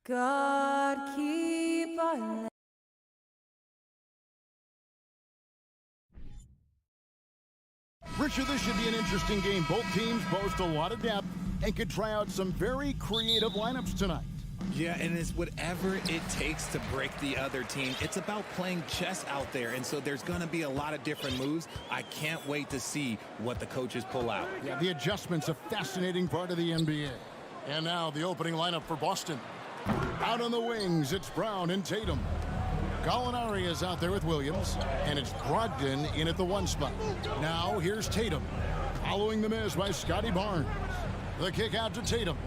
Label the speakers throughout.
Speaker 1: God keep our
Speaker 2: Richard, this should be an interesting game. Both teams boast a lot of depth and could try out some very creative lineups tonight.
Speaker 3: Yeah, and it's whatever it takes to break the other team. It's about playing chess out there, and so there's going to be a lot of different moves. I can't wait to see what the coaches pull out.
Speaker 2: Yeah, the adjustment's a fascinating part of the NBA. And now the opening lineup for Boston. Out on the wings, it's Brown and Tatum. Gallinari is out there with Williams, and it's Brogdon in at the 1 spot. Now here's Tatum, following the miss by Scotty Barnes. The kick out to Tatum.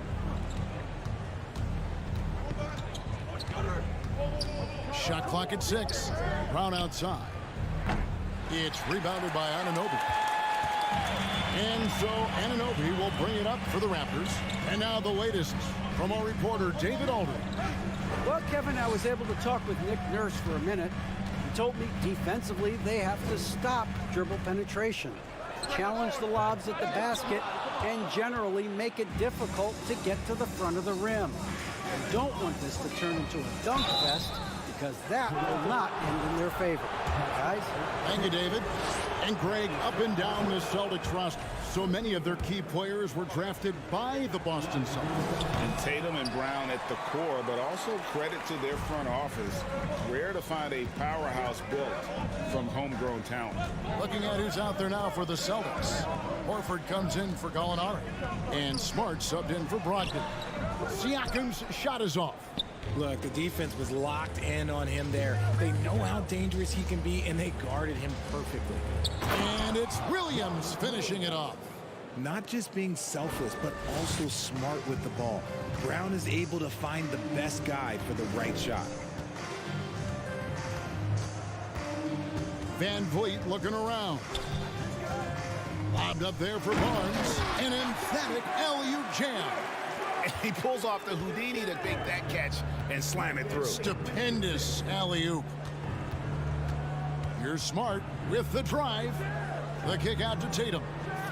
Speaker 2: Shot clock at 6. Brown outside. It's rebounded by Anunoby. And so Anunoby will bring it up for the Raptors. And now the latest from our reporter, David Aldridge.
Speaker 4: Well, Kevin, I was able to talk with Nick Nurse for a minute. He told me defensively they have to stop dribble penetration, challenge the lobs at the basket, and generally make it difficult to get to the front of the rim. I don't want this to turn into a dunk fest, because that will not end in their favor. Guys?
Speaker 2: Thank you, David. And Greg, up and down the Celtics roster, so many of their key players were drafted by the Boston Celtics.
Speaker 5: And Tatum and Brown at the core, but also credit to their front office. Rare to find a powerhouse built from homegrown talent.
Speaker 2: Looking at who's out there now for the Celtics. Horford comes in for Gallinari. And Smart subbed in for Brogdon. Siakam's shot is off.
Speaker 3: Look, the defense was locked in on him there. They know how dangerous he can be, and they guarded him perfectly.
Speaker 2: And it's Williams finishing it off.
Speaker 3: Not just being selfless, but also smart with the ball. Brown is able to find the best guy for the right shot.
Speaker 2: Van Vliet looking around. Lobbed up there for Barnes. An emphatic alley-oop jam.
Speaker 5: He pulls off the Houdini to make that catch and slam it through.
Speaker 2: Stupendous alley-oop. Here's Smart with the drive. The kick out to Tatum.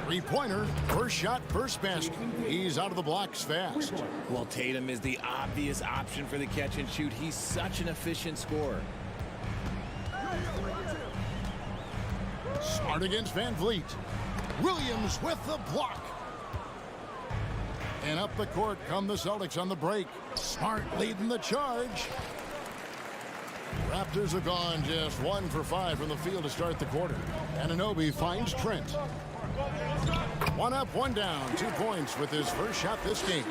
Speaker 2: Three-pointer, first shot, first basket. He's out of the blocks fast.
Speaker 3: Well, Tatum is the obvious option for the catch and shoot. He's such an efficient scorer.
Speaker 2: Smart against Van Vliet. Williams with the block. And up the court come the Celtics on the break. Smart leading the charge. Raptors have gone just 1 for 5 from the field to start the quarter. Anunoby finds Trent. 1 up, 1 down. 2 points with his first shot this game.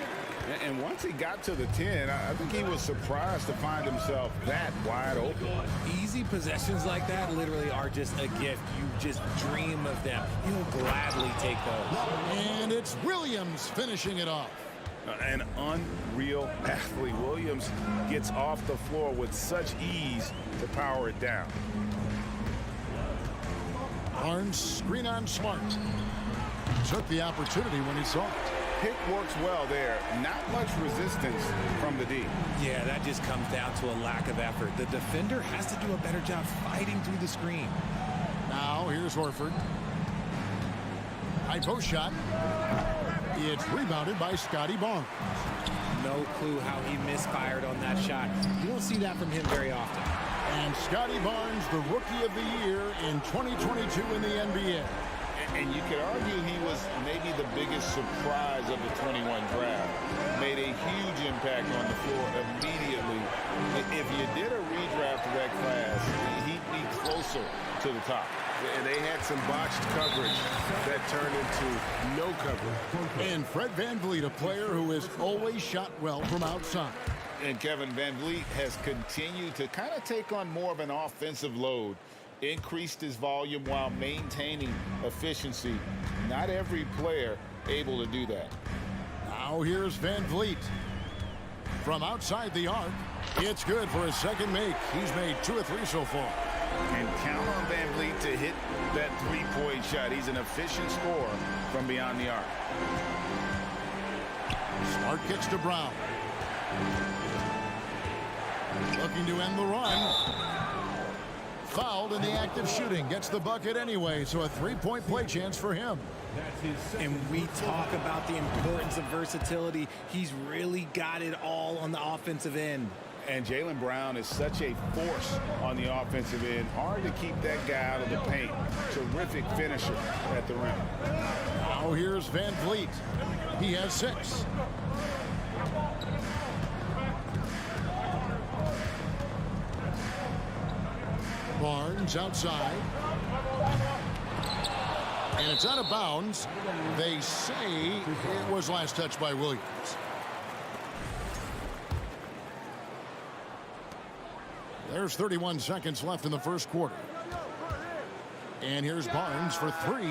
Speaker 5: And once he got to the 10, I think he was surprised to find himself that wide open.
Speaker 3: Easy possessions like that literally are just a gift. You just dream of them. You'll gladly take those.
Speaker 2: And it's Williams finishing it off.
Speaker 5: An unreal athlete. Williams gets off the floor with such ease to power it down.
Speaker 2: Barnes screen on Smart. Took the opportunity when he saw it.
Speaker 5: Pick works well there. Not much resistance from the D.
Speaker 3: Yeah, that just comes down to a lack of effort. The defender has to do a better job fighting through the screen.
Speaker 2: Now here's Horford. High post shot. It's rebounded by Scotty Barnes.
Speaker 3: No clue how he misfired on that shot. You don't see that from him very often.
Speaker 2: And Scotty Barnes, the Rookie of the Year in 2022 in the NBA.
Speaker 5: And you could argue he was maybe the biggest surprise of the 21 draft. Made a huge impact on the floor immediately. If you did a redraft of that class, he'd be closer to the top. And they had some botched coverage that turned into no coverage.
Speaker 2: And Fred VanVleet, a player who has always shot well from outside.
Speaker 5: And Kevin VanVleet has continued to kind of take on more of an offensive load. Increased his volume while maintaining efficiency. Not every player able to do that.
Speaker 2: Now here's VanVleet. From outside the arc, it's good for his second make. He's made 2 of 3 so far.
Speaker 5: And count on VanVleet to hit that three-point shot. He's an efficient scorer from beyond the arc.
Speaker 2: Smart kicks to Brown. Looking to end the run. fouled in the act of shooting. Gets the bucket anyway, so a three-point play chance for him.
Speaker 3: And we talk about the importance of versatility. He's really got it all on the offensive end.
Speaker 5: And Jaylen Brown is such a force on the offensive end. Hard to keep that guy out of the paint. Terrific finisher at the rim.
Speaker 2: Now here's Van Vliet. He has 6. Barnes outside. And it's out of bounds. They say it was last touched by Williams. There's 31 seconds left in the first quarter. And here's Barnes for 3.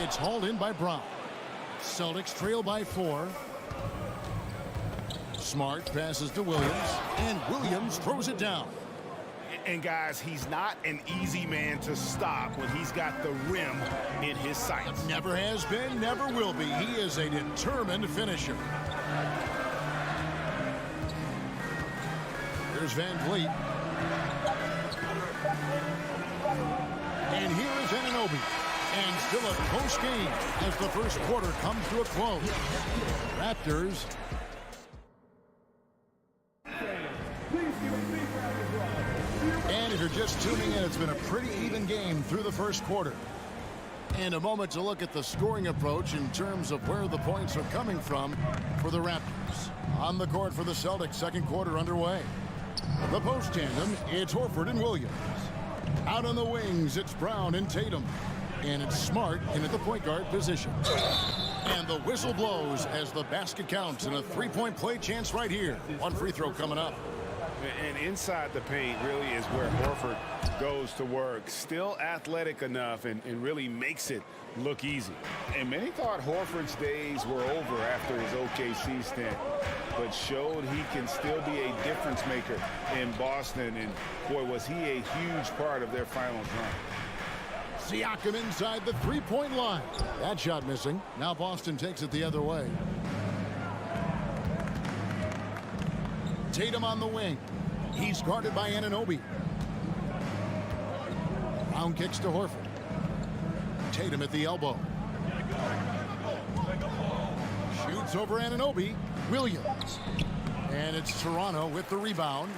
Speaker 2: It's hauled in by Brown. Celtics trail by 4. Smart passes to Williams, and Williams throws it down.
Speaker 5: And guys, he's not an easy man to stop when he's got the rim in his sights.
Speaker 2: Never has been, never will be. He is a determined finisher. Here's Van Vliet. And here is Anunoby. And still a close game as the first quarter comes to a close. Raptors. And if you're just tuning in, it's been a pretty even game through the first quarter. And a moment to look at the scoring approach in terms of where the points are coming from for the Raptors. On the court for the Celtics, second quarter underway. The post tandem, it's Horford and Williams. Out on the wings, it's Brown and Tatum. And it's Smart in at the point guard position. And the whistle blows as the basket counts, and a three-point play chance right here. One free throw coming up.
Speaker 5: And inside the paint really is where Horford goes to work. Still athletic enough and really makes it look easy. And many thought Horford's days were over after his OKC stint, but showed he can still be a difference maker in Boston. And boy, was he a huge part of their finals run.
Speaker 2: Siakam inside the three-point line. That shot missing. Now Boston takes it the other way. Tatum on the wing. He's guarded by Anunoby. Brown kicks to Horford. Tatum at the elbow. Shoots over Anunoby. Williams. And it's Toronto with the rebound.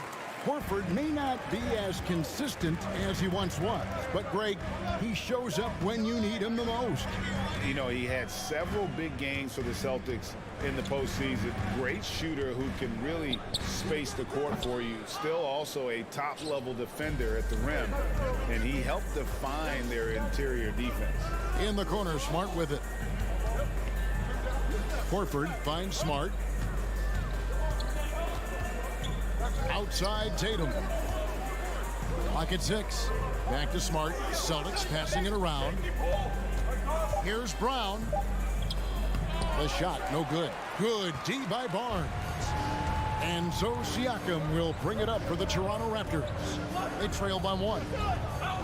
Speaker 2: Horford may not be as consistent as he once was, but Greg, he shows up when you need him the most.
Speaker 5: You know, he had several big games for the Celtics in the postseason. Great shooter who can really space the court for you. Still also a top-level defender at the rim, and he helped define their interior defense.
Speaker 2: In the corner, Smart with it. Horford finds Smart. Outside Tatum. Clock at 6. Back to Smart. Celtics passing it around. Here's Brown. The shot, no good. Good D by Barnes. And so Siakam will bring it up for the Toronto Raptors. They trail by 1.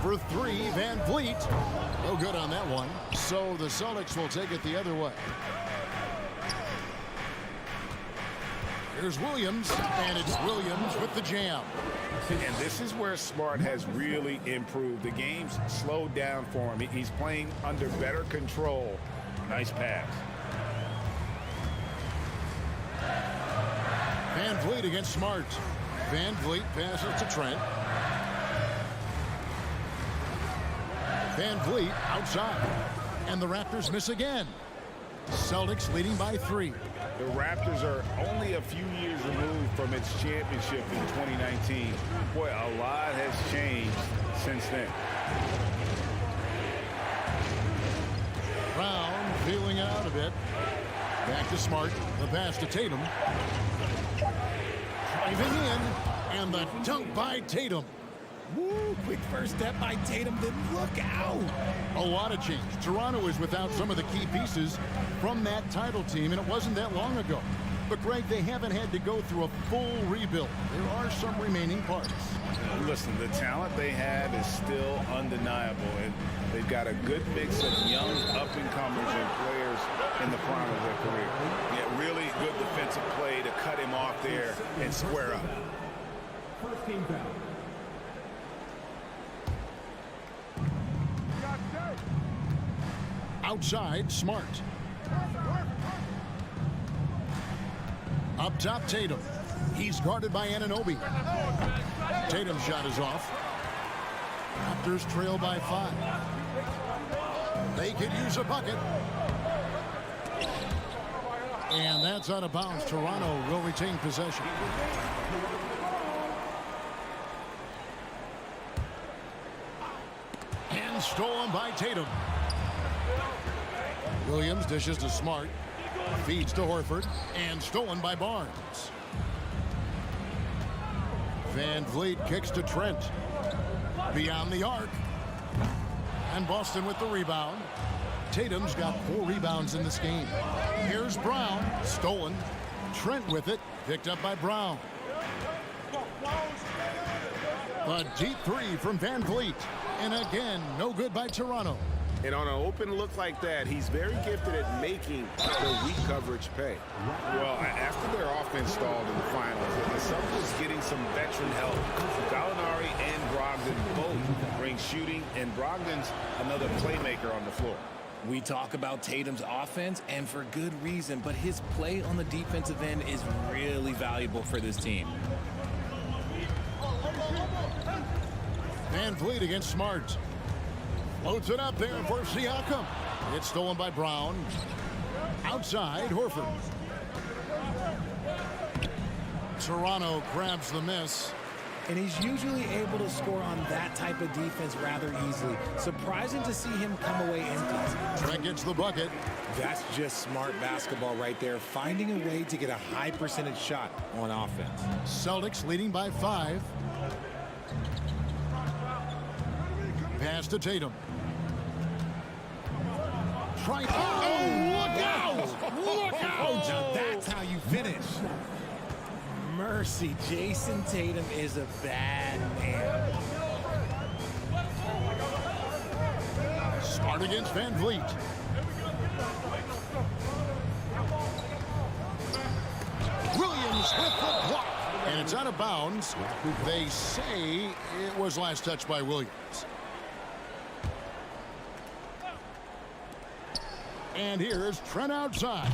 Speaker 2: For 3, Van Vliet. No good on that one. So the Celtics will take it the other way. Here's Williams, and it's Williams with the jam.
Speaker 5: And this is where Smart has really improved. The game's slowed down for him. He's playing under better control. Nice pass.
Speaker 2: Van Vliet against Smart. Van Vliet passes to Trent. Van Vliet outside. And the Raptors miss again. Celtics leading by 3.
Speaker 5: The Raptors are only a few years removed from its championship in 2019. Boy, a lot has changed since then.
Speaker 2: Brown feeling out a bit. Back to Smart. The pass to Tatum. Driving in. And the dunk by Tatum.
Speaker 3: Woo, quick first step by Tatum, then look out.
Speaker 2: A lot of change. Toronto is without some of the key pieces from that title team, and it wasn't that long ago. But, Greg, they haven't had to go through a full rebuild. There are some remaining parts.
Speaker 5: Listen, the talent they have is still undeniable, and they've got a good mix of young up-and-comers and players in the prime of their career. Yeah, really good defensive play to cut him off there and square up.
Speaker 6: First team foul.
Speaker 2: Outside, Smart. Up top, Tatum. He's guarded by Anunoby. Tatum's shot is off. Raptors trail by 5. They could use a bucket. And that's out of bounds. Toronto will retain possession. And stolen by Tatum. Williams dishes to Smart. Feeds to Horford. And stolen by Barnes. Van Vliet kicks to Trent. Beyond the arc. And Boston with the rebound. Tatum's got 4 rebounds in this game. Here's Brown. Stolen. Trent with it. Picked up by Brown. A deep 3 from Van Vliet. And again, no good by Toronto.
Speaker 5: And on an open look like that, he's very gifted at making the weak coverage pay. Well, after their offense stalled in the finals, the Celtics getting some veteran help. Gallinari and Brogdon both bring shooting, and Brogdon's another playmaker on the floor.
Speaker 3: We talk about Tatum's offense, and for good reason, but his play on the defensive end is really valuable for this team.
Speaker 2: Van Vliet against Smart. Floats it up there for Siakam. It's stolen by Brown. Outside, Horford. Toronto grabs the miss.
Speaker 3: And he's usually able to score on that type of defense rather easily. Surprising to see him come away empty.
Speaker 2: Trent gets the bucket.
Speaker 3: That's just smart basketball right there, finding a way to get a high percentage shot on offense.
Speaker 2: Celtics leading by 5. Pass to Tatum. Try. Oh, look out! Look out!
Speaker 3: Now that's how you finish. Mercy, Jason Tatum is a bad man.
Speaker 2: Smart against Van Vliet. Williams with the block. And it's out of bounds. They say it was last touched by Williams. And here's Trent outside.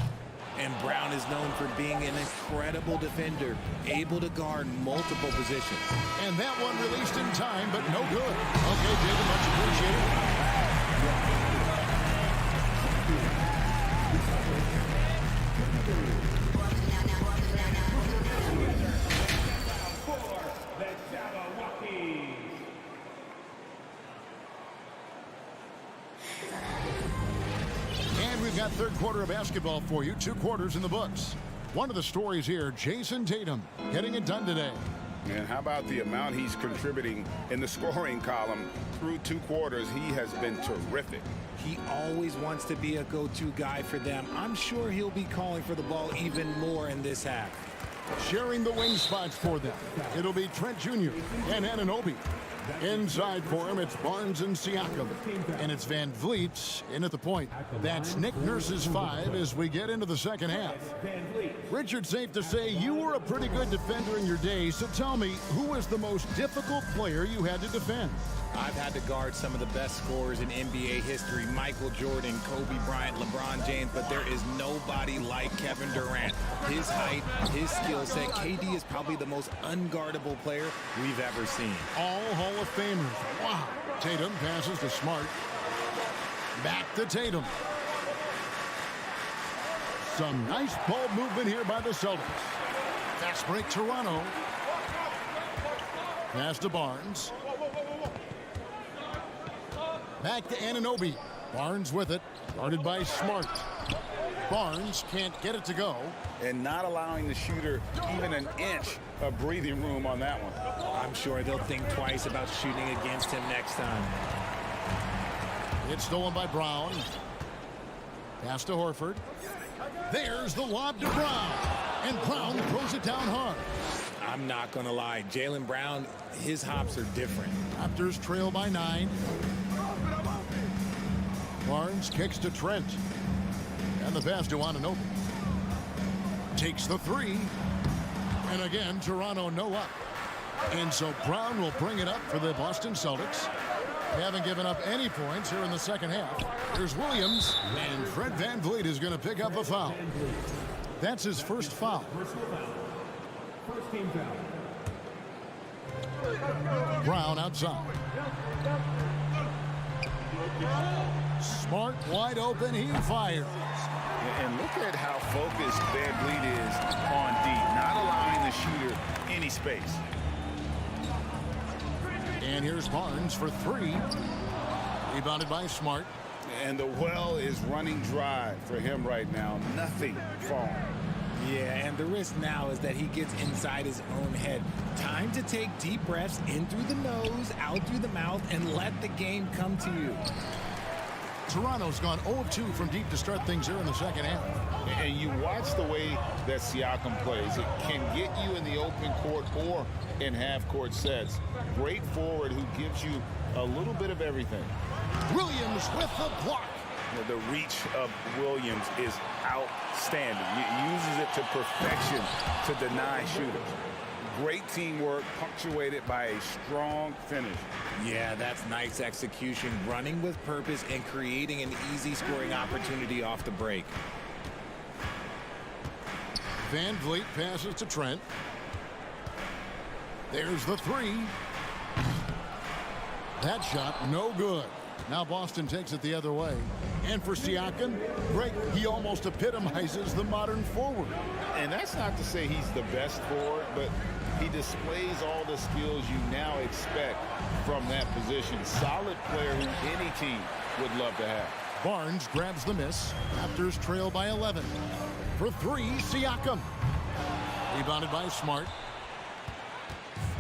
Speaker 3: And Brown is known for being an incredible defender, able to guard multiple positions.
Speaker 2: And that one released in time, but no good. Okay, David, much appreciated. We've got third quarter of basketball for you. 2 quarters in the books. One of the stories here, Jason Tatum getting it done today.
Speaker 5: And how about the amount he's contributing in the scoring column through 2 quarters? He has been terrific.
Speaker 3: He always wants to be a go-to guy for them. I'm sure he'll be calling for the ball even more in this half.
Speaker 2: Sharing the wing spots for them. It'll be Trent Jr. and Anunoby. Inside for him, it's Barnes and Siakam. And it's Van Vliet in at the point. That's Nick Nurse's 5 as we get into the second half. Richard, safe to say you were a pretty good defender in your day, so tell me, who was the most difficult player you had to defend?
Speaker 3: I've had to guard some of the best scorers in NBA history, Michael Jordan, Kobe Bryant, LeBron James, but there is nobody like Kevin Durant. His height, his skill set, KD is probably the most unguardable player we've ever seen.
Speaker 2: All Hall of Famers. Wow. Tatum passes to Smart. Back to Tatum. Some nice ball movement here by the Celtics. Fast break, Toronto. Pass to Barnes. Back to Anunoby. Barnes with it. Guarded by Smart. Barnes can't get it to go.
Speaker 5: And not allowing the shooter even an inch of breathing room on that one.
Speaker 3: I'm sure they'll think twice about shooting against him next time.
Speaker 2: It's stolen by Brown. Pass to Horford. There's the lob to Brown. And Brown throws it down hard.
Speaker 3: I'm not going to lie. Jaylen Brown, his hops are different.
Speaker 2: Raptors trail by 9. Barnes kicks to Trent. And the pass to Anunoby. Takes the 3. And again, Toronto no up. And so Brown will bring it up for the Boston Celtics. They haven't given up any points here in the second half. Here's Williams, and Fred VanVleet is going to pick up a foul. That's his first foul.
Speaker 6: First team foul.
Speaker 2: Brown outside. Smart wide open. He fires.
Speaker 5: And look at how focused VanVleet is on D, not allowing the shooter any space.
Speaker 2: And here's Barnes for three. Rebounded by Smart.
Speaker 5: And the well is running dry for him right now. Nothing falling.
Speaker 3: Yeah, and the risk now is that he gets inside his own head. Time to take deep breaths in through the nose, out through the mouth, and let the game come to you.
Speaker 2: Toronto's gone 0 of 2 from deep to start things here in the second half.
Speaker 5: And you watch the way that Siakam plays. It can get you in the open court or in half-court sets. Great forward who gives you a little bit of everything.
Speaker 2: Williams with the block.
Speaker 5: The reach of Williams is outstanding. He uses it to perfection to deny shooters. Great teamwork punctuated by a strong finish.
Speaker 3: Yeah, that's nice execution, running with purpose and creating an easy scoring opportunity off the break.
Speaker 2: VanVleet passes to Trent. There's the three. That shot, no good. Now Boston takes it the other way. And for Siakam, Greg, he almost epitomizes the modern forward.
Speaker 5: And that's not to say he's the best forward, but he displays all the skills you now expect from that position. Solid player who any team would love to have.
Speaker 2: Barnes grabs the miss. Raptors trail by 11. For three, Siakam. Rebounded by Smart.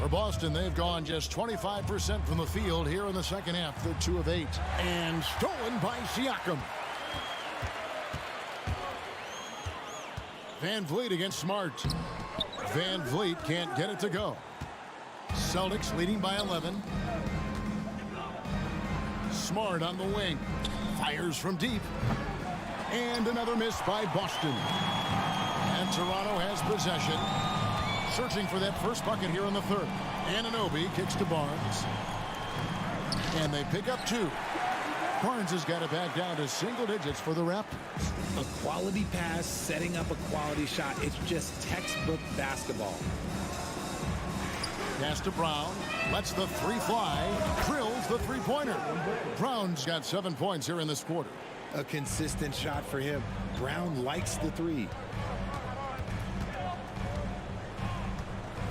Speaker 2: For Boston, they've gone just 25% from the field here in the second half. They're 2 of 8. And stolen by Siakam. VanVleet against Smart. VanVleet can't get it to go. Celtics leading by 11. Smart on the wing. Fires from deep. And another miss by Boston. And Toronto has possession. Searching for that first bucket here in the third. Anunoby kicks to Barnes. And they pick up 2. Barnes has got it back down to single digits for the Raptors.
Speaker 3: A quality pass, setting up a quality shot. It's just textbook basketball.
Speaker 2: Pass to Brown. Lets the three fly. Drills the three-pointer. Brown's got 7 points here in this quarter.
Speaker 3: A consistent shot for him. Brown likes the three.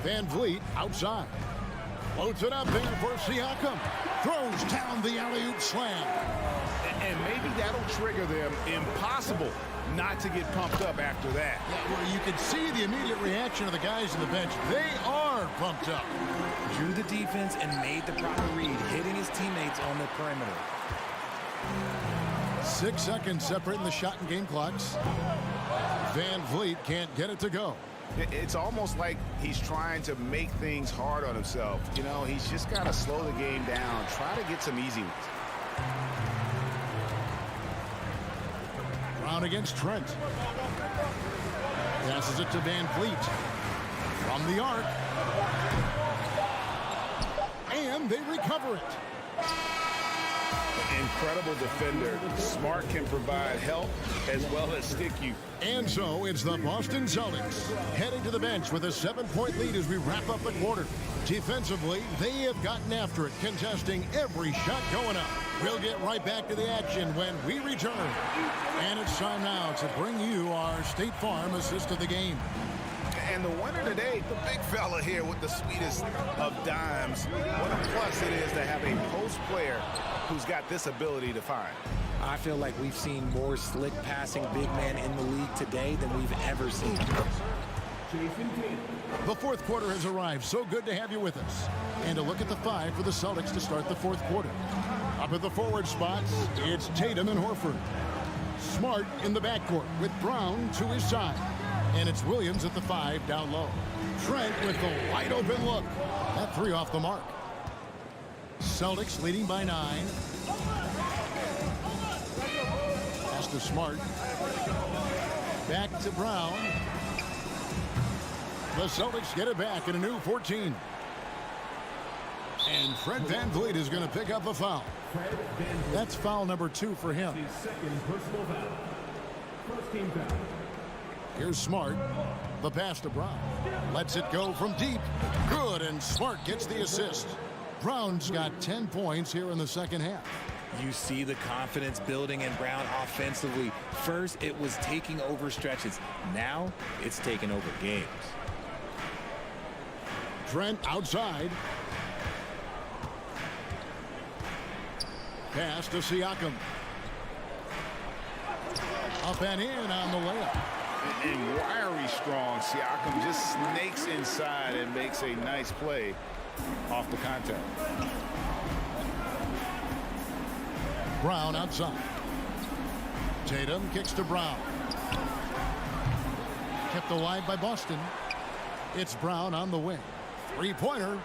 Speaker 2: VanVleet outside. Floats it up there for Siakam. Throws down the alley-oop slam.
Speaker 5: And maybe that'll trigger them. Impossible not to get pumped up after that.
Speaker 2: Yeah, well, you can see the immediate reaction of the guys on the bench. They are pumped up.
Speaker 3: Drew the defense and made the proper read, hitting his teammates on the perimeter.
Speaker 2: 6 seconds separating the shot and game clocks. VanVleet can't get it to go.
Speaker 5: It's almost like he's trying to make things hard on himself. You know, he's just got to slow the game down, try to get some easy ones.
Speaker 2: Brown against Trent. Passes it to VanVleet. From the arc. And they recover it.
Speaker 5: Incredible defender. Smart can provide help as well as stick you.
Speaker 2: And so it's the Boston Celtics heading to the bench with a 7-point lead as we wrap up the quarter. Defensively, they have gotten after it, contesting every shot going up. We'll get right back to the action when we return. And it's time now to bring you our State Farm assist of the game.
Speaker 5: And the winner today, the big fella here with the sweetest of dimes. What a plus it is to have a post player who's got this ability to find.
Speaker 3: I feel like we've seen more slick passing big man in the league today than we've ever seen.
Speaker 2: The fourth quarter has arrived. So good to have you with us. And a look at the 5 for the Celtics to start the fourth quarter. Up at the forward spots, it's Tatum and Horford. Smart in the backcourt with Brown to his side. And it's Williams at the 5 down low. Trent with the wide open look. That 3 off the mark. Celtics leading by 9. Pass to Smart. Back to Brown. The Celtics get it back in a new 14. And Fred VanVleet is going to pick up the foul. That's foul number 2 for him.
Speaker 6: His second personal foul. First team foul.
Speaker 2: Here's Smart. The pass to Brown. Lets it go from deep. Good, and Smart gets the assist. Brown's got 10 points here in the second half.
Speaker 3: You see the confidence building in Brown offensively. First, it was taking over stretches. Now, it's taking over games.
Speaker 2: Trent outside. Pass to Siakam. Up and in on the layup.
Speaker 5: And wiry strong, Siakam just snakes inside and makes a nice play off the contact.
Speaker 2: Brown outside. Tatum kicks to Brown. Kept alive by Boston. It's Brown on the wing. Three-pointer.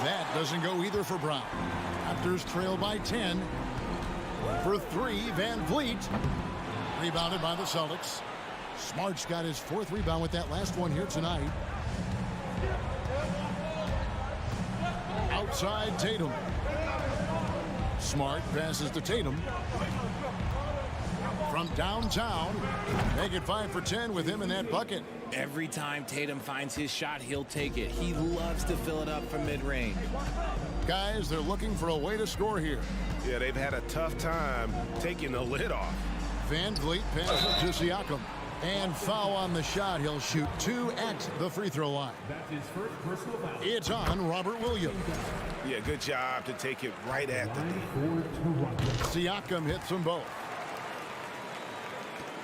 Speaker 2: That doesn't go either for Brown. Raptors trail by 10. For 3, VanVleet. Rebounded by the Celtics. Smart's got his 4th rebound with that last one here tonight. Outside Tatum. Smart passes to Tatum. From downtown, make it 5 for 10 with him in that bucket.
Speaker 3: Every time Tatum finds his shot, he'll take it. He loves to fill it up from mid-range.
Speaker 2: Guys, they're looking for a way to score here.
Speaker 7: Yeah, they've had a tough time taking the lid off.
Speaker 2: VanVleet passes to Siakam. And foul on the shot. He'll shoot 2 at the free throw line.
Speaker 6: That's his first personal foul.
Speaker 2: It's on Robert Williams.
Speaker 7: Yeah, good job to take it right at the knee.
Speaker 2: Siakam hits them both.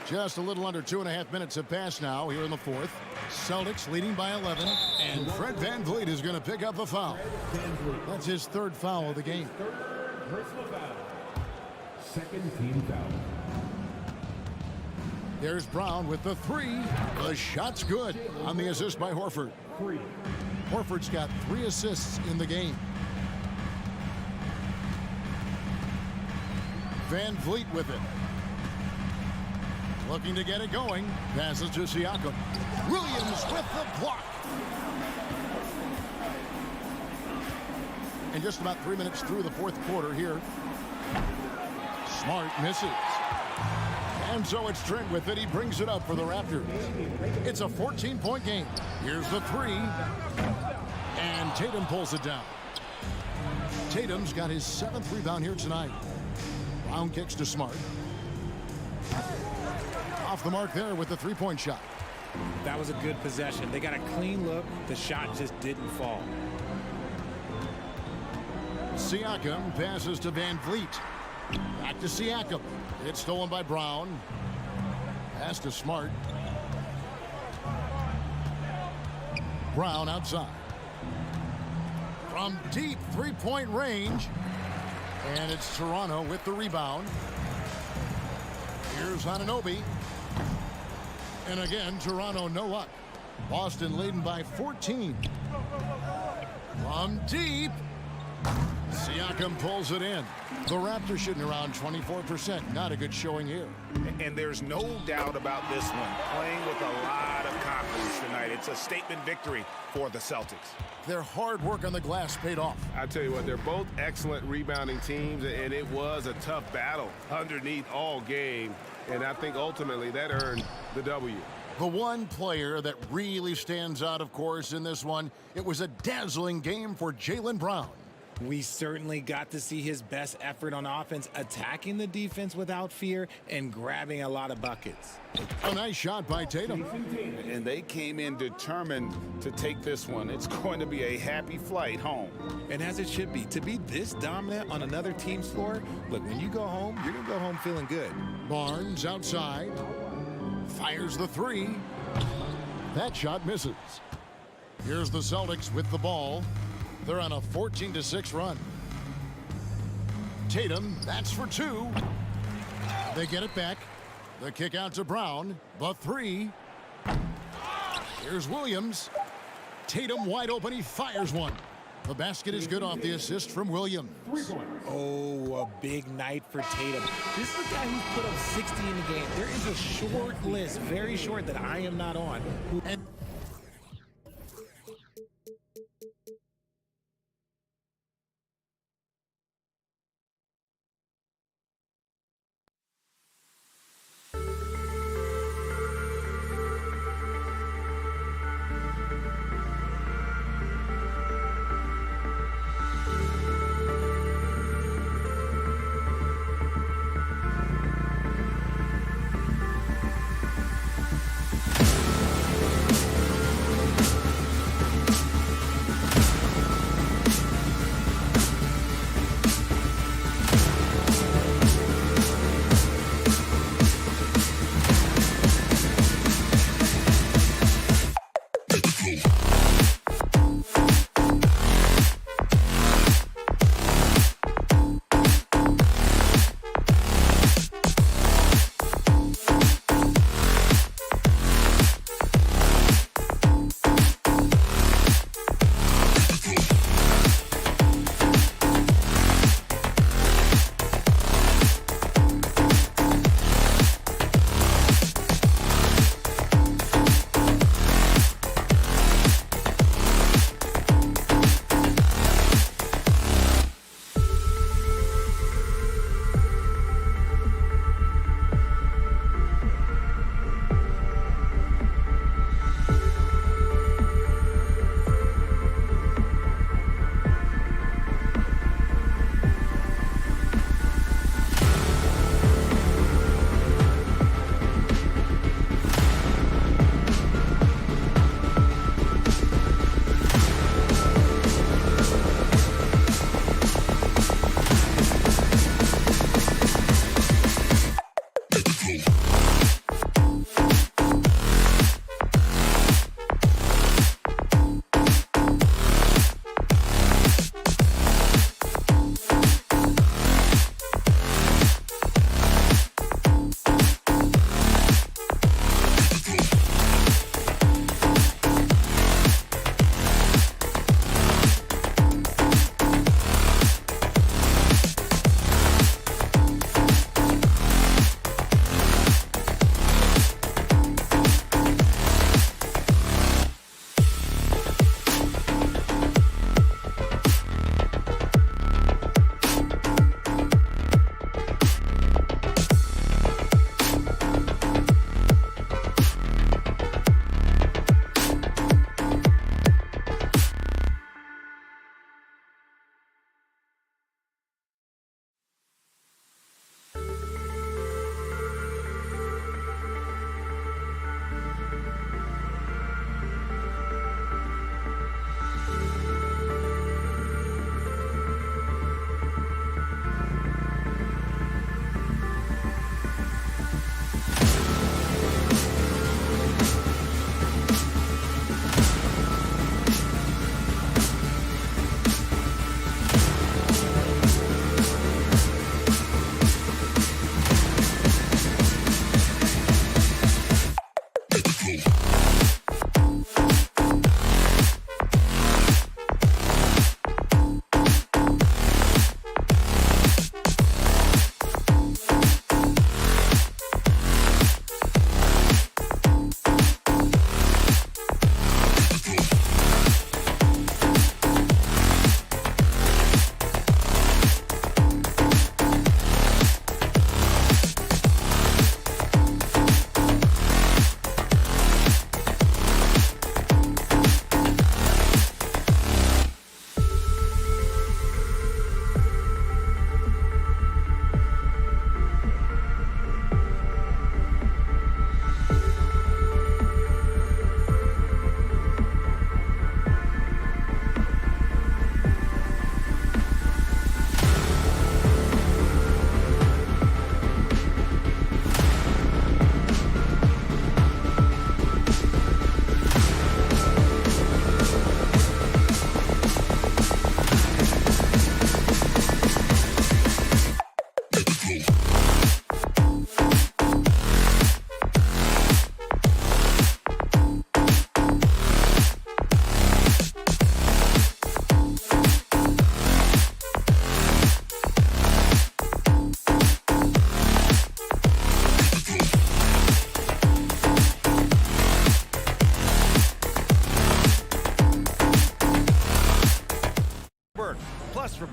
Speaker 2: Just a little under 2.5 minutes have passed now here in the 4th. Celtics leading by 11. And Fred VanVleet is going to pick up the foul. That's his 3rd foul of the game.
Speaker 6: Third personal foul. Second team foul.
Speaker 2: There's Brown with the 3. The shot's good on the assist by Horford.
Speaker 6: 3.
Speaker 2: Horford's got 3 assists in the game. VanVleet with it. Looking to get it going. Passes to Siakam. Williams with the block. And just about 3 minutes through the 4th quarter here. Smart misses. And so it's Trent with it. He brings it up for the Raptors. It's a 14-point game. Here's the 3. And Tatum pulls it down. Tatum's got his 7th rebound here tonight. Brown kicks to Smart. Off the mark there with the 3-point shot.
Speaker 3: That was a good possession. They got a clean look. The shot just didn't fall.
Speaker 2: Siakam passes to VanVleet. Back to Siakam. It's stolen by Brown. Pass to Smart. Brown outside. From deep 3-point range. And it's Toronto with the rebound. Here's Anunoby. And again, Toronto no luck. Boston leading by 14. From deep. Siakam pulls it in. The Raptors shooting around 24%. Not a good showing here.
Speaker 7: And there's no doubt about this one. Playing with a lot of confidence tonight. It's a statement victory for the Celtics.
Speaker 2: Their hard work on the glass paid off.
Speaker 7: I tell you what, they're both excellent rebounding teams, and it was a tough battle underneath all game. And I think ultimately that earned the W.
Speaker 2: The one player that really stands out, of course, in this one, it was a dazzling game for Jaylen Brown.
Speaker 3: We certainly got to see his best effort on offense, attacking the defense without fear and grabbing a lot of buckets.
Speaker 2: A nice shot by Tatum.
Speaker 5: And they came in determined to take this one. It's going to be a happy flight home.
Speaker 3: And as it should be, to be this dominant on another team's floor, look, when you go home, you're going to go home feeling good.
Speaker 2: Barnes outside. Fires the 3. That shot misses. Here's the Celtics with the ball. They're on a 14-6 run. Tatum, that's for 2. They get it back. The kick out to Brown. The 3. Here's Williams. Tatum wide open. He fires one. The basket is good off the assist from Williams.
Speaker 3: Oh, a big night for Tatum. This is a guy who's put up 60 in the game. There is a short list, very short, that I am not on.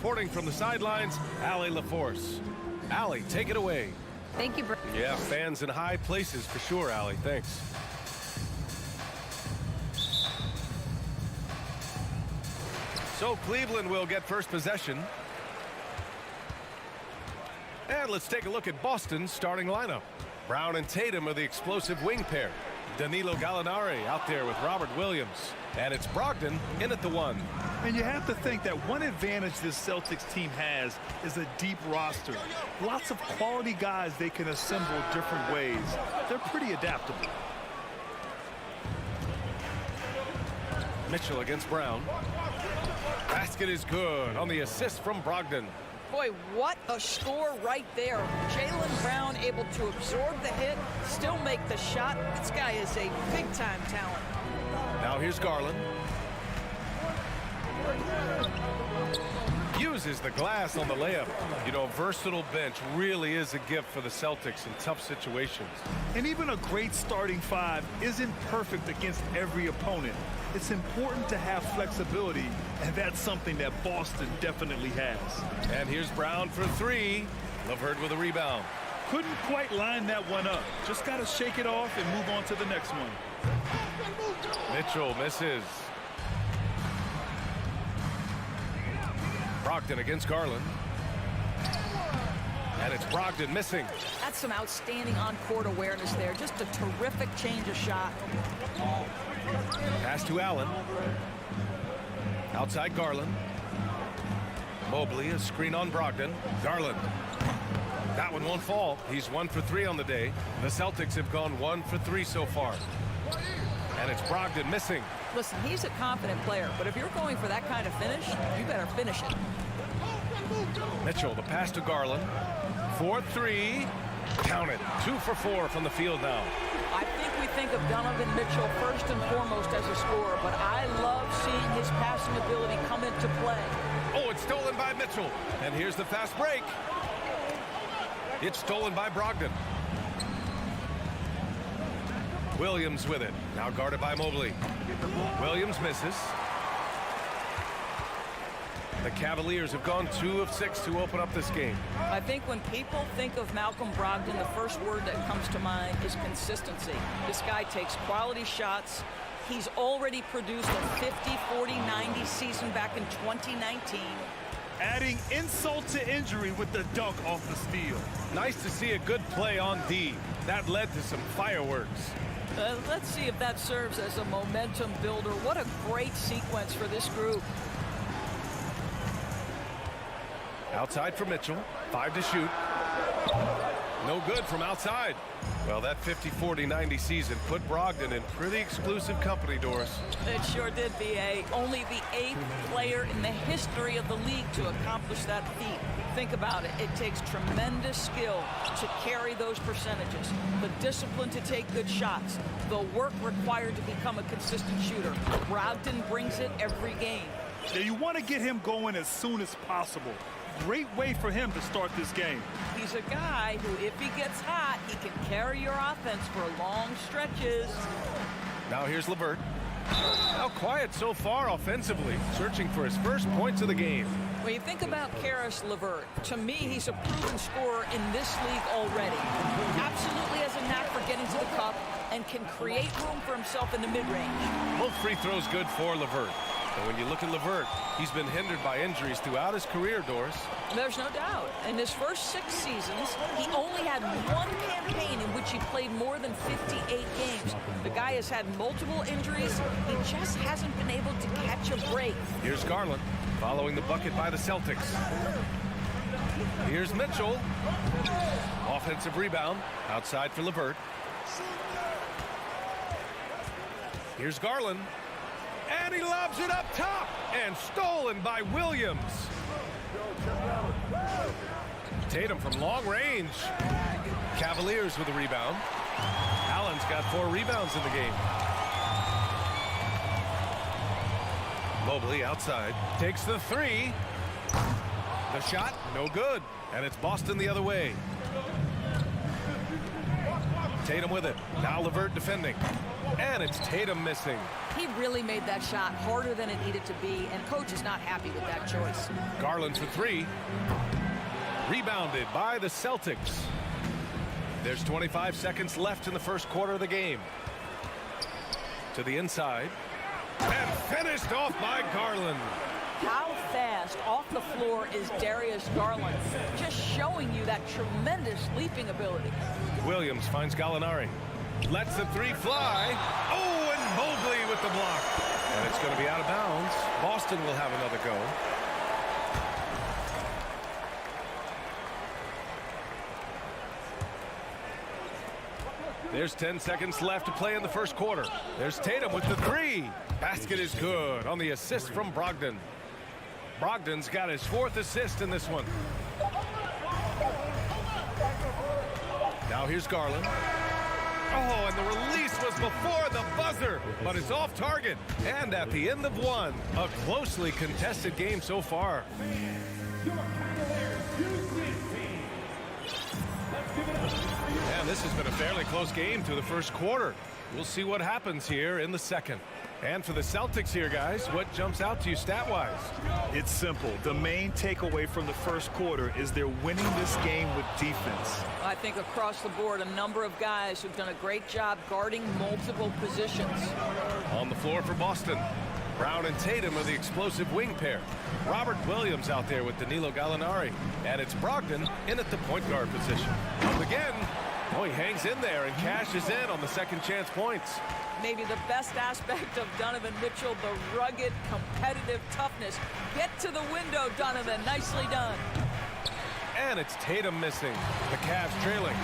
Speaker 8: reporting from the sidelines, Allie LaForce. Allie, take it away.
Speaker 9: Thank you,
Speaker 8: Yeah, fans in high places for sure, Allie. Thanks. So Cleveland will get first possession. And let's take a look at Boston's starting lineup. Brown and Tatum are the explosive wing pair. Danilo Gallinari out there with Robert Williams. And it's Brogdon in at the 1.
Speaker 10: And you have to think that one advantage this Celtics team has is a deep roster. Lots of quality guys they can assemble different ways. They're pretty adaptable.
Speaker 8: Mitchell against Brown. Basket is good on the assist from Brogdon.
Speaker 11: Boy, what a score right there. Jaylen Brown able to absorb the hit, still make the shot. This guy is a big-time talent.
Speaker 8: Now here's Garland. Uses the glass on the layup. You know, a versatile bench really is a gift for the Celtics in tough situations.
Speaker 10: And even a great starting 5 isn't perfect against every opponent. It's important to have flexibility, and that's something that Boston definitely has.
Speaker 8: And here's Brown for 3. LeVert with a rebound.
Speaker 10: Couldn't quite line that one up. Just got to shake it off and move on to the next one.
Speaker 8: Mitchell misses. Brogdon against Garland. And it's Brogdon missing.
Speaker 11: That's some outstanding on-court awareness there. Just a terrific change of shot.
Speaker 8: Pass to Allen. Outside Garland. Mobley, a screen on Brogdon. Garland. That one won't fall. He's 1 for 3 on the day. The Celtics have gone 1 for 3 so far. And it's Brogdon missing.
Speaker 11: Listen, he's a confident player, but if you're going for that kind of finish, you better finish it.
Speaker 8: Mitchell, the pass to Garland. 4-3. Count it. 2 for 4 from the field now.
Speaker 11: I think we think of Donovan Mitchell first and foremost as a scorer, but I love seeing his passing ability come into play.
Speaker 8: Oh, it's stolen by Mitchell. And here's the fast break. It's stolen by Brogdon. Williams with it. Now guarded by Mobley. Williams misses. The Cavaliers have gone 2 of 6 to open up this game.
Speaker 11: I think when people think of Malcolm Brogdon, the first word that comes to mind is consistency. This guy takes quality shots. He's already produced a 50, 40, 90 season back in 2019.
Speaker 10: Adding insult to injury with the dunk off the steal.
Speaker 8: Nice to see a good play on D. That led to some fireworks.
Speaker 11: Let's see if that serves as a momentum builder. What a great sequence for this group.
Speaker 8: Outside for Mitchell. 5 to shoot. No good from outside. Well, that 50, 40, 90 season put Brogdon in pretty exclusive company, Doris.
Speaker 11: It sure did, B.A. Only the 8th player in the history of the league to accomplish that feat. Think about it. It takes tremendous skill to carry those percentages. The discipline to take good shots. The work required to become a consistent shooter. Brogdon brings it every game.
Speaker 10: Now you want to get him going as soon as possible. Great way for him to start this game.
Speaker 11: He's a guy who, if he gets hot, he can carry your offense for long stretches.
Speaker 8: Now here's LeVert. How quiet so far offensively, searching for his first points of the game.
Speaker 11: When you think about Caris LeVert, to me, he's a proven scorer in this league already. Absolutely has a knack for getting to the cup and can create room for himself in the mid-range.
Speaker 8: Both free throws good for LeVert. And when you look at LeVert, he's been hindered by injuries throughout his career, Doris.
Speaker 11: There's no doubt. In his first 6 seasons, he only had 1 campaign in which he played more than 58 games. The guy has had multiple injuries. He just hasn't been able to catch a break.
Speaker 8: Here's Garland, following the bucket by the Celtics. Here's Mitchell. Offensive rebound, outside for LeVert. Here's Garland. And he lobs it up top, and stolen by Williams. Tatum from long range. Cavaliers with a rebound. Allen's got 4 rebounds in the game. Mobley outside, takes the 3. The shot, no good, and it's Boston the other way. Tatum with it. Now LeVert defending. And it's Tatum missing.
Speaker 11: He really made that shot harder than it needed to be, and coach is not happy with that choice.
Speaker 8: Garland for three. Rebounded by the Celtics. There's 25 seconds left in the first quarter of the game. To the inside. And finished off by Garland.
Speaker 11: How fast off the floor is Darius Garland? Just showing you that tremendous leaping ability.
Speaker 8: Williams finds Gallinari. Lets the three fly. Oh, and Mobley with the block. And it's going to be out of bounds. Boston will have another go. There's 10 seconds left to play in the first quarter. There's Tatum with the three. Basket is good on the assist from Brogdon. Brogdon's got his 4th assist in this one. Now here's Garland. Oh, and the release was before the buzzer, but it's off target. And at the end of one, a closely contested game so far. And this has been a fairly close game through the first quarter. We'll see what happens here in the second. And for the Celtics here, guys, what jumps out to you stat-wise?
Speaker 10: It's simple. The main takeaway from the first quarter is they're winning this game with defense.
Speaker 11: I think across the board, a number of guys who've done a great job guarding multiple positions.
Speaker 8: On the floor for Boston, Brown and Tatum are the explosive wing pair. Robert Williams out there with Danilo Gallinari. And it's Brogdon in at the point guard position. Again, oh, he hangs in there and cashes in on the second chance points.
Speaker 11: Maybe the best aspect of Donovan Mitchell, the rugged, competitive toughness. Get to the window, Donovan. Nicely done.
Speaker 8: And it's Tatum missing. The Cavs trailing.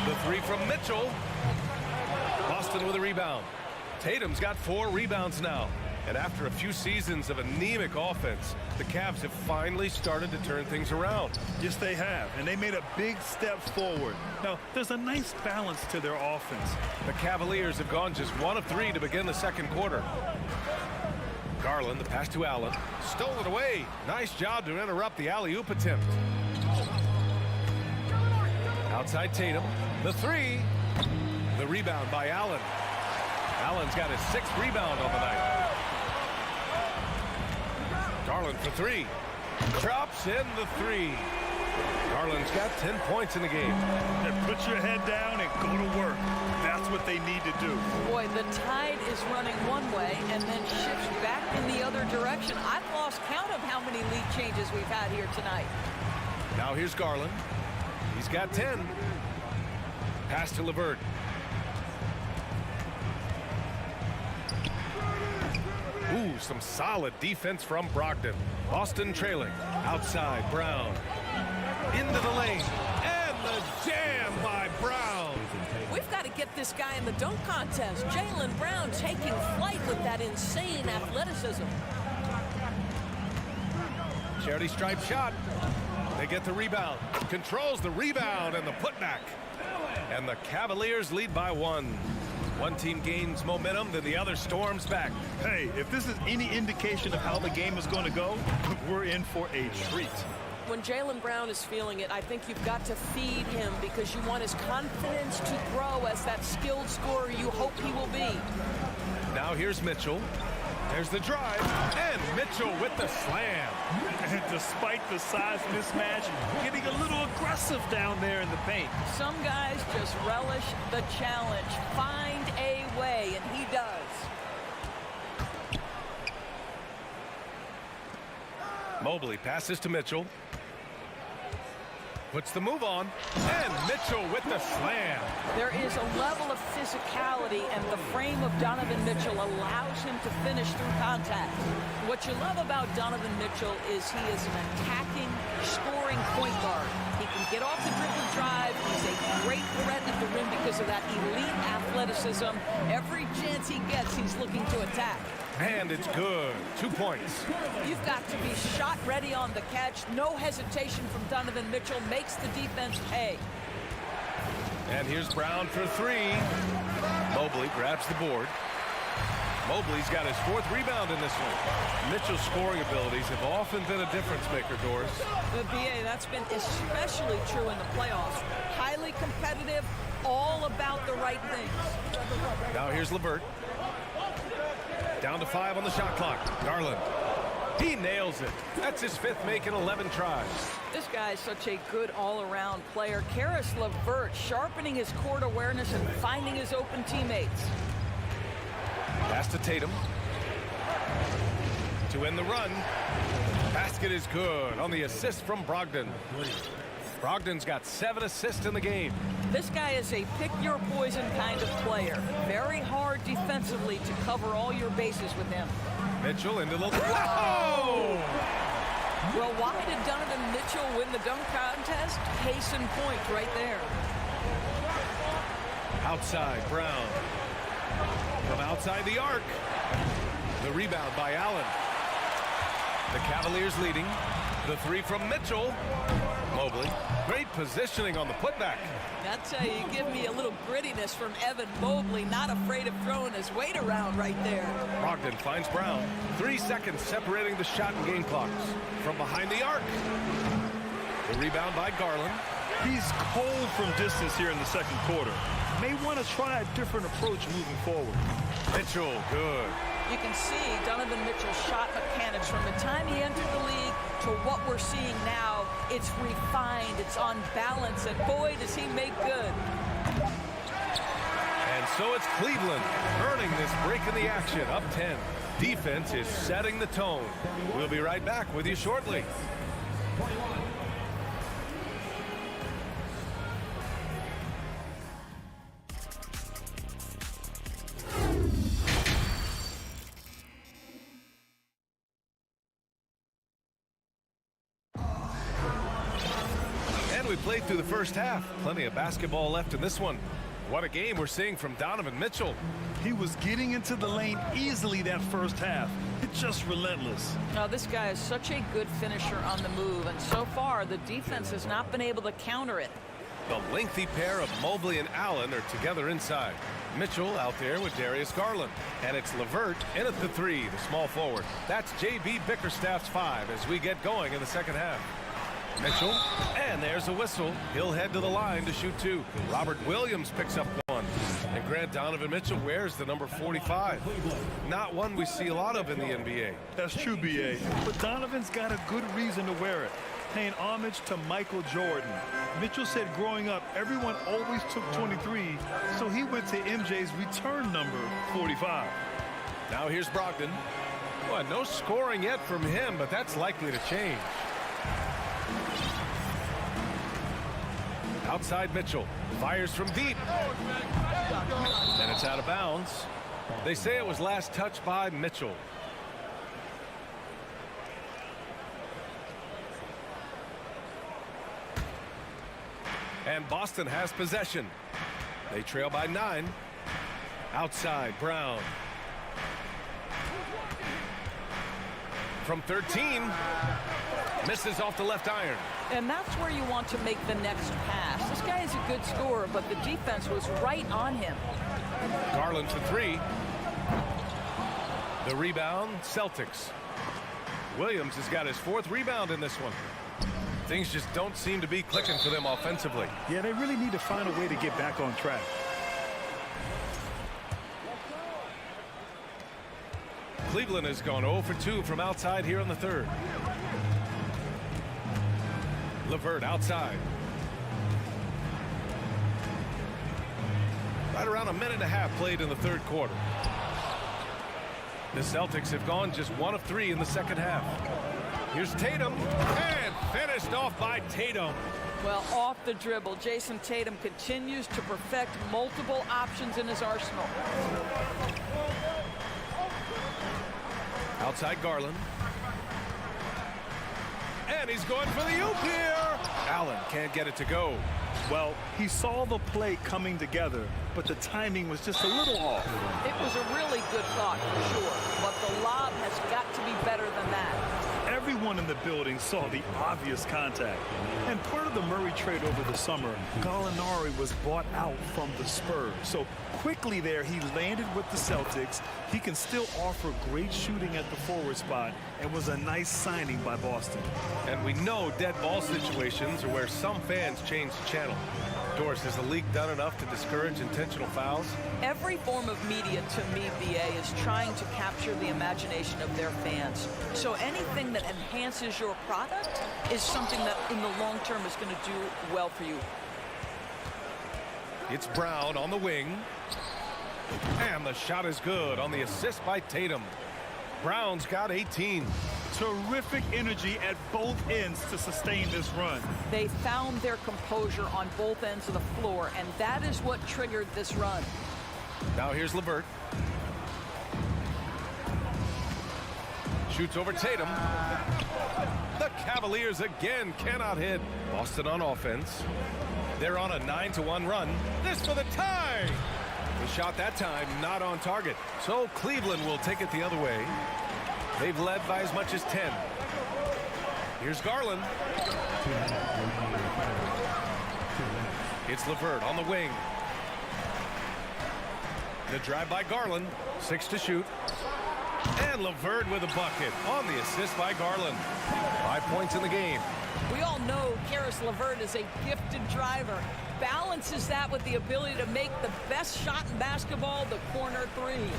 Speaker 8: The three from Mitchell. Boston with a rebound. Tatum's got 4 rebounds now. And after a few seasons of anemic offense, the Cavs have finally started to turn things around.
Speaker 10: Yes, they have, and they made a big step forward. Now, there's a nice balance to their offense.
Speaker 8: The Cavaliers have gone just 1 of 3 to begin the second quarter. Garland, the pass to Allen. Stole it away. Nice job to interrupt the alley-oop attempt. Outside Tatum. The three. The rebound by Allen. Allen's got his 6th rebound on the night. Garland for three. Drops in the three. Garland's got 10 points in the game.
Speaker 10: And put your head down and go to work. That's what they need to do.
Speaker 11: Boy, the tide is running one way and then shifts back in the other direction. I've lost count of how many lead changes we've had here tonight.
Speaker 8: Now here's Garland. He's got 10. Pass to LeVert. Ooh, some solid defense from Brogdon. Boston trailing. Outside, Brown. Into the lane. And the jam by Brown.
Speaker 1: We've got to get this guy in the dunk contest. Jaylen Brown taking flight with that insane athleticism.
Speaker 8: Charity stripe shot. They get the rebound. Controls the rebound and the putback. And the Cavaliers lead by 1. One team gains momentum, then the other storms back.
Speaker 10: Hey, if this is any indication of how the game is going to go, we're in for a treat.
Speaker 1: When Jaylen Brown is feeling it, I think you've got to feed him because you want his confidence to grow as that skilled scorer you hope he will be.
Speaker 8: Now here's Mitchell. There's the drive, and Mitchell with the slam.
Speaker 10: And despite the size mismatch, getting a little aggressive down there in the paint.
Speaker 11: Some guys just relish the challenge. Find a way, and he does.
Speaker 8: Mobley passes to Mitchell. Puts the move on, and Mitchell with the slam.
Speaker 11: There is a level of physicality, and the frame of Donovan Mitchell allows him to finish through contact. What you love about Donovan Mitchell is he is an attacking, scoring point guard. He can get off the dribble drive. He's a great threat at the rim because of that elite athleticism. Every chance he gets, he's looking to attack.
Speaker 8: And it's good. 2 points.
Speaker 11: You've got to be shot ready on the catch. No hesitation from Donovan Mitchell. Makes the defense pay.
Speaker 8: And here's Brown for three. Mobley grabs the board. Mobley's got his 4th rebound in this one. Mitchell's scoring abilities have often been a difference maker, Doris.
Speaker 11: The BA, that's been especially true in the playoffs. Highly competitive, all about the right things.
Speaker 8: Now here's LeVert. Down to 5 on the shot clock. Garland. He nails it. That's his 5th make in 11 tries.
Speaker 11: This guy is such a good all-around player. Karis LeVert sharpening his court awareness and finding his open teammates.
Speaker 8: Pass to Tatum. To end the run. Basket is good on the assist from Brogdon. Brogdon's got 7 assists in the game.
Speaker 11: This guy is a pick-your-poison kind of player. Very hard defensively to cover all your bases with him.
Speaker 8: Mitchell into the... Whoa!
Speaker 11: Well, why did Donovan Mitchell win the dunk contest? Case in point right there.
Speaker 8: Outside, Brown. From outside the arc. The rebound by Allen. The Cavaliers leading. The 3 from Mitchell. Mobley. Great positioning on the putback.
Speaker 11: I tell you, you give me a little grittiness from Evan Mobley, not afraid of throwing his weight around right there.
Speaker 8: Brogdon finds Brown. 3 seconds separating the shot and game clocks. From behind the arc. The rebound by Garland.
Speaker 10: He's cold from distance here in the second quarter. May want to try a different approach moving forward.
Speaker 8: Mitchell, good.
Speaker 11: You can see Donovan Mitchell's shot mechanics from the time he entered the league to what we're seeing now. It's refined, it's on balance, and boy, does he make good.
Speaker 8: And so it's Cleveland earning this break in the action, up 10. Defense is setting the tone. We'll be right back with you shortly. We played through the first half. Plenty of basketball left in this one. What a game we're seeing from Donovan Mitchell.
Speaker 10: He was getting into the lane easily that first half. It's just relentless.
Speaker 11: Now, this guy is such a good finisher on the move, and so far the defense has not been able to counter it.
Speaker 8: The lengthy pair of Mobley and Allen are together inside. Mitchell out there with Darius Garland. And it's LeVert in at the 3, the small forward. That's J.B. Bickerstaff's 5 as we get going in the second half. Mitchell, and there's a whistle. He'll head to the line to shoot 2. Robert Williams picks up 1. And Grant, Donovan Mitchell wears the number 45. Not one we see a lot of in the NBA.
Speaker 10: That's true, B.A. But Donovan's got a good reason to wear it. Paying homage to Michael Jordan. Mitchell said growing up, everyone always took 23, so he went to MJ's return number 45.
Speaker 8: Now here's Brogdon. Well, no scoring yet from him, but that's likely to change. Outside Mitchell. Fires from deep. And it's out of bounds. They say it was last touched by Mitchell. And Boston has possession. They trail by 9. Outside, Brown. From 13. Misses off the left iron.
Speaker 11: And that's where you want to make the next pass. This guy is a good scorer, but the defense was right on him.
Speaker 8: Garland for 3. The rebound, Celtics. Williams has got his 4th rebound in this one. Things just don't seem to be clicking for them offensively.
Speaker 10: Yeah, they really need to find a way to get back on track.
Speaker 8: Cleveland has gone 0 for 2 from outside here in the 3rd. LeVert outside. Right around a minute and a half played in the 3rd quarter. The Celtics have gone just 1 of 3 in the second half. Here's Tatum, and finished off by Tatum.
Speaker 11: Well, off the dribble, Jason Tatum continues to perfect multiple options in his arsenal.
Speaker 8: Outside Garland. And he's going for the oop here. Allen can't get it to go.
Speaker 10: Well, he saw the play coming together, but the timing was just a little off.
Speaker 11: It was a really good thought, for sure, but the lob has got to be better than that.
Speaker 10: Every Everyone in the building saw the obvious contact. And part of the Murray trade over the summer, Gallinari was bought out from the Spurs. So quickly there, he landed with the Celtics. He can still offer great shooting at the forward spot and was a nice signing by Boston.
Speaker 8: And we know dead ball situations are where some fans change the channel. Doris, has the league done enough to discourage intentional fouls?
Speaker 11: Every form of media, to me, BA, is trying to capture the imagination of their fans. So anything that enhances your product is something that in the long term is going to do well for you.
Speaker 8: It's Brown on the wing. And the shot is good on the assist by Tatum. Brown's got 18.
Speaker 10: Terrific energy at both ends to sustain this run.
Speaker 11: They found their composure on both ends of the floor, and that is what triggered this run.
Speaker 8: Now here's LeVert. Shoots over Tatum. The Cavaliers again cannot hit. Boston on offense. They're on a 9-1 run. This for the tie. The shot that time not on target. So Cleveland will take it the other way. They've led by as much as 10. Here's Garland. It's LeVert on the wing. The drive by Garland. 6 to shoot. And LeVert with a bucket on the assist by Garland. 5 points in the game.
Speaker 11: We all know Karis LeVert is a gifted driver. Balances that with the ability to make the best shot in basketball, the corner three.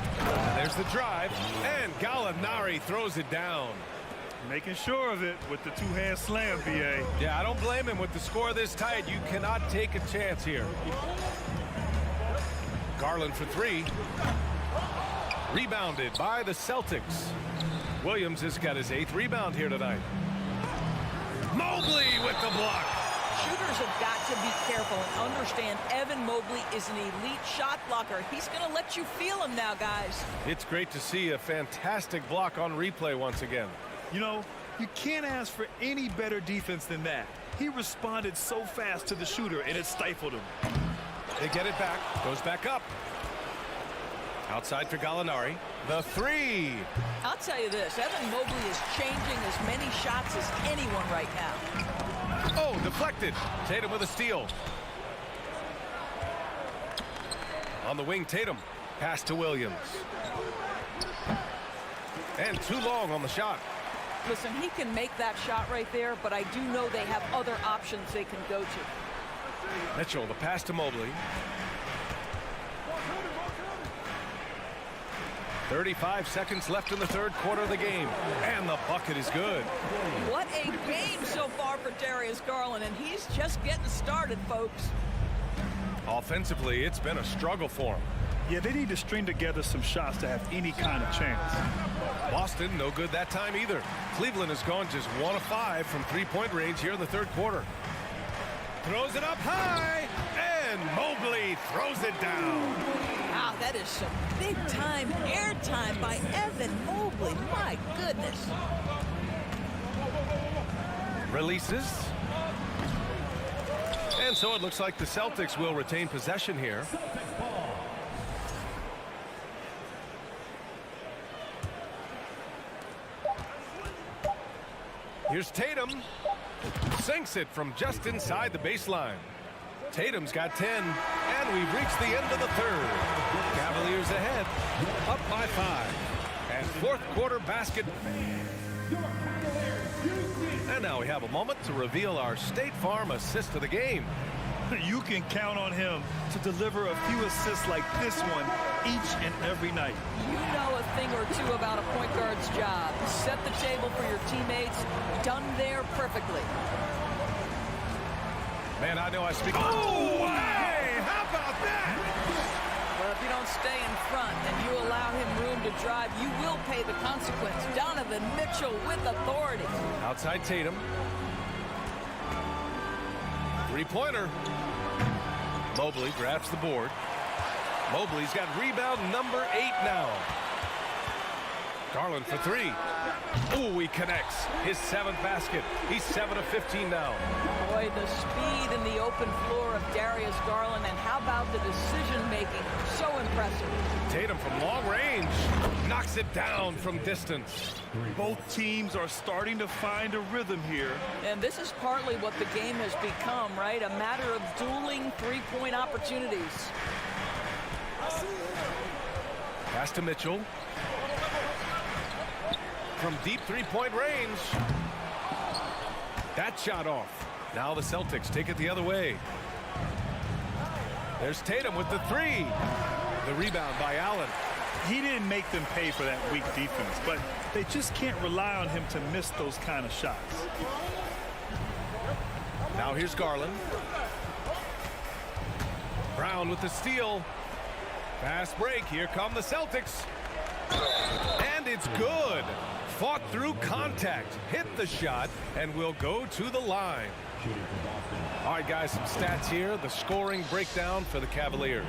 Speaker 8: There's the drive, and Gallinari throws it down.
Speaker 10: Making sure of it with the two-hand slam, BA.
Speaker 8: Yeah, I don't blame him. With the score this tight, you cannot take a chance here. Garland for 3. Rebounded by the Celtics. Williams has got his 8th rebound here tonight. Mobley with the block.
Speaker 11: Shooters have got to be careful and understand Evan Mobley is an elite shot blocker. He's going to let you feel him now, guys.
Speaker 8: It's great to see a fantastic block on replay once again.
Speaker 10: You know, you can't ask for any better defense than that. He responded so fast to the shooter, and it stifled him.
Speaker 8: They get it back. Goes back up. Outside for Gallinari. The 3.
Speaker 11: I'll tell you this, Evan Mobley is changing as many shots as anyone right now.
Speaker 8: Oh, deflected. Tatum with a steal. On the wing, Tatum. Pass to Williams. And too long on the shot.
Speaker 11: Listen, he can make that shot right there, but I do know they have other options they can go to.
Speaker 8: Mitchell, the pass to Mobley. 35 seconds left in the third quarter of the game. And the bucket is good.
Speaker 11: What a game so far for Darius Garland, and he's just getting started, folks.
Speaker 8: Offensively, it's been a struggle for him.
Speaker 10: Yeah, they need to string together some shots to have any kind of chance.
Speaker 8: Boston, no good that time either. Cleveland has gone just 1 of 5 from three-point range here in the third quarter. Throws it up high, and Mobley throws it down.
Speaker 11: Wow, that is some big-time airtime by Evan Mobley. My goodness.
Speaker 8: Releases. And so it looks like the Celtics will retain possession here. Here's Tatum. Sinks it from just inside the baseline. Tatum's got 10, and we've reached the end of the third. Cavaliers ahead, up by 5. And fourth quarter basket. And now we have a moment to reveal our State Farm assist of the game.
Speaker 10: You can count on him to deliver a few assists like this one each and every night.
Speaker 11: You know a thing or two about a point guard's job. Set the table for your teammates. Done there perfectly.
Speaker 8: Man, I know I speak. Oh, hey, how about that?
Speaker 11: Well, if you don't stay in front and you allow him room to drive, you will pay the consequence. Donovan Mitchell with authority.
Speaker 8: Outside Tatum. Three-pointer. Mobley grabs the board. Mobley's got rebound number 8 now. Garland for 3. Ooh, he connects. His 7th basket. He's 7 of 15 now.
Speaker 11: Boy, the speed in the open floor of Darius Garland, and how about the decision-making, so impressive.
Speaker 8: Tatum from long range knocks it down from distance.
Speaker 10: Both teams are starting to find a rhythm here.
Speaker 11: And this is partly what the game has become, right? A matter of dueling three-point opportunities.
Speaker 8: Pass to Mitchell. From deep three-point range. That shot off. Now the Celtics take it the other way. There's Tatum with the three. The rebound by Allen.
Speaker 10: He didn't make them pay for that weak defense, but they just can't rely on him to miss those kind of shots.
Speaker 8: Now here's Garland. Brown with the steal. Fast break. Here come the Celtics. And it's good. Fought through contact. Hit the shot and will go to the line. All right, guys, some stats here. The scoring breakdown for the Cavaliers.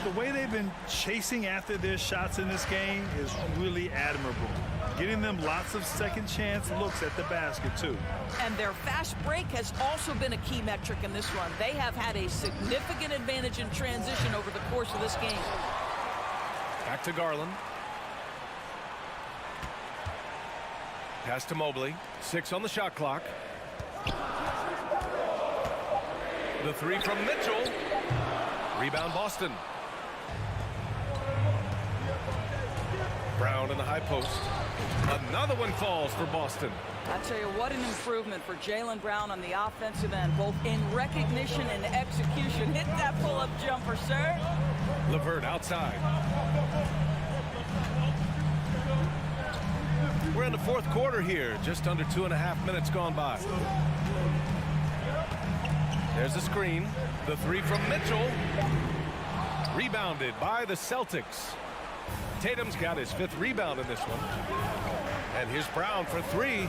Speaker 10: The way they've been chasing after their shots in this game is really admirable. Getting them lots of second chance looks at the basket, too.
Speaker 11: And their fast break has also been a key metric in this run. They have had a significant advantage in transition over the course of this game.
Speaker 8: Back to Garland. Pass to Mobley. 6 on the shot clock. The three from Mitchell. Rebound Boston. Brown in the high post. Another one falls for Boston.
Speaker 11: I tell you, what an improvement for Jaylen Brown on the offensive end, both in recognition and execution. Hit that pull-up jumper, sir.
Speaker 8: LeVert outside. We're in the fourth quarter here. Just under 2.5 minutes gone by. There's a screen. The three from Mitchell. Rebounded by the Celtics. Tatum's got his 5th rebound in this one. And here's Brown for 3.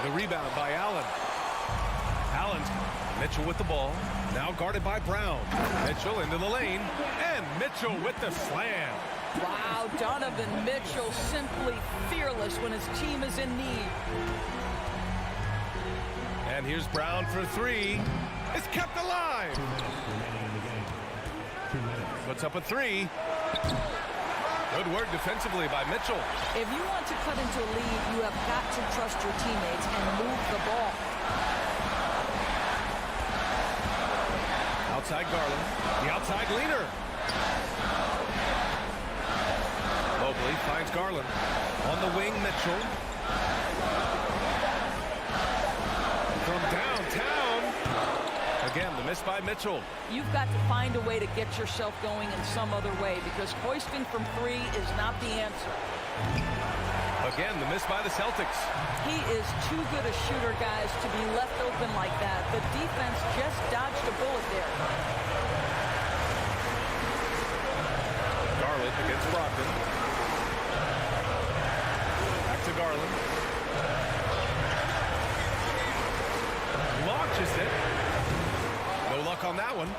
Speaker 8: The rebound by Allen. Allen's Mitchell with the ball. Now guarded by Brown. Mitchell into the lane. And Mitchell with the slam.
Speaker 11: Wow, Donovan Mitchell simply fearless when his team is in need.
Speaker 8: And here's Brown for 3. It's kept alive. Puts up a 3. Good work defensively by Mitchell.
Speaker 11: If you want to cut into a lead, you have got to trust your teammates and move the ball.
Speaker 8: Outside Garland. The outside leader. Mobley finds Garland. On the wing, Mitchell. From downtown. Again, the miss by Mitchell.
Speaker 11: You've got to find a way to get yourself going in some other way, because hoisting from 3 is not the answer.
Speaker 8: Again, the miss by the Celtics.
Speaker 11: He is too good a shooter, guys, to be left open like that. The defense just dodged a bullet there.
Speaker 8: Garland against Brogdon. Back to Garland. Launches it. No luck on that one.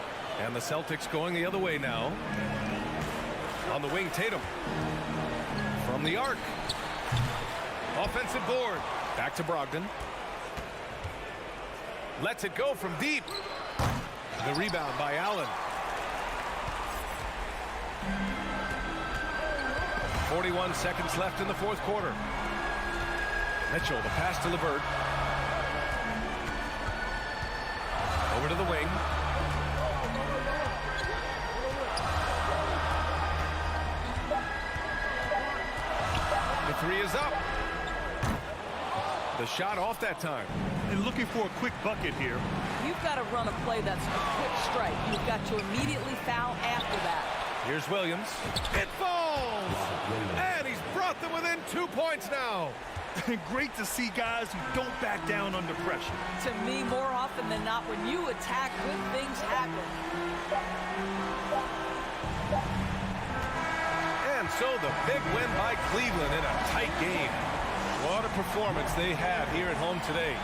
Speaker 8: And the Celtics going the other way now. On the wing, Tatum. From the arc. Offensive board. Back to Brogdon. Lets it go from deep. The rebound by Allen. 41 seconds left in the fourth quarter. Mitchell, the pass to LeVert. Over to the wing. The 3 is up. The shot off that time.
Speaker 10: And looking for a quick bucket here.
Speaker 11: You've got to run a play that's a quick strike. You've got to immediately foul after that.
Speaker 8: Here's Williams. It falls! And he's brought them within 2 points now.
Speaker 10: Great to see guys who don't back down under pressure.
Speaker 11: To me, more often than not, when you attack, good things happen.
Speaker 8: And so the big win by Cleveland in a tight game. What a performance they had here at home today.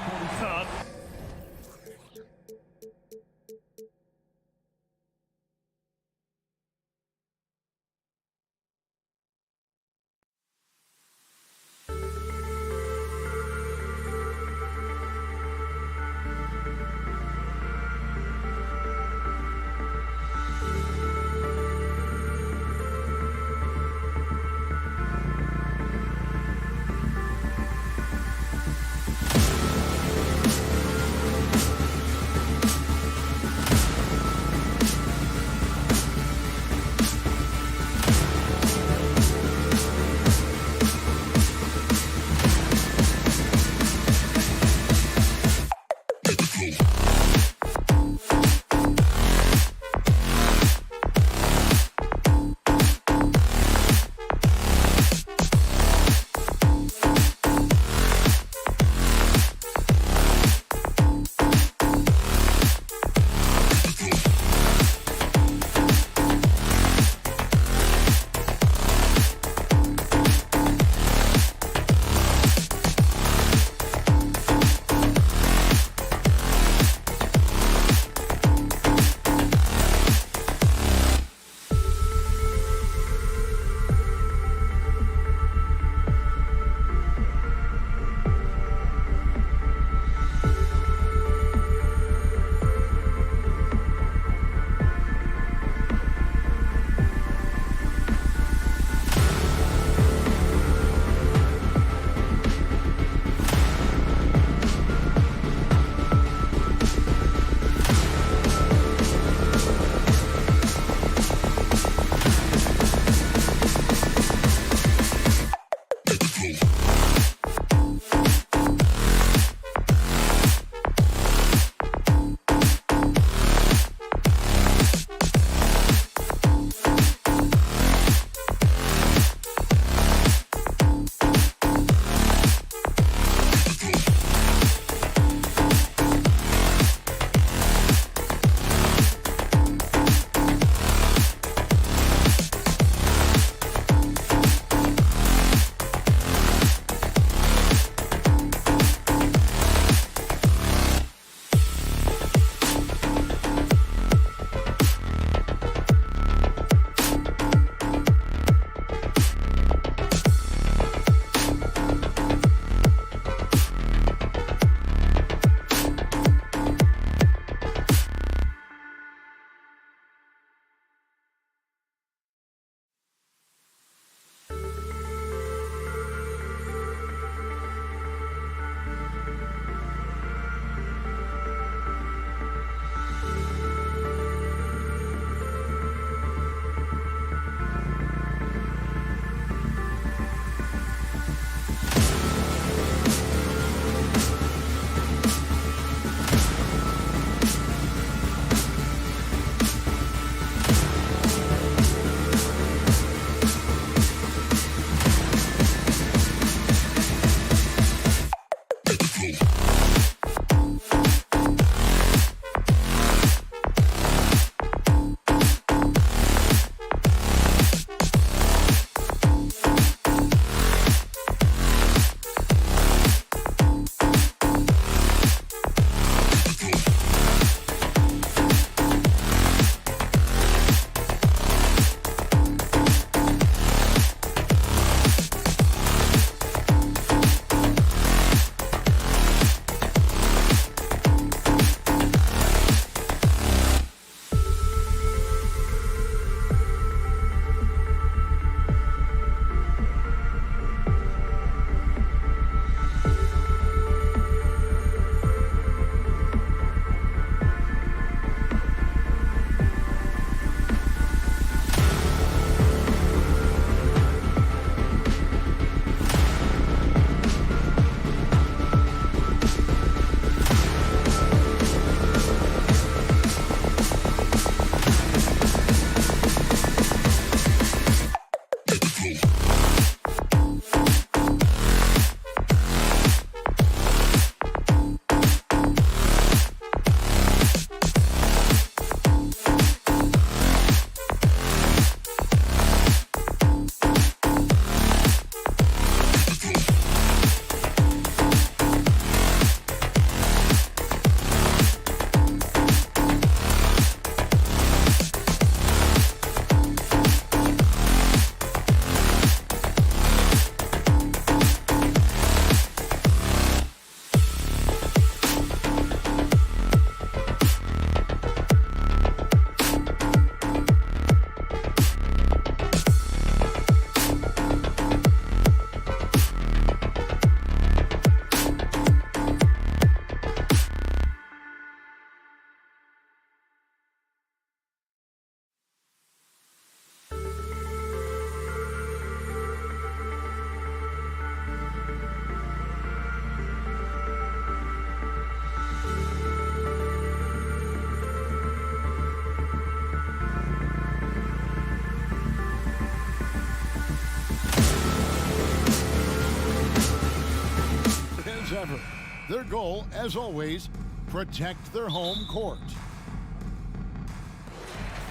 Speaker 2: Their goal, as always, protect their home court.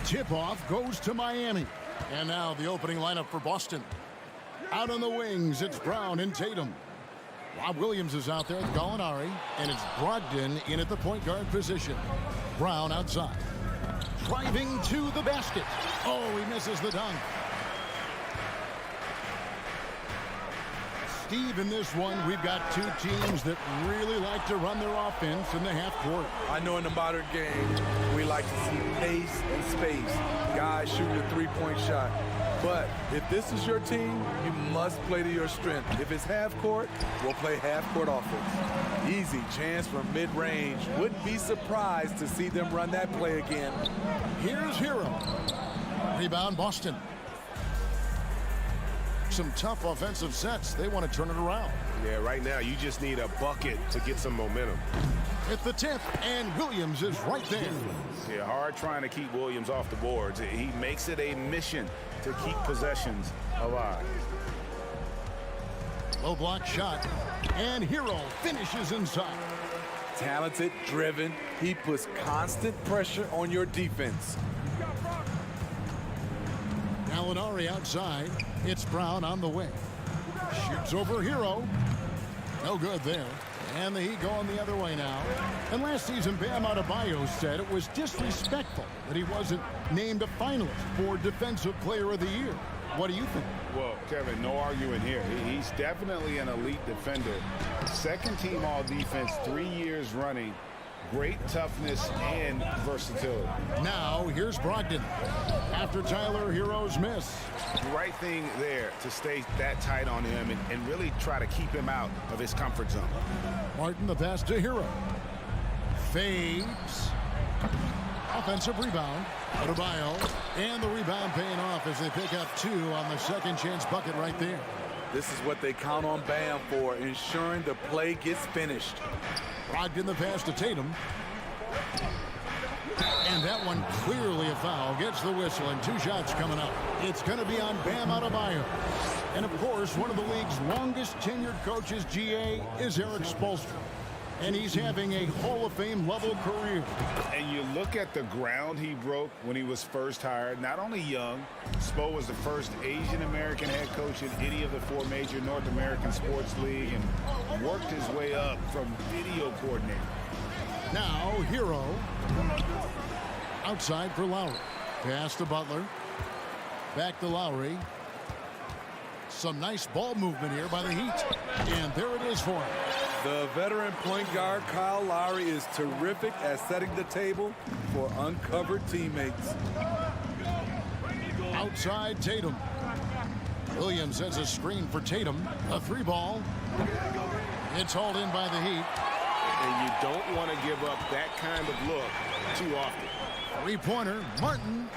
Speaker 2: Tip-off goes to Miami. And now the opening lineup for Boston. Out on the wings, it's Brown and Tatum. Rob Williams is out there with Gallinari, and it's Brogdon in at the point guard position. Brown outside. Driving to the basket. Oh, he misses the dunk. Steve, in this one, we've got two teams that really like to run their offense in the half court.
Speaker 9: I know in the modern game, we like to see pace and space. Guys shooting a three-point shot. But if this is your team, you must play to your strength. If it's half court, we'll play half court offense. Easy chance from mid-range. Wouldn't be surprised to see them run that play again.
Speaker 2: Here's Hero. Rebound, Boston. Some tough offensive sets. They want to turn it around.
Speaker 7: Yeah, right now you just need a bucket to get some momentum.
Speaker 2: At the tip, and Williams is right there.
Speaker 5: Yeah, hard trying to keep Williams off the boards. He makes it a mission to keep possessions alive.
Speaker 2: Low block shot, and Hero finishes inside.
Speaker 9: Talented, driven. He puts constant pressure on your defense.
Speaker 2: Gallinari outside. It's Brown on the wing. Shoots over Hero. No good there. And the Heat going the other way now. And last season, Bam Adebayo said it was disrespectful that he wasn't named a finalist for Defensive Player of the Year. What do you think?
Speaker 5: Well, Kevin, no arguing here. He's definitely an elite defender. Second team all defense 3 years running. Great toughness and versatility.
Speaker 2: Now, here's Brogdon. After Tyler Hero's miss.
Speaker 5: Right thing there to stay that tight on him and really try to keep him out of his comfort zone.
Speaker 2: Martin, the pass to Hero. Fades. Offensive rebound. Adebayo. And the rebound paying off as they pick up 2 on the second chance bucket right there.
Speaker 9: This is what they count on Bam for, ensuring the play gets finished.
Speaker 2: Brogdon the pass to Tatum. And that one clearly a foul. Gets the whistle and 2 shots coming up. It's going to be on Bam Adebayo. And of course, one of the league's longest tenured coaches, GA, is Eric Spoelstra. And he's having a Hall of Fame level career.
Speaker 5: And you look at the ground he broke when he was first hired. Not only young, Spo was the first Asian American head coach in any of the 4 major North American sports league and worked his way up from video coordinator.
Speaker 2: Now, Hero. Outside for Lowry. Pass to Butler. Back to Lowry. Some nice ball movement here by the Heat. And there it is for him.
Speaker 9: The veteran point guard Kyle Lowry is terrific at setting the table for uncovered teammates.
Speaker 2: Outside Tatum. Williams has a screen for Tatum. A 3 ball. It's hauled in by the Heat.
Speaker 5: And you don't want to give up that kind of look too often.
Speaker 2: 3-pointer, Martin.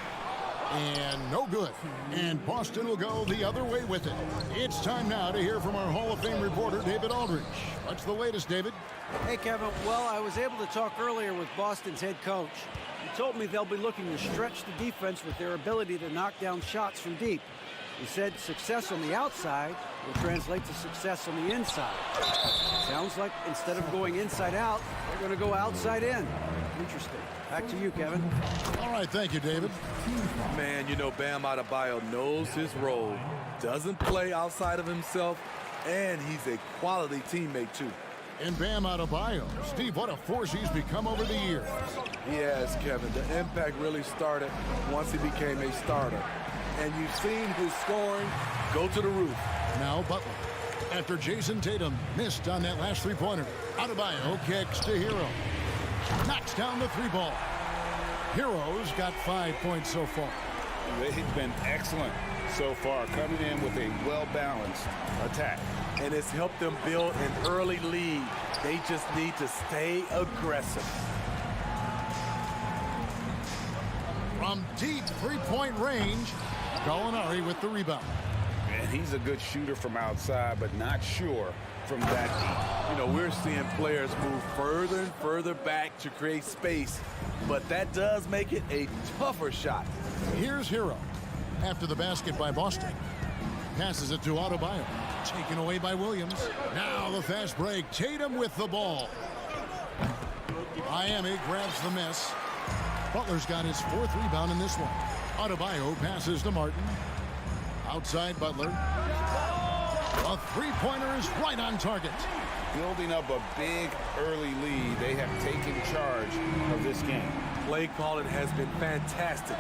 Speaker 2: And no good. And Boston will go the other way with it. It's time now to hear from our Hall of Fame reporter, David Aldridge. What's the latest, David?
Speaker 4: Hey, Kevin. Well, I was able to talk earlier with Boston's head coach. He told me they'll be looking to stretch the defense with their ability to knock down shots from deep. He said success on the outside will translate to success on the inside. Sounds like instead of going inside out, they're going to go outside in. Interesting. Back to you, Kevin.
Speaker 2: All right, thank you, David.
Speaker 9: Man, you know Bam Adebayo knows his role, doesn't play outside of himself, and he's a quality teammate, too.
Speaker 2: And Bam Adebayo. Steve, what a force he's become over the years.
Speaker 9: He has, Kevin. The impact really started once he became a starter. And you've seen his scoring go to the roof.
Speaker 2: Now Butler. After Jason Tatum missed on that last 3-pointer, Adebayo kicks to Hero. Knocks down the 3 ball. Hero's got 5 points so far.
Speaker 5: They've been excellent so far, coming in with a well-balanced attack.
Speaker 9: And it's helped them build an early lead. They just need to stay aggressive.
Speaker 2: From deep 3-point range, Gallinari with the rebound.
Speaker 5: And he's a good shooter from outside, but not sure from that deep.
Speaker 9: You know, we're seeing players move further and further back to create space, but that does make it a tougher shot.
Speaker 2: Here's Hero. After the basket by Boston. Passes it to Adebayo. Taken away by Williams. Now the fast break. Tatum with the ball. Miami grabs the miss. Butler's got his 4th rebound in this one. Adebayo passes to Martin. Outside Butler. A three-pointer is right on target.
Speaker 5: Building up a big early lead, they have taken charge of this game.
Speaker 9: Play calling has been fantastic.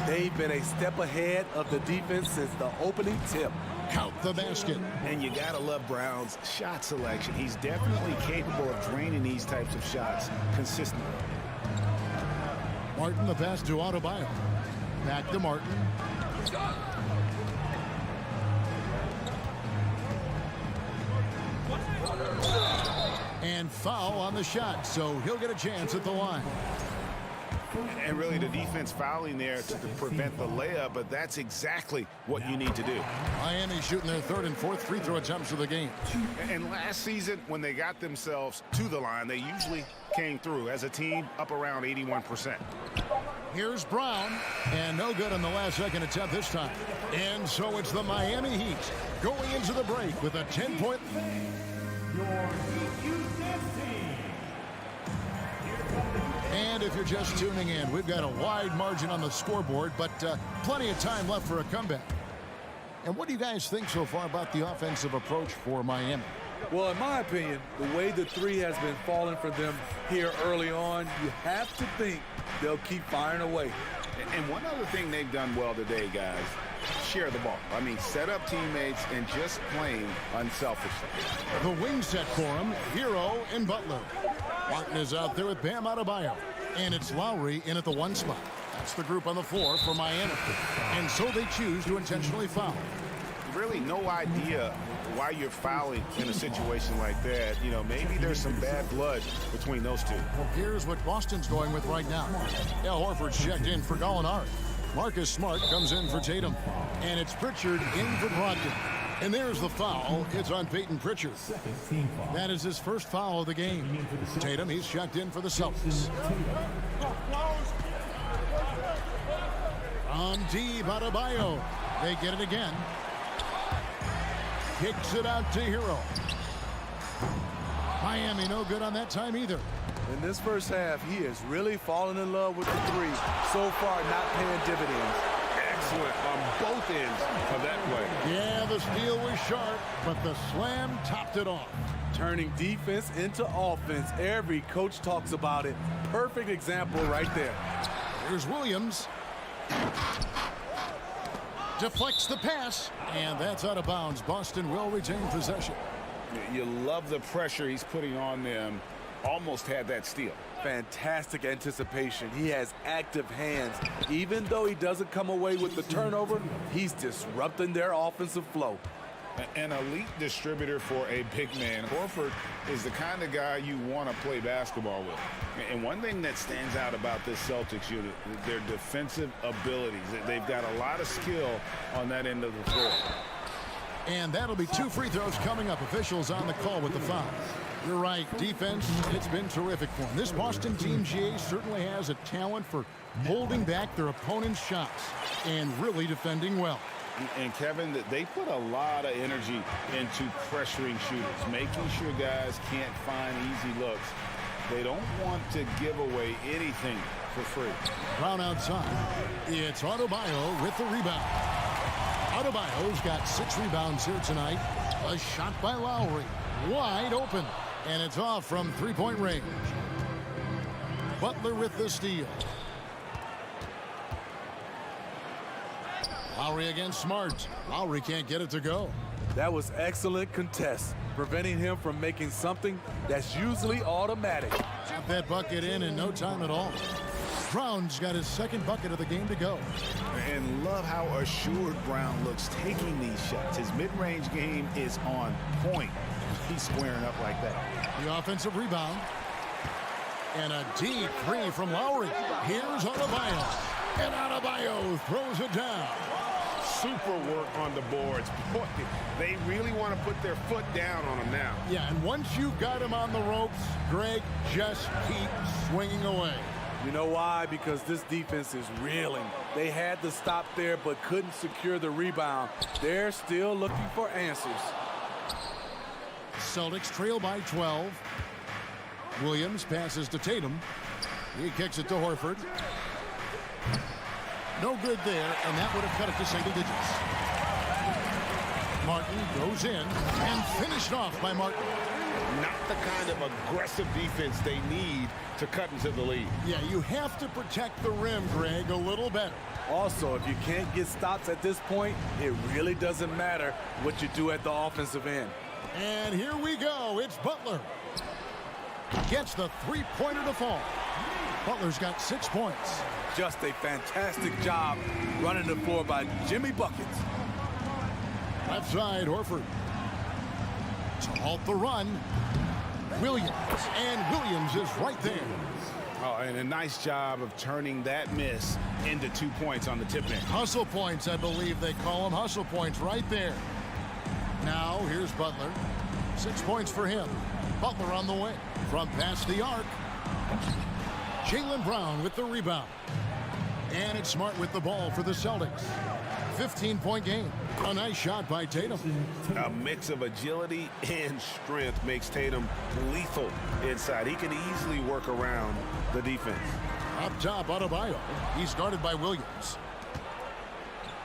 Speaker 9: They've been a step ahead of the defense since the opening tip.
Speaker 2: Count the basket.
Speaker 5: And you gotta love Brown's shot selection. He's definitely capable of draining these types of shots consistently.
Speaker 2: Martin, the pass to Adebayo. Back to Martin. And foul on the shot, so he'll get a chance at the line.
Speaker 5: And really the defense fouling there to prevent the layup, but that's exactly what you need to do.
Speaker 2: Miami shooting their 3rd and 4th free throw attempts of the game.
Speaker 5: And last season, when they got themselves to the line, they usually came through as a team up around 81%.
Speaker 2: Here's Brown, and no good on the last second attempt this time. And so it's the Miami Heat going into the break with a 10-point lead. And if you're just tuning in, we've got a wide margin on the scoreboard, but plenty of time left for a comeback. And what do you guys think so far about the offensive approach for Miami?
Speaker 9: Well, in my opinion, the way the three has been falling for them here early on, you have to think they'll keep firing away.
Speaker 5: And one other thing they've done well today, guys, share the ball. I mean, set up teammates and just playing unselfishly.
Speaker 2: The wing set for him, Hero and Butler. Martin is out there with Bam Adebayo. And it's Lowry in at the 1 spot. That's the group on the floor for Miami. And so they choose to intentionally foul.
Speaker 5: Really no idea why you're fouling in a situation like that. You know, maybe there's some bad blood between those two.
Speaker 2: Well, here's what Boston's going with right now. Al Horford's checked in for Gallinari. Marcus Smart comes in for Tatum. And it's Pritchard in for Brogdon. And there's the foul. It's on Peyton Pritchard. That is his 1st foul of the game. Tatum, he's checked in for the Celtics. From deep, Adebayo. They get it again. Kicks it out to Hero. Miami no good on that time either.
Speaker 9: In this first half, he has really fallen in love with the three. So far, not paying dividends.
Speaker 7: Excellent on both ends of that play.
Speaker 2: Yeah, the steal was sharp, but the slam topped it off.
Speaker 9: Turning defense into offense. Every coach talks about it. Perfect example right there.
Speaker 2: Here's Williams. Deflects the pass, and that's out of bounds. Boston will retain possession.
Speaker 5: You love the pressure he's putting on them. Almost had that steal.
Speaker 9: Fantastic anticipation. He has active hands. Even though he doesn't come away with the turnover, he's disrupting their offensive flow.
Speaker 5: An elite distributor for a big man. Horford is the kind of guy you want to play basketball with. And one thing that stands out about this Celtics unit, their defensive abilities. They've got a lot of skill on that end of the floor.
Speaker 2: And that'll be 2 free throws coming up. Officials on the call with the foul. You're right. Defense, it's been terrific for them. This Boston team, GA, certainly has a talent for holding back their opponent's shots and really defending well.
Speaker 5: And Kevin, they put a lot of energy into pressuring shooters, making sure guys can't find easy looks. They don't want to give away anything for free.
Speaker 2: Brown outside. It's Adebayo with the rebound. Adebayo's got 6 rebounds here tonight. A shot by Lowry. Wide open. And it's off from 3-point range. Butler with the steal. Lowry against Smart. Lowry can't get it to go.
Speaker 9: That was excellent contest, preventing him from making something that's usually automatic.
Speaker 2: Got that bucket in no time at all. Brown's got his 2nd bucket of the game to go.
Speaker 5: And love how assured Brown looks taking these shots. His mid-range game is on point. He's squaring up like that.
Speaker 2: The offensive rebound. And a deep 3 from Lowry. Here's Adebayo. And Adebayo throws it down.
Speaker 7: Super work on the boards. Boy, they really want to put their foot down on him now.
Speaker 2: Yeah, and once you've got him on the ropes, Greg, just keep swinging away.
Speaker 9: You know why? Because this defense is reeling. They had to stop there but couldn't secure the rebound. They're still looking for answers.
Speaker 2: Celtics trail by 12. Williams passes to Tatum. He kicks it to Horford. No good there, and that would have cut it to single digits. Martin goes in and finished off by Martin.
Speaker 5: Not the kind of aggressive defense they need to cut into the lead.
Speaker 2: Yeah, you have to protect the rim, Greg, a little better.
Speaker 9: Also, if you can't get stops at this point, it really doesn't matter what you do at the offensive end.
Speaker 2: And here we go. It's Butler. Gets the three-pointer to fall. Butler's got 6 points.
Speaker 9: Just a fantastic job running the floor by Jimmy Buckets.
Speaker 2: Left side, Horford. To halt the run, Williams. And Williams is right there.
Speaker 5: Oh, and a nice job of turning that miss into 2 points on the tip in.
Speaker 2: Hustle points, I believe they call them. Hustle points right there. Now, here's Butler. 6 points for him. Butler on the way. From past the arc. Jaylen Brown with the rebound. And it's Smart with the ball for the Celtics. 15-point game. A nice shot by Tatum.
Speaker 5: A mix of agility and strength makes Tatum lethal inside. He can easily work around the defense.
Speaker 2: Up top, Adebayo. He's guarded by Williams.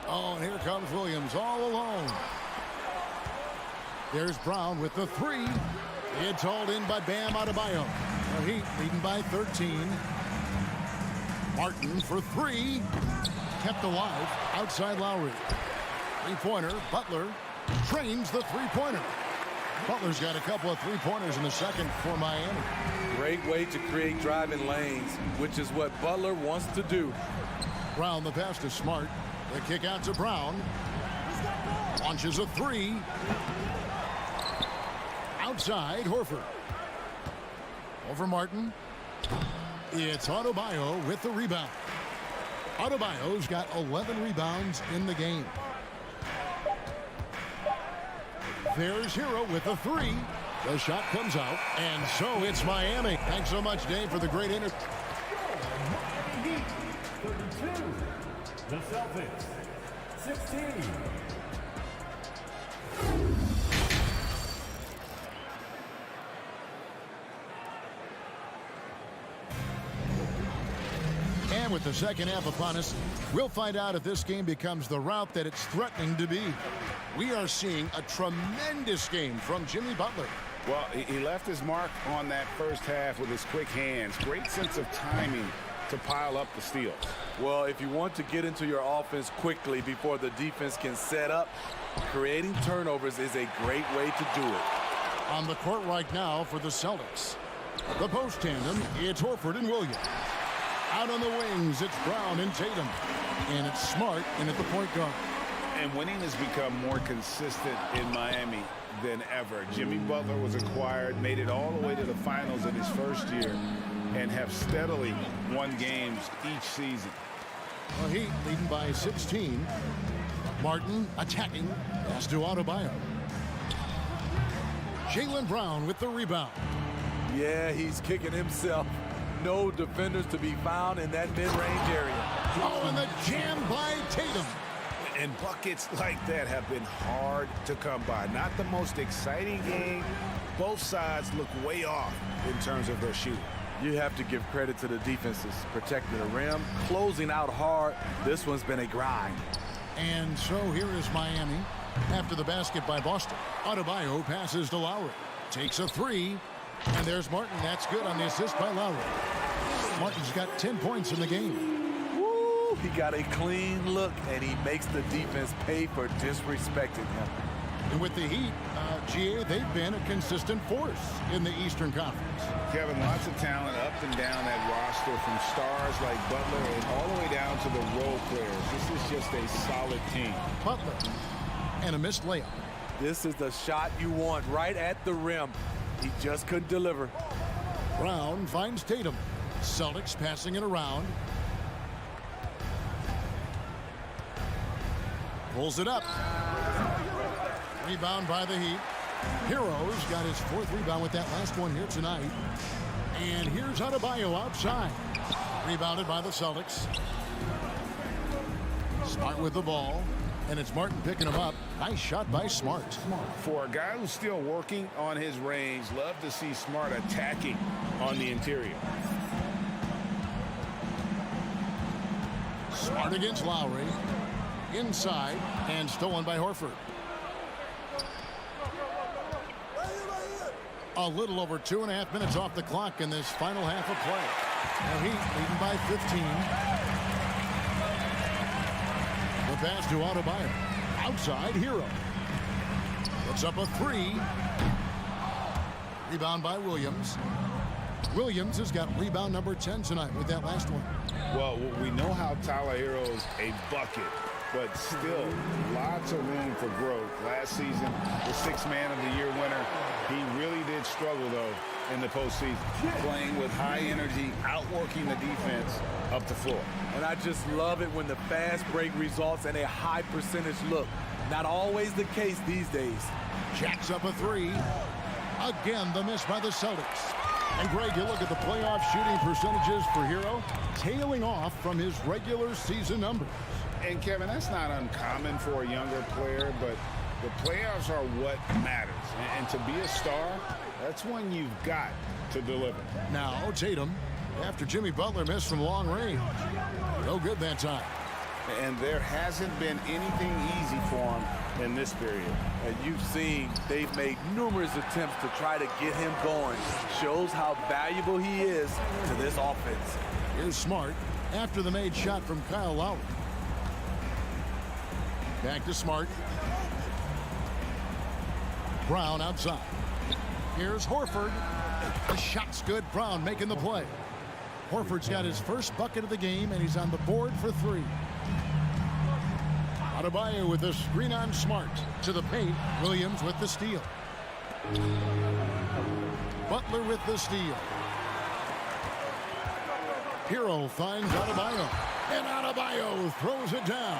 Speaker 2: Oh, and here comes Williams all alone. There's Brown with the three. It's hauled in by Bam Adebayo. The Heat leading by 13. Martin for three. Kept alive outside Lowry. Three-pointer. Butler trains the three-pointer. Butler's got a couple of three-pointers in the second for Miami.
Speaker 9: Great way to create driving lanes, which is what Butler wants to do.
Speaker 2: Brown, the pass to Smart. The kick out to Brown. Launches a three. Outside, Horford. Over Martin. It's Adebayo with the rebound. Adebayo's got 11 rebounds in the game. There's Hero with a three. The shot comes out, and so it's Miami. Thanks so much, Dave, for the great interview.
Speaker 6: 32. The Celtics, 16.
Speaker 2: And with the second half upon us, we'll find out if this game becomes the route that it's threatening to be. We are seeing a tremendous game from Jimmy Butler.
Speaker 5: Well, he left his mark on that first half with his quick hands. Great sense of timing to pile up the steals.
Speaker 9: Well, if you want to get into your offense quickly before the defense can set up, creating turnovers is a great way to do it.
Speaker 2: On the court right now for the Celtics. The post tandem, it's Horford and Williams. Out on the wings, it's Brown and Tatum. And it's Smart in at the point guard.
Speaker 5: And winning has become more consistent in Miami than ever. Jimmy Butler was acquired, made it all the way to the finals in his first year, and have steadily won games each season.
Speaker 2: The Heat leading by 16. Martin attacking. Pass to Adebayo. Jaylen Brown with the rebound.
Speaker 9: Yeah, he's kicking himself. No defenders to be found in that mid-range area.
Speaker 2: Oh, and the jam by Tatum.
Speaker 5: And buckets like that have been hard to come by. Not the most exciting game. Both sides look way off in terms of their shooting.
Speaker 9: You have to give credit to the defenses. Protecting the rim, closing out hard. This one's been a grind.
Speaker 2: And so here is Miami. After the basket by Boston, Adebayo passes to Lowry. Takes a three. And there's Martin. That's good on the assist by Lowry. Martin's got 10 points in the game.
Speaker 9: Woo, he got a clean look, and he makes the defense pay for disrespecting him.
Speaker 2: And with the Heat, GA, they've been a consistent force in the Eastern Conference.
Speaker 5: Kevin, lots of talent up and down that roster, from stars like Butler and all the way down to the role players. This is just a solid team.
Speaker 2: Butler and a missed layup.
Speaker 9: This is the shot you want right at the rim. He just couldn't deliver.
Speaker 2: Brown finds Tatum. Celtics passing it around. Pulls it up. Rebound by the Heat. Hero's got his fourth rebound with that last one here tonight. And here's Adebayo outside. Rebounded by the Celtics. Smart with the ball. And it's Martin picking him up. Nice shot by Smart.
Speaker 5: For a guy who's still working on his range, love to see Smart attacking on the interior.
Speaker 2: Smart against Lowry. Inside and stolen by Horford. A little over 2.5 minutes off the clock in this final half of play. The Heat leading by 15. The pass to Adebayo. Outside, Hero. Puts up a 3. Rebound by Williams. Williams has got rebound number 10 tonight with that last one.
Speaker 5: Well, we know how Tyler Hero's a bucket, but still lots of room for growth. Last season, the 6th Man of the Year winner, he really did struggle, though, in the postseason, playing with high energy, outworking the defense up the floor.
Speaker 9: And I just love it when the fast break results in a high percentage look. Not always the case these days.
Speaker 2: Jacks up a 3. Again, the miss by the Celtics. And Greg, you look at the playoff shooting percentages for Hero, tailing off from his regular season numbers.
Speaker 5: And Kevin, that's not uncommon for a younger player, but the playoffs are what matters. And to be a star, that's when you've got to deliver.
Speaker 2: Now Tatum, after Jimmy Butler missed from long range. No good that time.
Speaker 5: And there hasn't been anything easy for him in this period.
Speaker 9: And you've seen they've made numerous attempts to try to get him going. Shows how valuable he is to this offense.
Speaker 2: Here's Smart after the made shot from Kyle Lowry. Back to Smart. Brown outside. Here's Horford. The shot's good. Brown making the play. Horford's got his first bucket of the game, and he's on the board for 3. Adebayo with the screen on Smart. To the paint. Williams with the steal. Butler with the steal. Hero finds Adebayo. And Adebayo throws it down.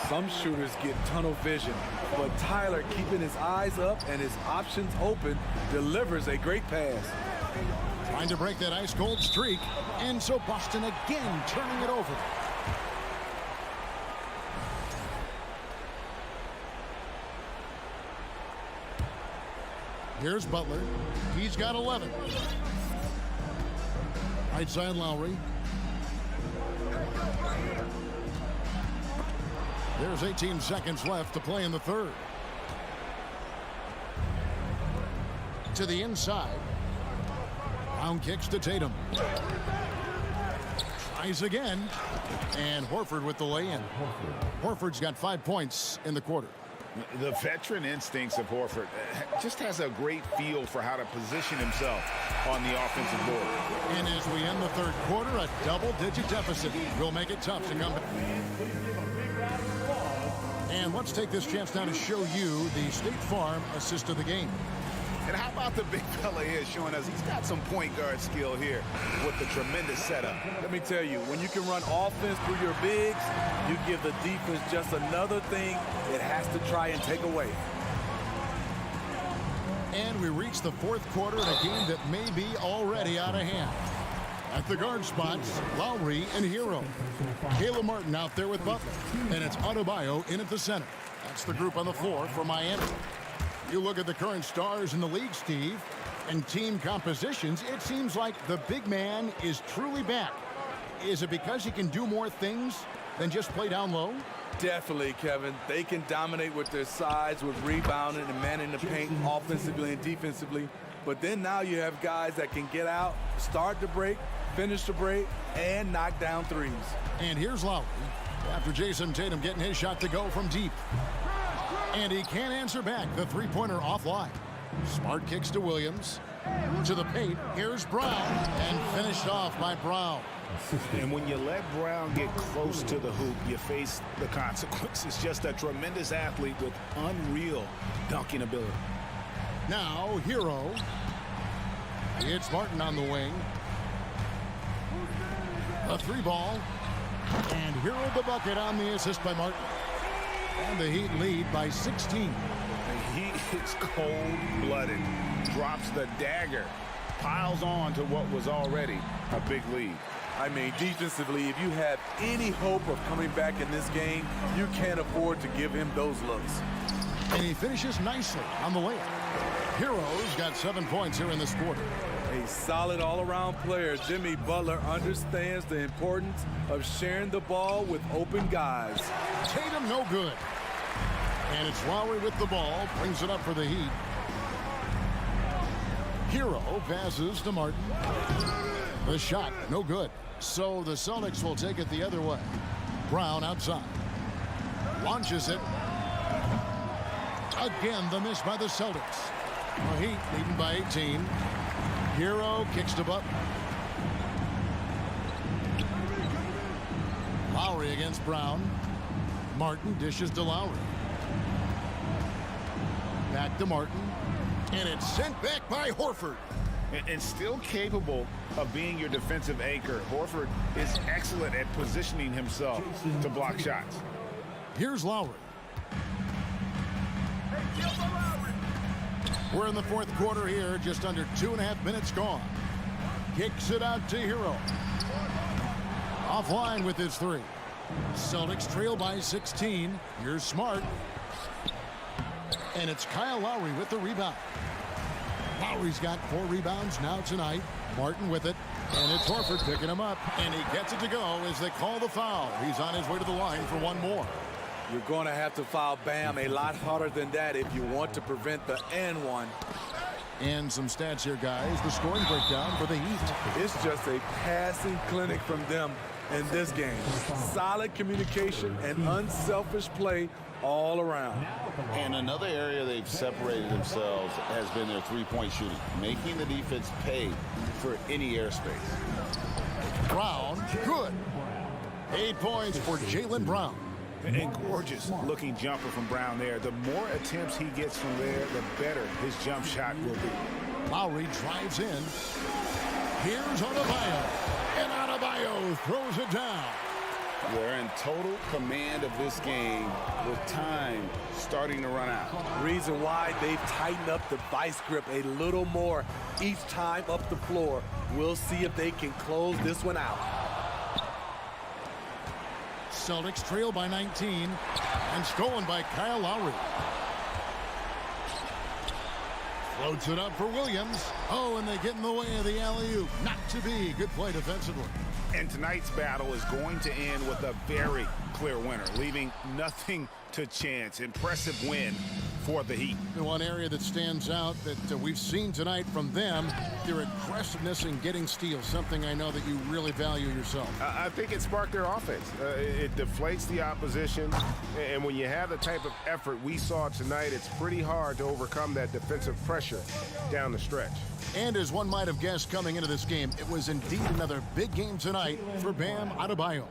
Speaker 9: Some shooters get tunnel vision, but Tyler, keeping his eyes up and his options open, delivers a great pass.
Speaker 2: Trying to break that ice-cold streak. And so Boston again turning it over. Here's Butler. He's got 11. Right side Lowry. There's 18 seconds left to play in the third. To the inside. Brown kicks to Tatum. Tries again. And Horford with the lay-in. Horford's got 5 points in the quarter.
Speaker 5: The veteran instincts of Horford just has a great feel for how to position himself on the offensive board.
Speaker 2: And as we end the third quarter, a double-digit deficit will make it tough to come back. And let's take this chance now to show you the State Farm assist of the game.
Speaker 5: And how about the big fella here showing us he's got some point guard skill here with the tremendous setup.
Speaker 9: Let me tell you, when you can run offense through your bigs, you give the defense just another thing it has to try and take away.
Speaker 2: And we reach the fourth quarter in a game that may be already out of hand. At the guard spots, Lowry and Hero. Caleb Martin out there with Butler. And it's Adebayo in at the center. That's the group on the floor for Miami. You look at the current stars in the league, Steve, and team compositions, it seems like the big man is truly back. Is it because he can do more things than just play down low?
Speaker 9: Definitely, Kevin. They can dominate with their size, with rebounding and manning the paint offensively and defensively. But then now you have guys that can get out, start the break, finish the break, and knock down threes.
Speaker 2: And here's Lowry after Jason Tatum getting his shot to go from deep. And he can't answer back. The three-pointer offline. Smart kicks to Williams. To the paint. Here's Brown. And finished off by Brown.
Speaker 5: And when you let Brown get close to the hoop, you face the consequences. Just a tremendous athlete with unreal dunking ability.
Speaker 2: Now, Hero. It's Martin on the wing. A 3-ball. And Hero the bucket on the assist by Martin. And the Heat lead by 16.
Speaker 5: He is cold-blooded. Drops the dagger. Piles on to what was already a big lead.
Speaker 9: I mean, defensively, if you have any hope of coming back in this game, you can't afford to give him those looks.
Speaker 2: And he finishes nicely on the layup. Heroes got 7 points here in this quarter.
Speaker 9: A solid all-around player, Jimmy Butler understands the importance of sharing the ball with open guys.
Speaker 2: Tatum no good. And it's Lowry with the ball, brings it up for the Heat. Hero passes to Martin. The shot, no good. So the Celtics will take it the other way. Brown outside. Launches it. Again, the miss by the Celtics. The Heat leading by 18. Hero kicks to Butler. Lowry against Brown. Martin dishes to Lowry. Back to Martin. And it's sent back by Horford.
Speaker 5: And still capable of being your defensive anchor. Horford is excellent at positioning himself to block shots.
Speaker 2: Here's Lowry. We're in the fourth quarter here, just under 2.5 minutes gone. Kicks it out to Hero. Offline with his three. Celtics trail by 16. Here's Smart. And it's Kyle Lowry with the rebound. Lowry's got 4 rebounds now tonight. Martin with it. And it's Horford picking him up. And he gets it to go as they call the foul. He's on his way to the line for one more.
Speaker 9: You're going to have to foul Bam a lot harder than that if you want to prevent the and one.
Speaker 2: And some stats here, guys. The scoring breakdown for the Heat.
Speaker 9: It's just a passing clinic from them in this game. Solid communication and unselfish play all around.
Speaker 5: And another area they've separated themselves has been their three-point shooting, making the defense pay for any airspace.
Speaker 2: Brown, good. 8 points for Jaylen Brown.
Speaker 5: And gorgeous looking jumper from Brown there. The more attempts he gets from there, the better his jump shot will be.
Speaker 2: Lowry drives in. Here's Adebayo. And Adebayo throws it down.
Speaker 5: They're in total command of this game with time starting to run out.
Speaker 9: Reason why they've tightened up the vice grip a little more each time up the floor. We'll see if they can close this one out.
Speaker 2: Celtics trail by 19 and stolen by Kyle Lowry. Floats it up for Williams. Oh, and they get in the way of the alley-oop. Not to be. Good play defensively.
Speaker 5: And tonight's battle is going to end with a very clear winner, leaving nothing to chance. Impressive win for the Heat.
Speaker 2: The one area that stands out that we've seen tonight from them, their aggressiveness in getting steals, something I know that you really value yourself.
Speaker 7: I think it sparked their offense. It deflates the opposition, and when you have the type of effort we saw tonight, it's pretty hard to overcome that defensive pressure down the stretch.
Speaker 2: And as one might have guessed coming into this game, it was indeed another big game tonight for Bam Adebayo.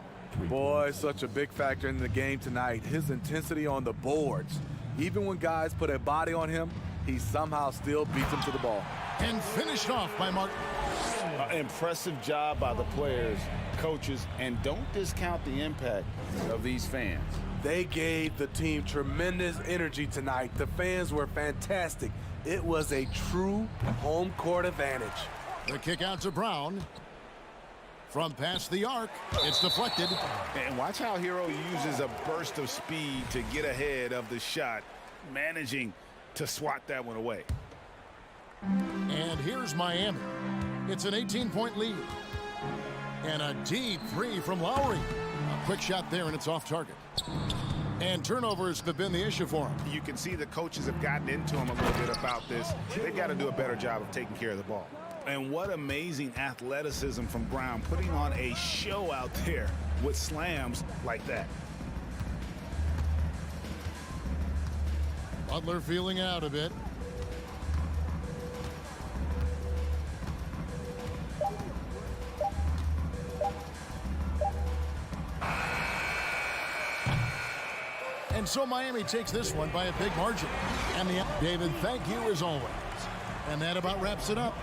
Speaker 9: Boy, such a big factor in the game tonight. His intensity on the boards. Even when guys put a body on him, he somehow still beats them to the ball.
Speaker 2: And finished off by Martin.
Speaker 5: Impressive job by the players, coaches, and don't discount the impact of these fans.
Speaker 9: They gave the team tremendous energy tonight. The fans were fantastic. It was a true home court advantage.
Speaker 2: The kick out to Brown. From past the arc, it's deflected.
Speaker 5: And watch how Hero uses a burst of speed to get ahead of the shot, managing to swat that one away.
Speaker 2: And here's Miami. It's an 18-point lead. And a deep three from Lowry. A quick shot there, and it's off target. And turnovers have been the issue for him.
Speaker 5: You can see the coaches have gotten into him a little bit about this. They've got to do a better job of taking care of the ball. And what amazing athleticism from Brown, putting on a show out there with slams like that.
Speaker 2: Butler feeling out a bit. And so Miami takes this one by a big margin. And David, thank you as always. And that about wraps it up.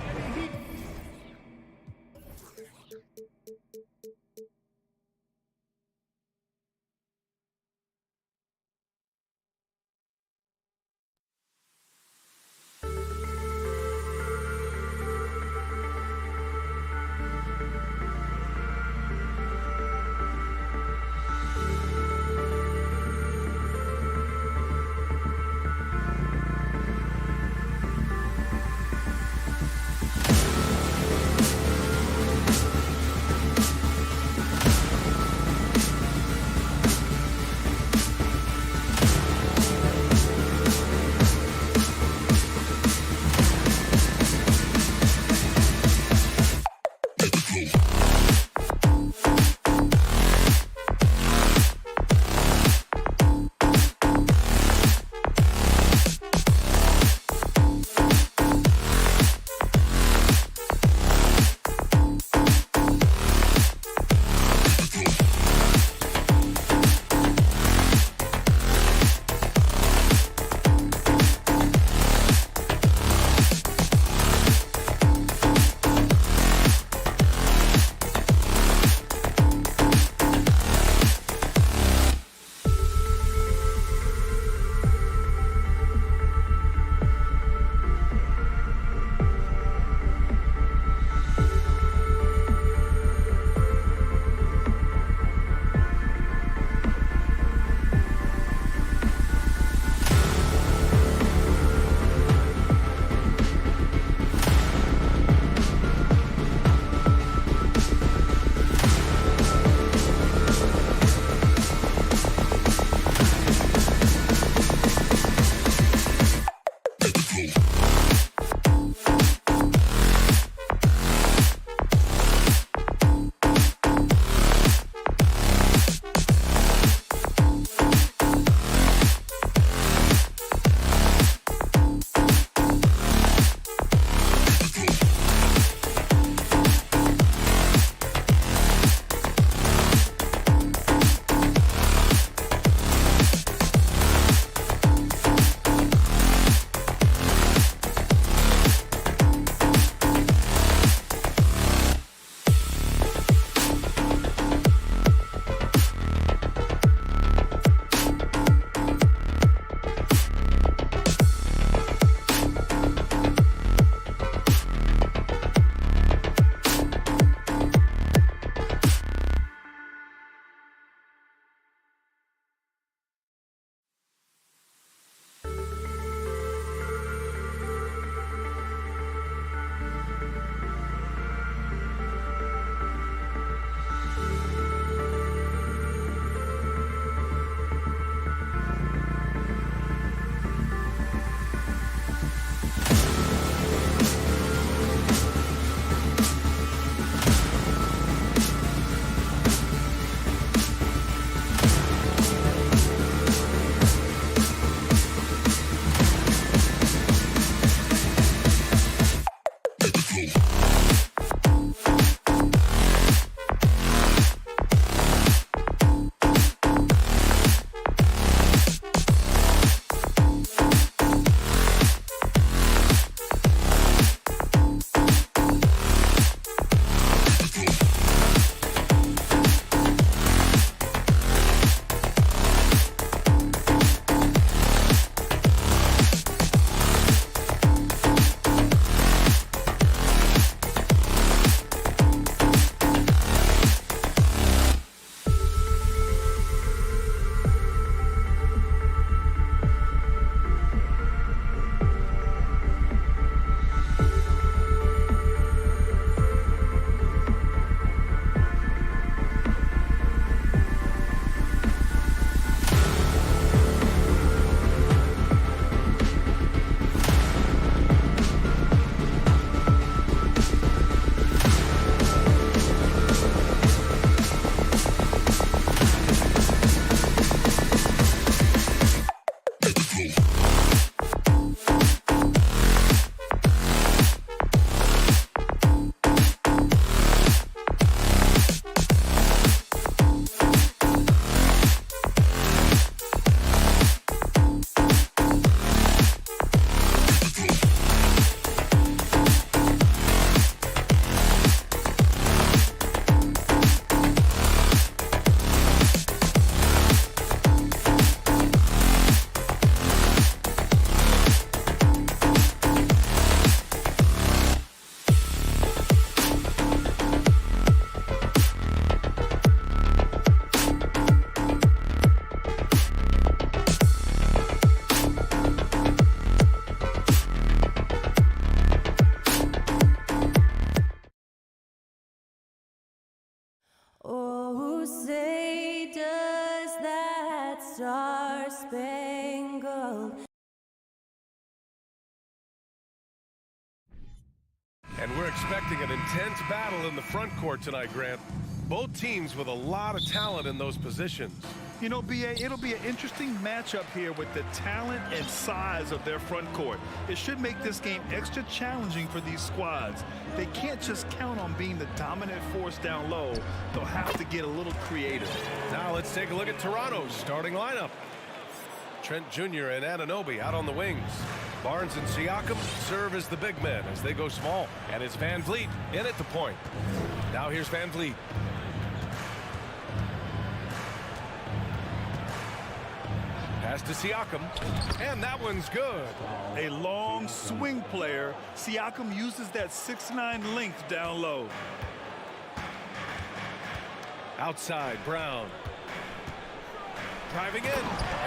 Speaker 12: star-spangled.
Speaker 8: And we're expecting an intense battle in the front court tonight, Grant. Both teams with a lot of talent in those positions.
Speaker 10: You know, BA, it'll be an interesting matchup here with the talent and size of their front court. It should make this game extra challenging for these squads. They can't just count on being the dominant force down low. They'll have to get a little creative.
Speaker 8: Now let's take a look at Toronto's starting lineup. Trent Jr. and Anunoby out on the wings. Barnes and Siakam serve as the big men as they go small. And it's Van Vliet in at the point. Now here's Van Vliet. Pass to Siakam, and that one's good.
Speaker 10: A long swing player. Siakam uses that 6'9" length down low.
Speaker 8: Outside, Brown. Driving in,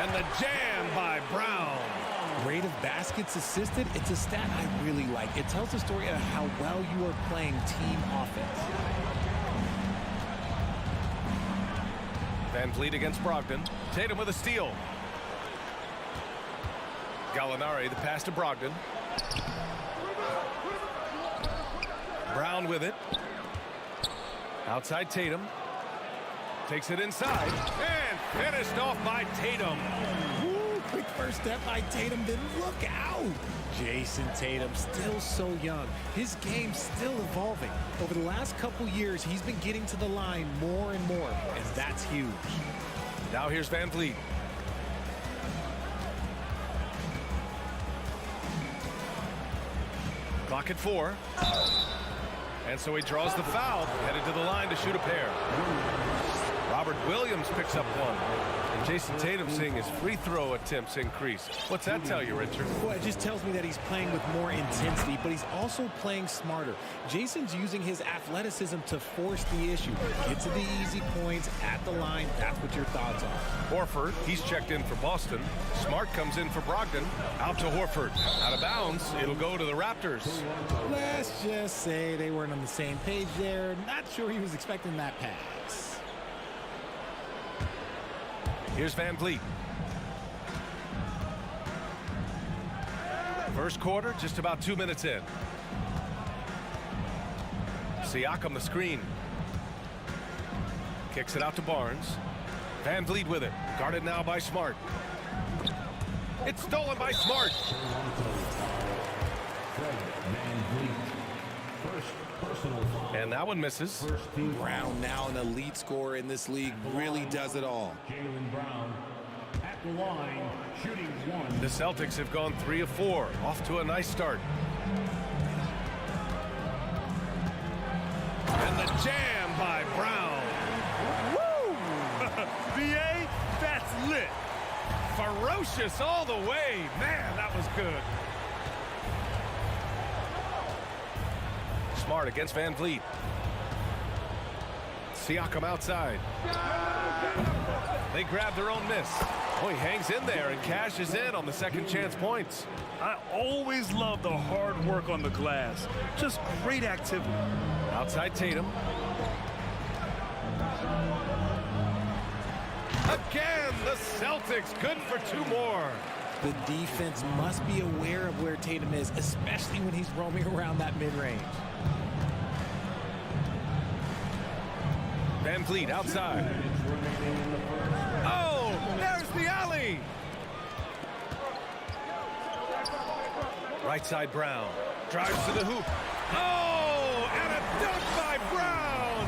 Speaker 8: and the jam by Brown.
Speaker 3: Rate of baskets assisted, it's a stat I really like. It tells the story of how well you are playing team offense.
Speaker 8: Van Vliet against Brogdon. Tatum with a steal. Gallinari, the pass to Brogdon. Brown with it. Outside Tatum. Takes it inside. And finished off by Tatum.
Speaker 3: Woo, quick first step by Tatum, then look out. Jason Tatum, still so young. His game's still evolving. Over the last couple years, he's been getting to the line more and more, and that's huge.
Speaker 8: Now here's Van Vliet. Clock at 4. And so he draws the foul, headed to the line to shoot a pair. Robert Williams picks up one. And Jason Tatum seeing his free throw attempts increase. What's that tell you, Richard?
Speaker 3: Well, it just tells me that he's playing with more intensity, but he's also playing smarter. Jason's using his athleticism to force the issue. Get to the easy points at the line. That's what your thoughts are.
Speaker 8: Horford, he's checked in for Boston. Smart comes in for Brogdon. Out to Horford. Out of bounds. It'll go to the Raptors.
Speaker 3: Let's just say they weren't on the same page there. Not sure he was expecting that pass.
Speaker 8: Here's Van Vliet. First quarter, just about 2 minutes in. Siakam the screen. Kicks it out to Barnes. Van Vliet with it. Guarded now by Smart. It's stolen by Smart. And that one misses.
Speaker 3: Brown, now an elite scorer in this league, really does it all.
Speaker 6: Jaylen Brown at the line, shooting one.
Speaker 8: The Celtics have gone 3 of 4, off to a nice start. And the jam by Brown.
Speaker 10: Woo! BA, that's lit.
Speaker 8: Ferocious all the way. Man, that was good. Smart against Van Vliet. Siakam outside. They grab their own miss. Oh, he hangs in there and cashes in on the second chance points.
Speaker 10: I always love the hard work on the glass. Just great activity.
Speaker 8: Outside Tatum. Again, the Celtics good for 2 more.
Speaker 3: The defense must be aware of where Tatum is, especially when he's roaming around that mid-range.
Speaker 8: Van Vliet outside. Oh, there's the alley. Right side Brown. Drives to the hoop. Oh, and a dunk by Brown.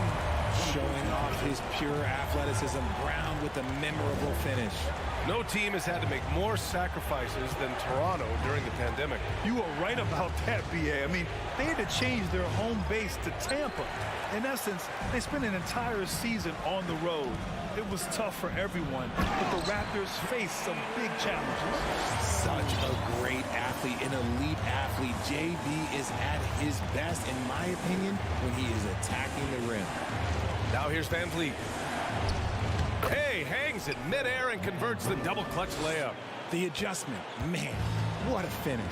Speaker 3: Showing off his pure athleticism. Brown with a memorable finish.
Speaker 8: No team has had to make more sacrifices than Toronto during the pandemic.
Speaker 10: You are right about that, BA. I mean, they had to change their home base to Tampa. In essence, they spent an entire season on the road. It was tough for everyone, but the Raptors faced some big challenges.
Speaker 3: Such a great athlete, an elite athlete. JB is at his best, in my opinion, when he is attacking the rim.
Speaker 8: Now here's Van Vliet. Hey, hangs it midair and converts the double clutch layup.
Speaker 3: The adjustment, man, what a finish.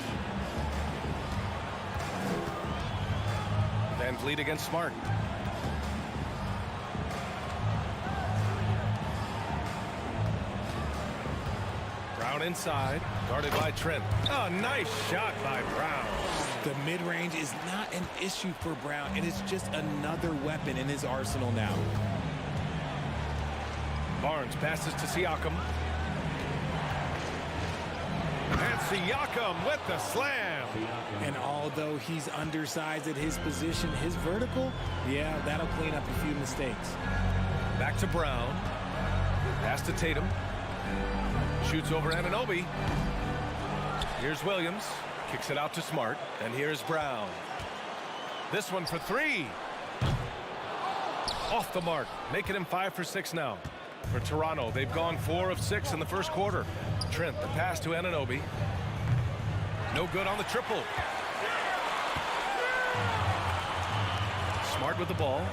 Speaker 8: Van Vliet against Smart. Brown inside, guarded by Trent. Oh, nice shot by Brown.
Speaker 3: The mid-range is not an issue for Brown. It is just another weapon in his arsenal now.
Speaker 8: Barnes passes to Siakam. And Siakam with the slam.
Speaker 3: And although he's undersized at his position, his vertical, yeah, that'll clean up a few mistakes.
Speaker 8: Back to Brown. Pass to Tatum. Shoots over Anunoby. Here's Williams. Kicks it out to Smart. And here's Brown. This one for three. Off the mark. Making him 5 for 6 now. For Toronto, they've gone 4 of 6 in the first quarter. Trent, the pass to Anunoby. No good on the triple. Smart with the ball.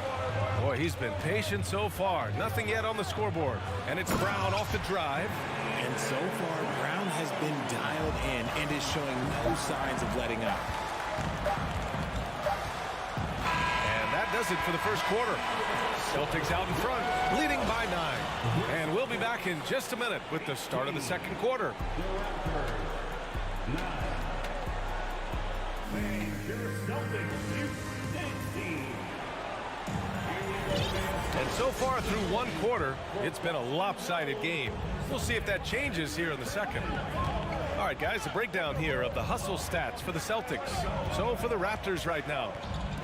Speaker 8: Boy, he's been patient so far. Nothing yet on the scoreboard. And it's Brown off the drive.
Speaker 3: And so far, Brown has been dialed in and is showing no signs of letting up.
Speaker 8: And that does it for the first quarter. Celtics out in front, leading by 9. And we'll be back in just a minute with the start of the second quarter. And so far through one quarter, it's been a lopsided game. We'll see if that changes here in the second. All right, guys, a breakdown here of the hustle stats for the Celtics. So for the Raptors right now,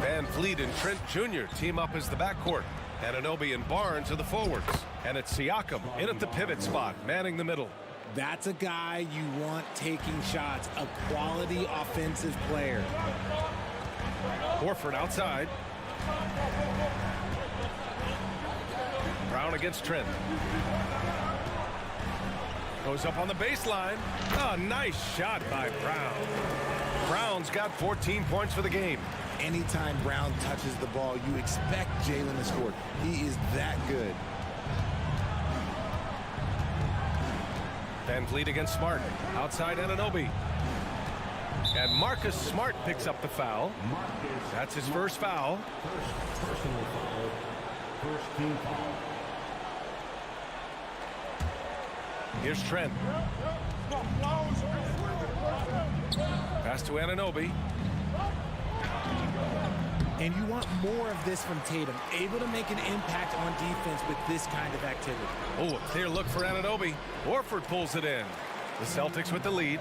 Speaker 8: Van Vliet and Trent Jr. team up as the backcourt. Anunoby and Barnes are the forwards. And it's Siakam in at the pivot spot, manning the middle.
Speaker 3: That's a guy you want taking shots, a quality offensive player.
Speaker 8: Horford outside. Brown against Trent. Goes up on the baseline. Oh, nice shot by Brown. Brown's got 14 points for the game.
Speaker 3: Anytime Brown touches the ball, you expect Jalen to score. He is that good.
Speaker 8: Van Vliet against Smart. Outside Anunoby. And Marcus Smart picks up the foul. That's his first foul.
Speaker 6: Personal foul. First team foul.
Speaker 8: Here's Trent. Pass to Anunoby.
Speaker 3: And you want more of this from Tatum, able to make an impact on defense with this kind of activity.
Speaker 8: Oh, a clear look for Anunoby. Horford pulls it in. The Celtics with the lead.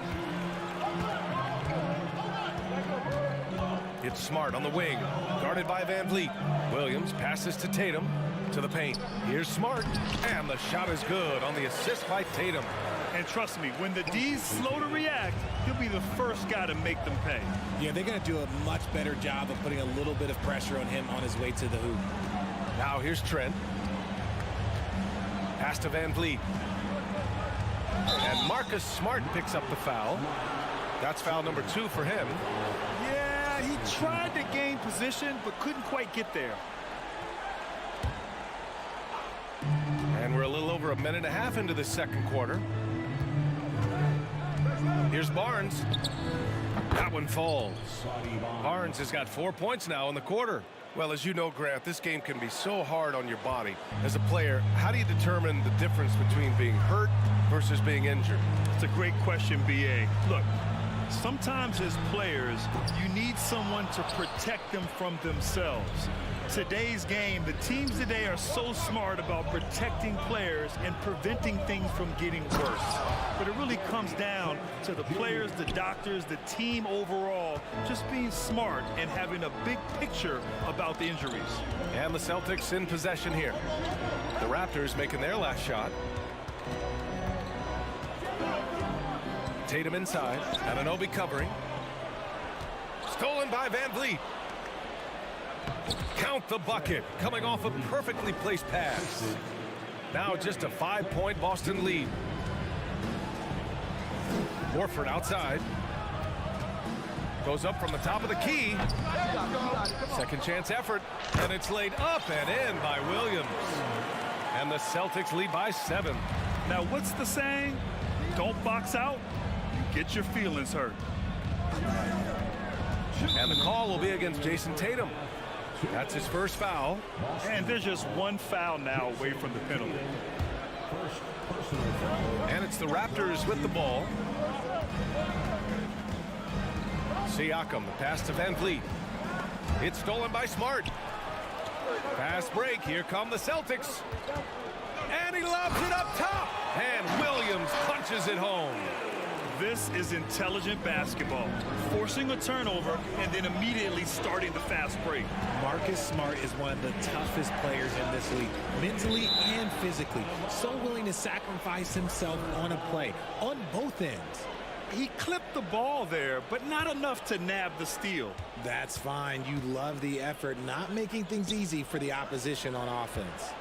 Speaker 8: It's Smart on the wing, guarded by Van Vliet. Williams passes to Tatum, to the paint. Here's Smart, and the shot is good on the assist by Tatum.
Speaker 10: And trust me, when the D's slow to react, he'll be the first guy to make them pay.
Speaker 3: Yeah, they're going to do a much better job of putting a little bit of pressure on him on his way to the hoop.
Speaker 8: Now here's Trent. Pass to Van Vliet. And Marcus Smart picks up the foul. That's foul number 2 for him.
Speaker 10: Yeah, he tried to gain position, but couldn't quite get there.
Speaker 8: And we're a little over a minute and a half into the second quarter. Here's Barnes. That one falls. Barnes has got 4 points now in the quarter. Well, as you know, Grant, this game can be so hard on your body. As a player, how do you determine the difference between being hurt versus being injured?
Speaker 10: It's a great question, B.A. Look, sometimes as players, you need someone to protect them from themselves. Today's game, the teams today are so smart about protecting players and preventing things from getting worse. But it really comes down to the players, the doctors, the team overall, just being smart and having a big picture about the injuries.
Speaker 8: And the Celtics in possession here. The Raptors making their last shot. Tatum inside. Anunoby covering. Stolen by Van Vliet. Count the bucket, coming off a perfectly placed pass. Now just a 5-point Boston lead. Horford outside. Goes up from the top of the key. Second chance effort, and it's laid up and in by Williams. And the Celtics lead by 7.
Speaker 10: Now, what's the saying? Don't box out, you get your feelings hurt.
Speaker 8: And the call will be against Jason Tatum. That's his first foul.
Speaker 10: And there's just one foul now away from the penalty.
Speaker 8: And it's It's the Raptors with the ball. Siakam, the pass to Van Vliet. It's stolen by Smart. Fast break. Here come the Celtics. And he lobs it up top. And Williams punches it home.
Speaker 10: This is intelligent basketball. Forcing a turnover and then immediately starting the fast break.
Speaker 3: Marcus Smart is one of the toughest players in this league, mentally and physically. So willing to sacrifice himself on a play, on both ends.
Speaker 10: He clipped the ball there, but not enough to nab the steal.
Speaker 3: That's fine. You love the effort, not making things easy for the opposition on offense.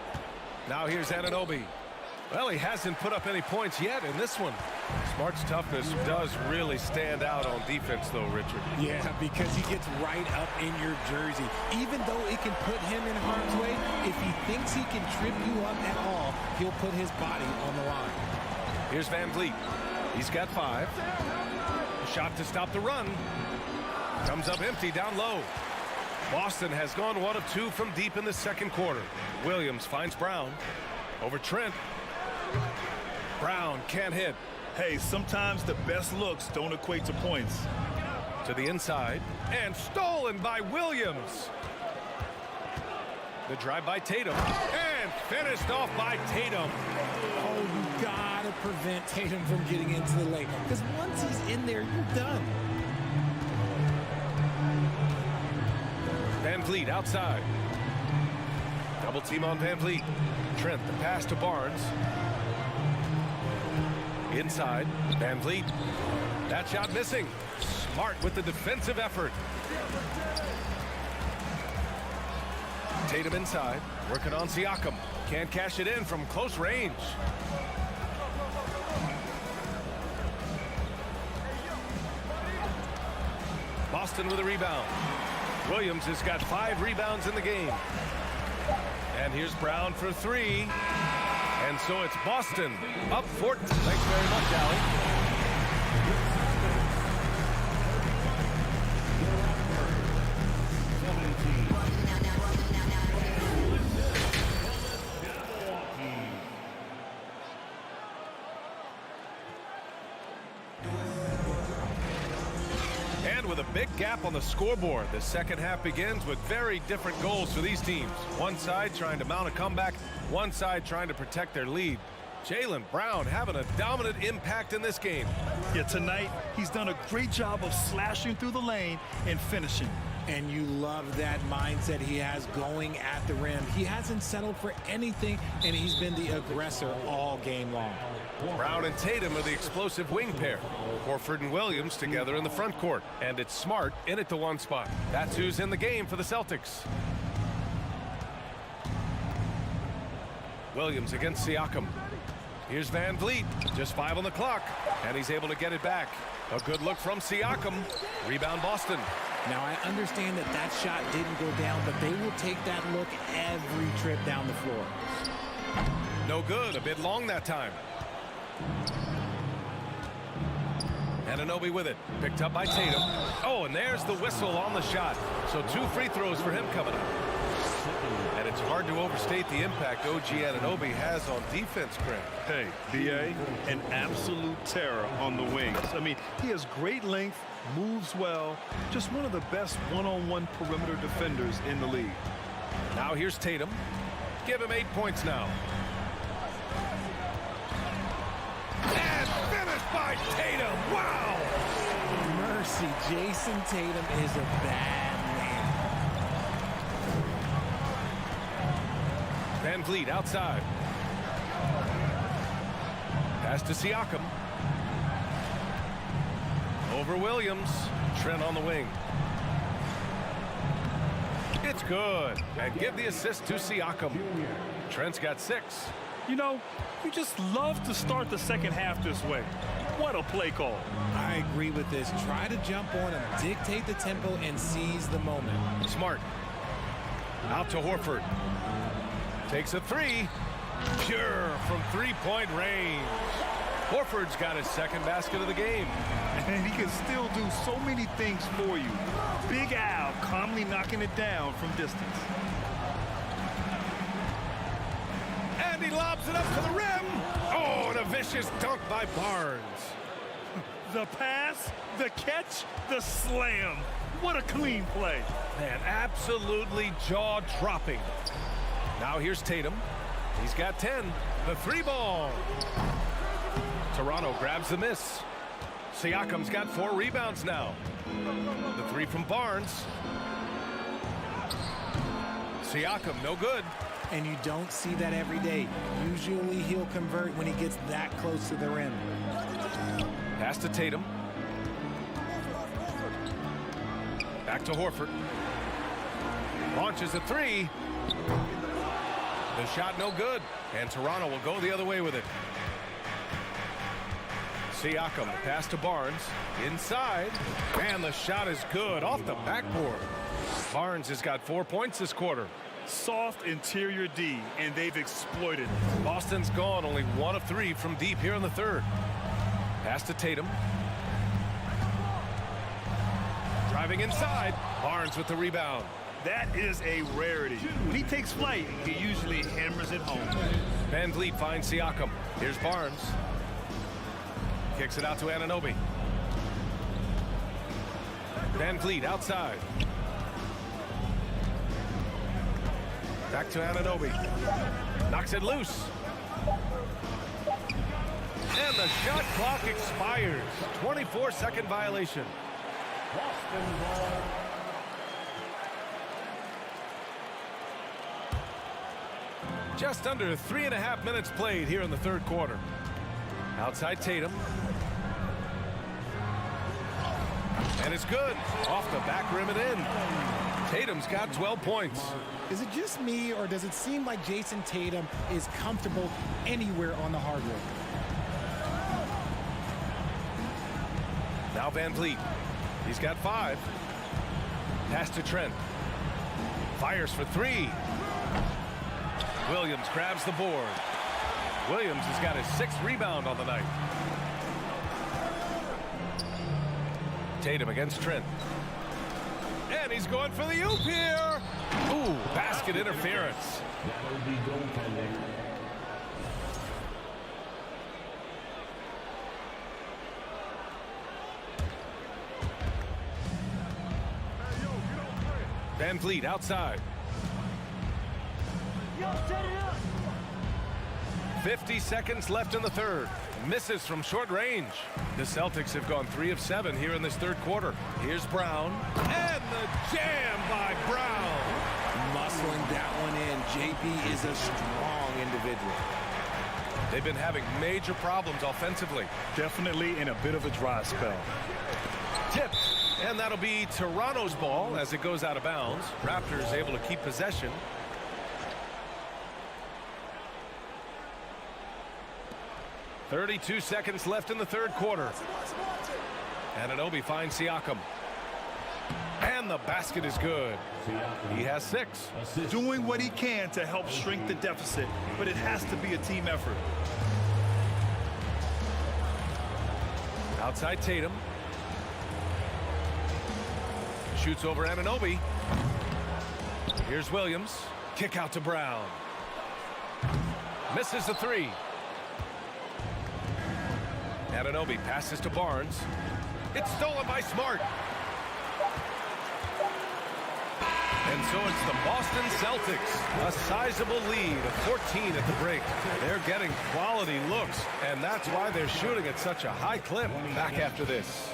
Speaker 8: Now here's Anunoby. Well, he hasn't put up any points yet in this one. Smart's toughness does really stand out on defense, though, Richard.
Speaker 3: Yeah, because he gets right up in your jersey. Even though it can put him in harm's way, if he thinks he can trip you up at all, he'll put his body on the line.
Speaker 8: Here's Van Vliet. He's got 5. A shot to stop the run. Comes up empty down low. Boston has gone 1 of 2 from deep in the second quarter. Williams finds Brown. Over Trent. Brown can't hit.
Speaker 10: Hey, sometimes the best looks don't equate to points.
Speaker 8: To the inside. And stolen by Williams. The drive by Tatum. And finished off by Tatum.
Speaker 3: Oh, you gotta prevent Tatum from getting into the lane. Because once he's in there, you're done.
Speaker 8: Van Vliet outside. Double team on Van Vliet. Trent, the pass to Barnes. Inside, Van Vliet. That shot missing. Smart with the defensive effort. Tatum inside, working on Siakam. Can't cash it in from close range. Boston with a rebound. Williams has got 5 rebounds in the game. And here's Brown for 3. And so it's Boston up 14. Thanks very much, Allie. With a big gap on the scoreboard, the second half begins with very different goals for these teams. One side trying to mount a comeback, one side trying to protect their lead. Jaylen Brown having a dominant impact in this game.
Speaker 10: Yeah, tonight he's done a great job of slashing through the lane and finishing.
Speaker 3: And you love that mindset he has going at the rim. He hasn't settled for anything, and he's been the aggressor all game long.
Speaker 8: Brown and Tatum are the explosive wing pair. Horford and Williams together in the front court. And it's Smart in at the 1 spot. That's who's in the game for the Celtics. Williams against Siakam. Here's Van Vliet. Just 5 on the clock. And he's able to get it back. A good look from Siakam. Rebound Boston.
Speaker 3: Now, I understand that that shot didn't go down, but they will take that look every trip down the floor.
Speaker 8: No good. A bit long that time. Anunoby with it. Picked up by Tatum. Oh, and there's the whistle on the shot. So 2 free throws for him coming up. And it's hard to overstate the impact OG Anunoby has on defense, Craig.
Speaker 10: Hey, B.A., an absolute terror on the wings. I mean, he has great length, moves well, just one of the best one-on-one perimeter defenders in the league.
Speaker 8: Now here's Tatum. Give him 8 points now. And finished by Tatum. Wow!
Speaker 3: Mercy, Jason Tatum is a bad man.
Speaker 8: Van Vliet outside. Pass to Siakam. Over Williams. Trent on the wing. It's good. And give the assist to Siakam. Trent's got 6.
Speaker 10: You know, you just love to start the second half this way. What a play call.
Speaker 3: I agree with this. Try to jump on him, dictate the tempo, and seize the moment.
Speaker 8: Smart. Out to Horford. Takes a 3. Pure from 3-point range. Horford's got his second basket of the game.
Speaker 10: And he can still do so many things for you. Big Al calmly knocking it down from distance.
Speaker 8: And he lobs it up to the rim. Oh, and a vicious Vicious dunk by Barnes.
Speaker 10: The pass, the catch, the slam. What a clean play.
Speaker 8: Man, absolutely jaw-dropping. Now here's Tatum. He's got 10. The 3-ball. Toronto grabs the miss. Siakam's got 4 rebounds now. The 3 from Barnes. Siakam, no good.
Speaker 3: And you don't see that every day. Usually he'll convert when he gets that close to the rim.
Speaker 8: Pass to Tatum. Back to Horford. Launches a 3. The shot no good. And Toronto will go the other way with it. Siakam, the pass to Barnes. Inside. And the shot is good off the backboard. Barnes has got 4 points this quarter.
Speaker 10: Soft interior D, and they've exploited.
Speaker 8: Boston's gone only 1 of 3 from deep here in the third. Pass to Tatum. Driving inside. Barnes with the rebound.
Speaker 10: That is a rarity. When he takes flight, he usually hammers it home.
Speaker 8: Van Vliet finds Siakam. Here's Barnes. Kicks it out to Anunoby. Van Vliet outside. Back to Anunoby. Knocks it loose. And the shot clock expires. 24-second violation. Just under 3.5 minutes played here in the third quarter. Outside Tatum. And it's good. Off the back rim and in. Tatum's got 12 points.
Speaker 3: Is it just me, or does it seem like Jason Tatum is comfortable anywhere on the hardwood?
Speaker 8: Now Van Vliet. He's got 5. Pass to Trent. Fires for 3. Williams grabs the board. Williams has got his 6th rebound on the night. Tatum against Trent. And he's going for the oop here. Ooh, basket interference. Van Vliet outside. 50 seconds left in the third. Misses from short range. The Celtics have gone 3 of 7 here in this third quarter. Here's Brown. And the jam by Brown.
Speaker 3: Muscling that one in. JP is a strong individual.
Speaker 8: They've been having major problems offensively.
Speaker 10: Definitely in a bit of a dry spell.
Speaker 8: Tipped. And that'll be Toronto's ball as it goes out of bounds. Raptors able to keep possession. .32 seconds left in the third quarter. Anunoby finds Siakam. And the basket is good. He has 6.
Speaker 10: Doing what he can to help shrink the deficit, but it has to be a team effort.
Speaker 8: Outside Tatum. Shoots over Anunoby. Here's Williams. Kick out to Brown. Misses the 3. Anunoby passes to Barnes. It's stolen by Smart. And so it's the Boston Celtics. A sizable lead of 14 at the break. They're getting quality looks, and that's why they're shooting at such a high clip. Back after this.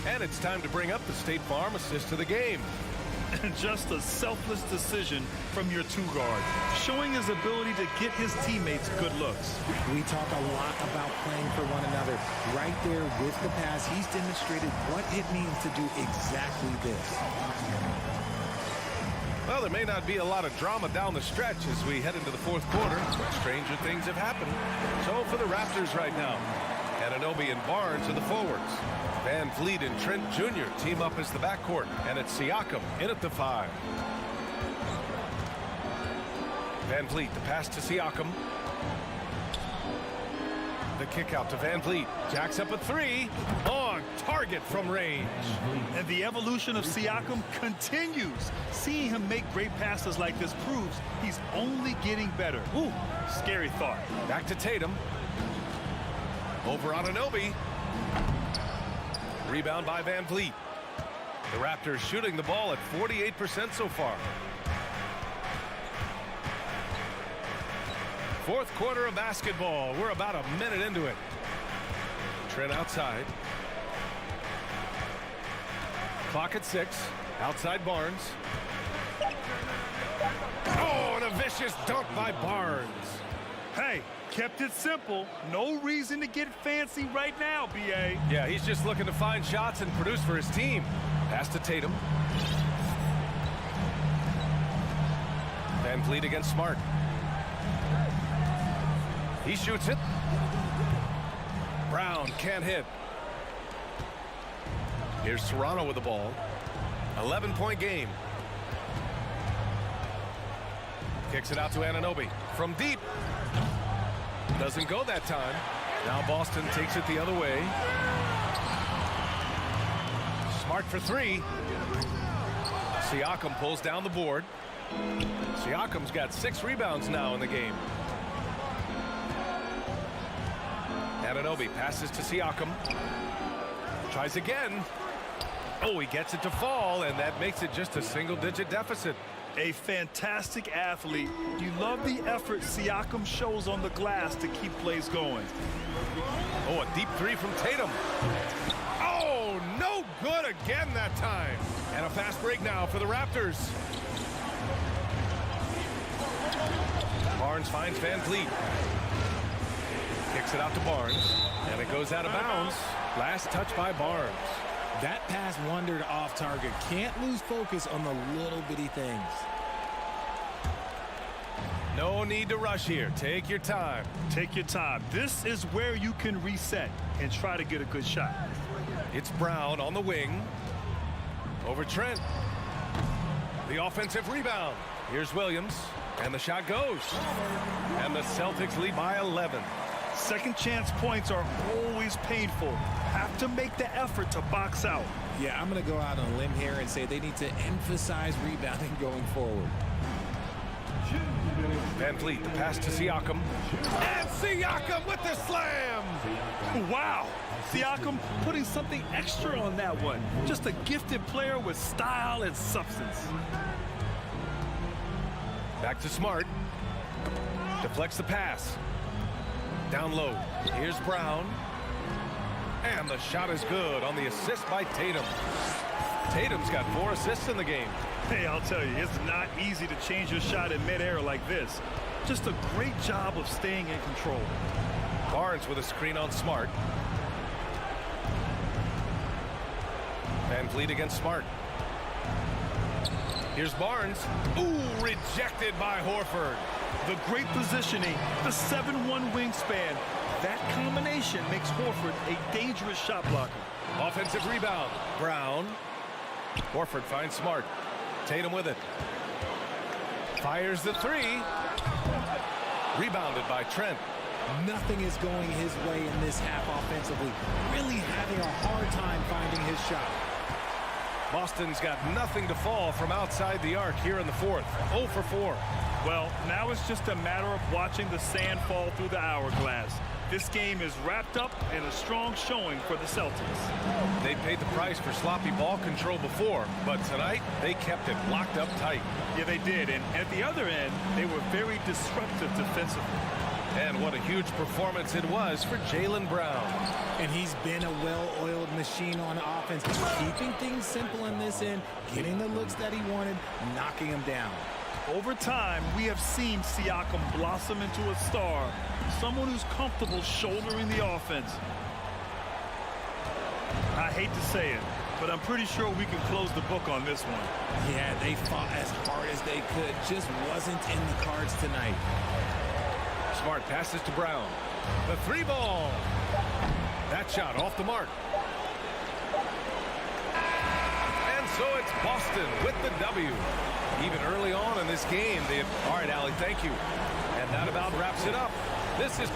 Speaker 8: And it's time to bring up the State Farm assist to the game.
Speaker 10: Just a selfless decision from your 2-guard, showing his ability to get his teammates good looks.
Speaker 3: We talk a lot about playing for one another. Right there with the pass, he's demonstrated what it means to do exactly this.
Speaker 8: Well, there may not be a lot of drama down the stretch as we head into the fourth quarter. Stranger things have happened. So for the Raptors right now, Anunoby and Barnes are the forwards. Van Vliet and Trent Jr. team up as the backcourt, and it's Siakam in at the 5. Van Vliet, the pass to Siakam. The kick out to Van Vliet. Jacks up a three. On target from range.
Speaker 10: And the evolution of Siakam continues. Seeing him make great passes like this proves he's only getting better. Ooh, scary thought.
Speaker 8: Back to Tatum. Over on Anunoby. Rebound by Van Vliet. The Raptors shooting the ball at 48% so far. Fourth quarter of basketball. We're about a minute into it. Trent outside. Clock at 6. Outside Barnes. Oh, and a vicious dunk by Barnes.
Speaker 10: Hey, kept it simple. No reason to get fancy right now, B.A.
Speaker 8: Yeah, he's just looking to find shots and produce for his team. Pass to Tatum. Van Vliet against Smart. He shoots it. Brown can't hit. Here's Toronto with the ball. 11-point game. Kicks it out to Anunoby. From deep. Doesn't go that time. Now Boston takes it the other way. Smart for three. Siakam pulls down the board. Siakam's got 6 rebounds now in the game. Anunoby passes to Siakam. Tries again. Oh, he gets it to fall, and that makes it just a single-digit deficit.
Speaker 10: A fantastic athlete. You love the effort Siakam shows on the glass to keep plays going.
Speaker 8: Oh, a deep three from Tatum. Oh, no good again that time. And a fast break now for the Raptors. Barnes finds Van Vliet. Kicks it out to Barnes, and it goes out of bounds. Last touch by Barnes.
Speaker 3: That pass wandered off target. Can't lose focus on the little bitty things.
Speaker 8: No need to rush here. Take your time.
Speaker 10: Take your time. This is where you can reset and try to get a good shot.
Speaker 8: It's Brown on the wing. Over Trent. The offensive rebound. Here's Williams, and the shot goes. And the Celtics lead by 11.
Speaker 10: Second chance points are always painful. Have to make the effort to box out.
Speaker 3: Yeah, I'm going to go out on a limb here and say they need to emphasize rebounding going forward.
Speaker 8: Van Vliet, the pass to Siakam. And Siakam with the slam!
Speaker 10: Wow! Siakam putting something extra on that one. Just a gifted player with style and substance.
Speaker 8: Back to Smart. Deflects the pass. Down low. Here's Brown. And the shot is good on the assist by Tatum. Tatum's got 4 assists in the game.
Speaker 10: Hey, I'll tell you, it's not easy to change your shot in midair like this. Just a great job of staying in control.
Speaker 8: Barnes with a screen on Smart. Van Vliet against Smart. Here's Barnes. Ooh, rejected by Horford.
Speaker 10: The great positioning, the 7'1" wingspan. That combination makes Horford a dangerous shot blocker.
Speaker 8: Offensive rebound. Brown. Horford finds Smart. Tatum with it. Fires the three. Rebounded by Trent.
Speaker 3: Nothing is going his way in this half offensively. Really having a hard time finding his shot.
Speaker 8: Boston's got nothing to fall from outside the arc here in the fourth. 0 for 4.
Speaker 10: Well, now it's just a matter of watching the sand fall through the hourglass. This game is wrapped up in a strong showing for the Celtics.
Speaker 8: They paid the price for sloppy ball control before, but tonight they kept it locked up tight.
Speaker 10: Yeah, they did, and at the other end, they were very disruptive defensively.
Speaker 8: And what a huge performance it was for Jaylen Brown.
Speaker 3: And he's been a well-oiled machine on offense, keeping things simple in this end, getting the looks that he wanted, knocking them down.
Speaker 10: Over time, we have seen Siakam blossom into a star, someone who's comfortable shouldering the offense. I hate to say it, but I'm pretty sure we can close the book on this one.
Speaker 3: Yeah, they fought as hard as they could, just wasn't in the cards tonight.
Speaker 8: Smart passes to Brown. The 3-ball. That shot off the mark. And so it's Boston with the W. Even early on in this game, all right, Allie, thank you. And that about wraps it up. This is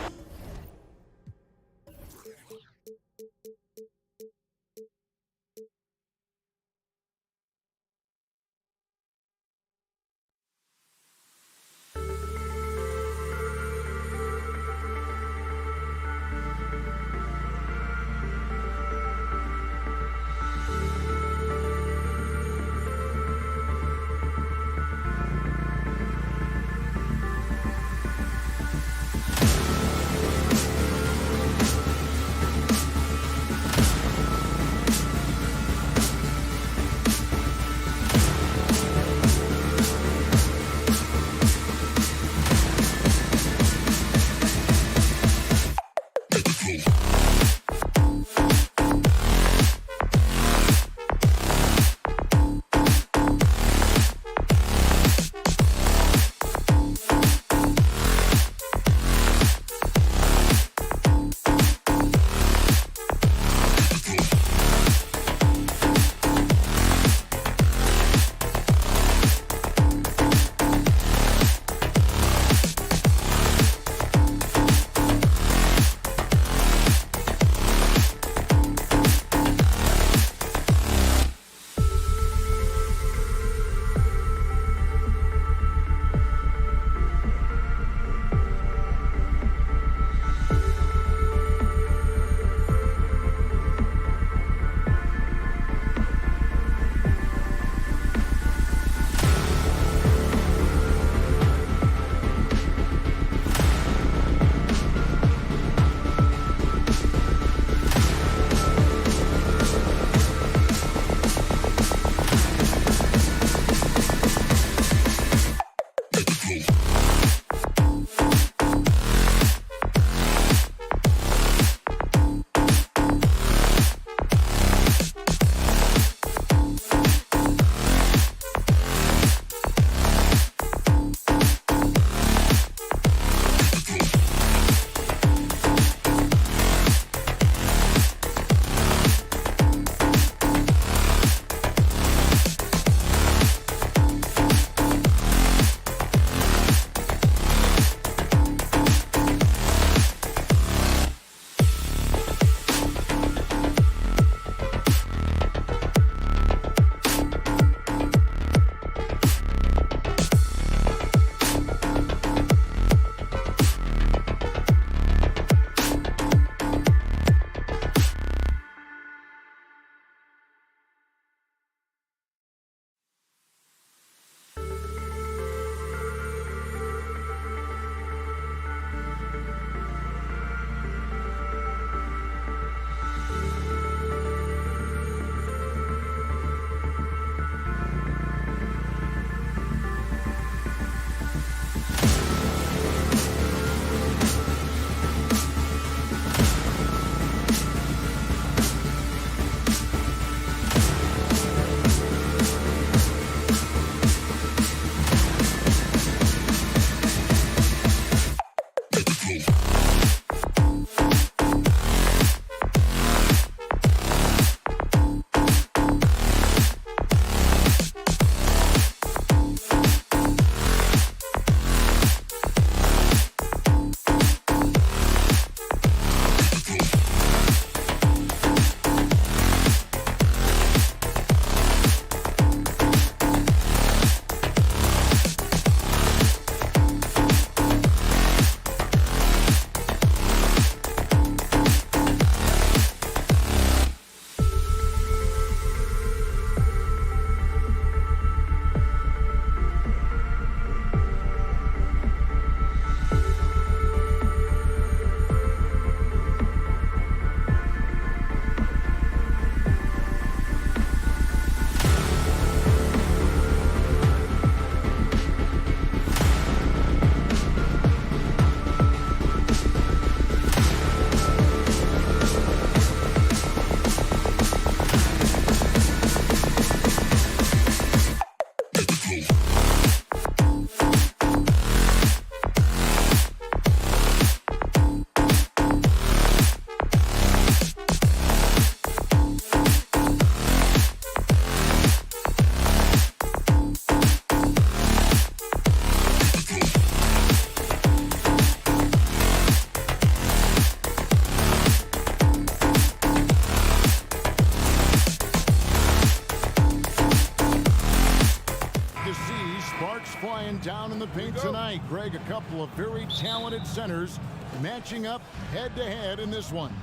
Speaker 2: down in the paint tonight. Greg, a couple of very talented centers matching up head-to-head in this one.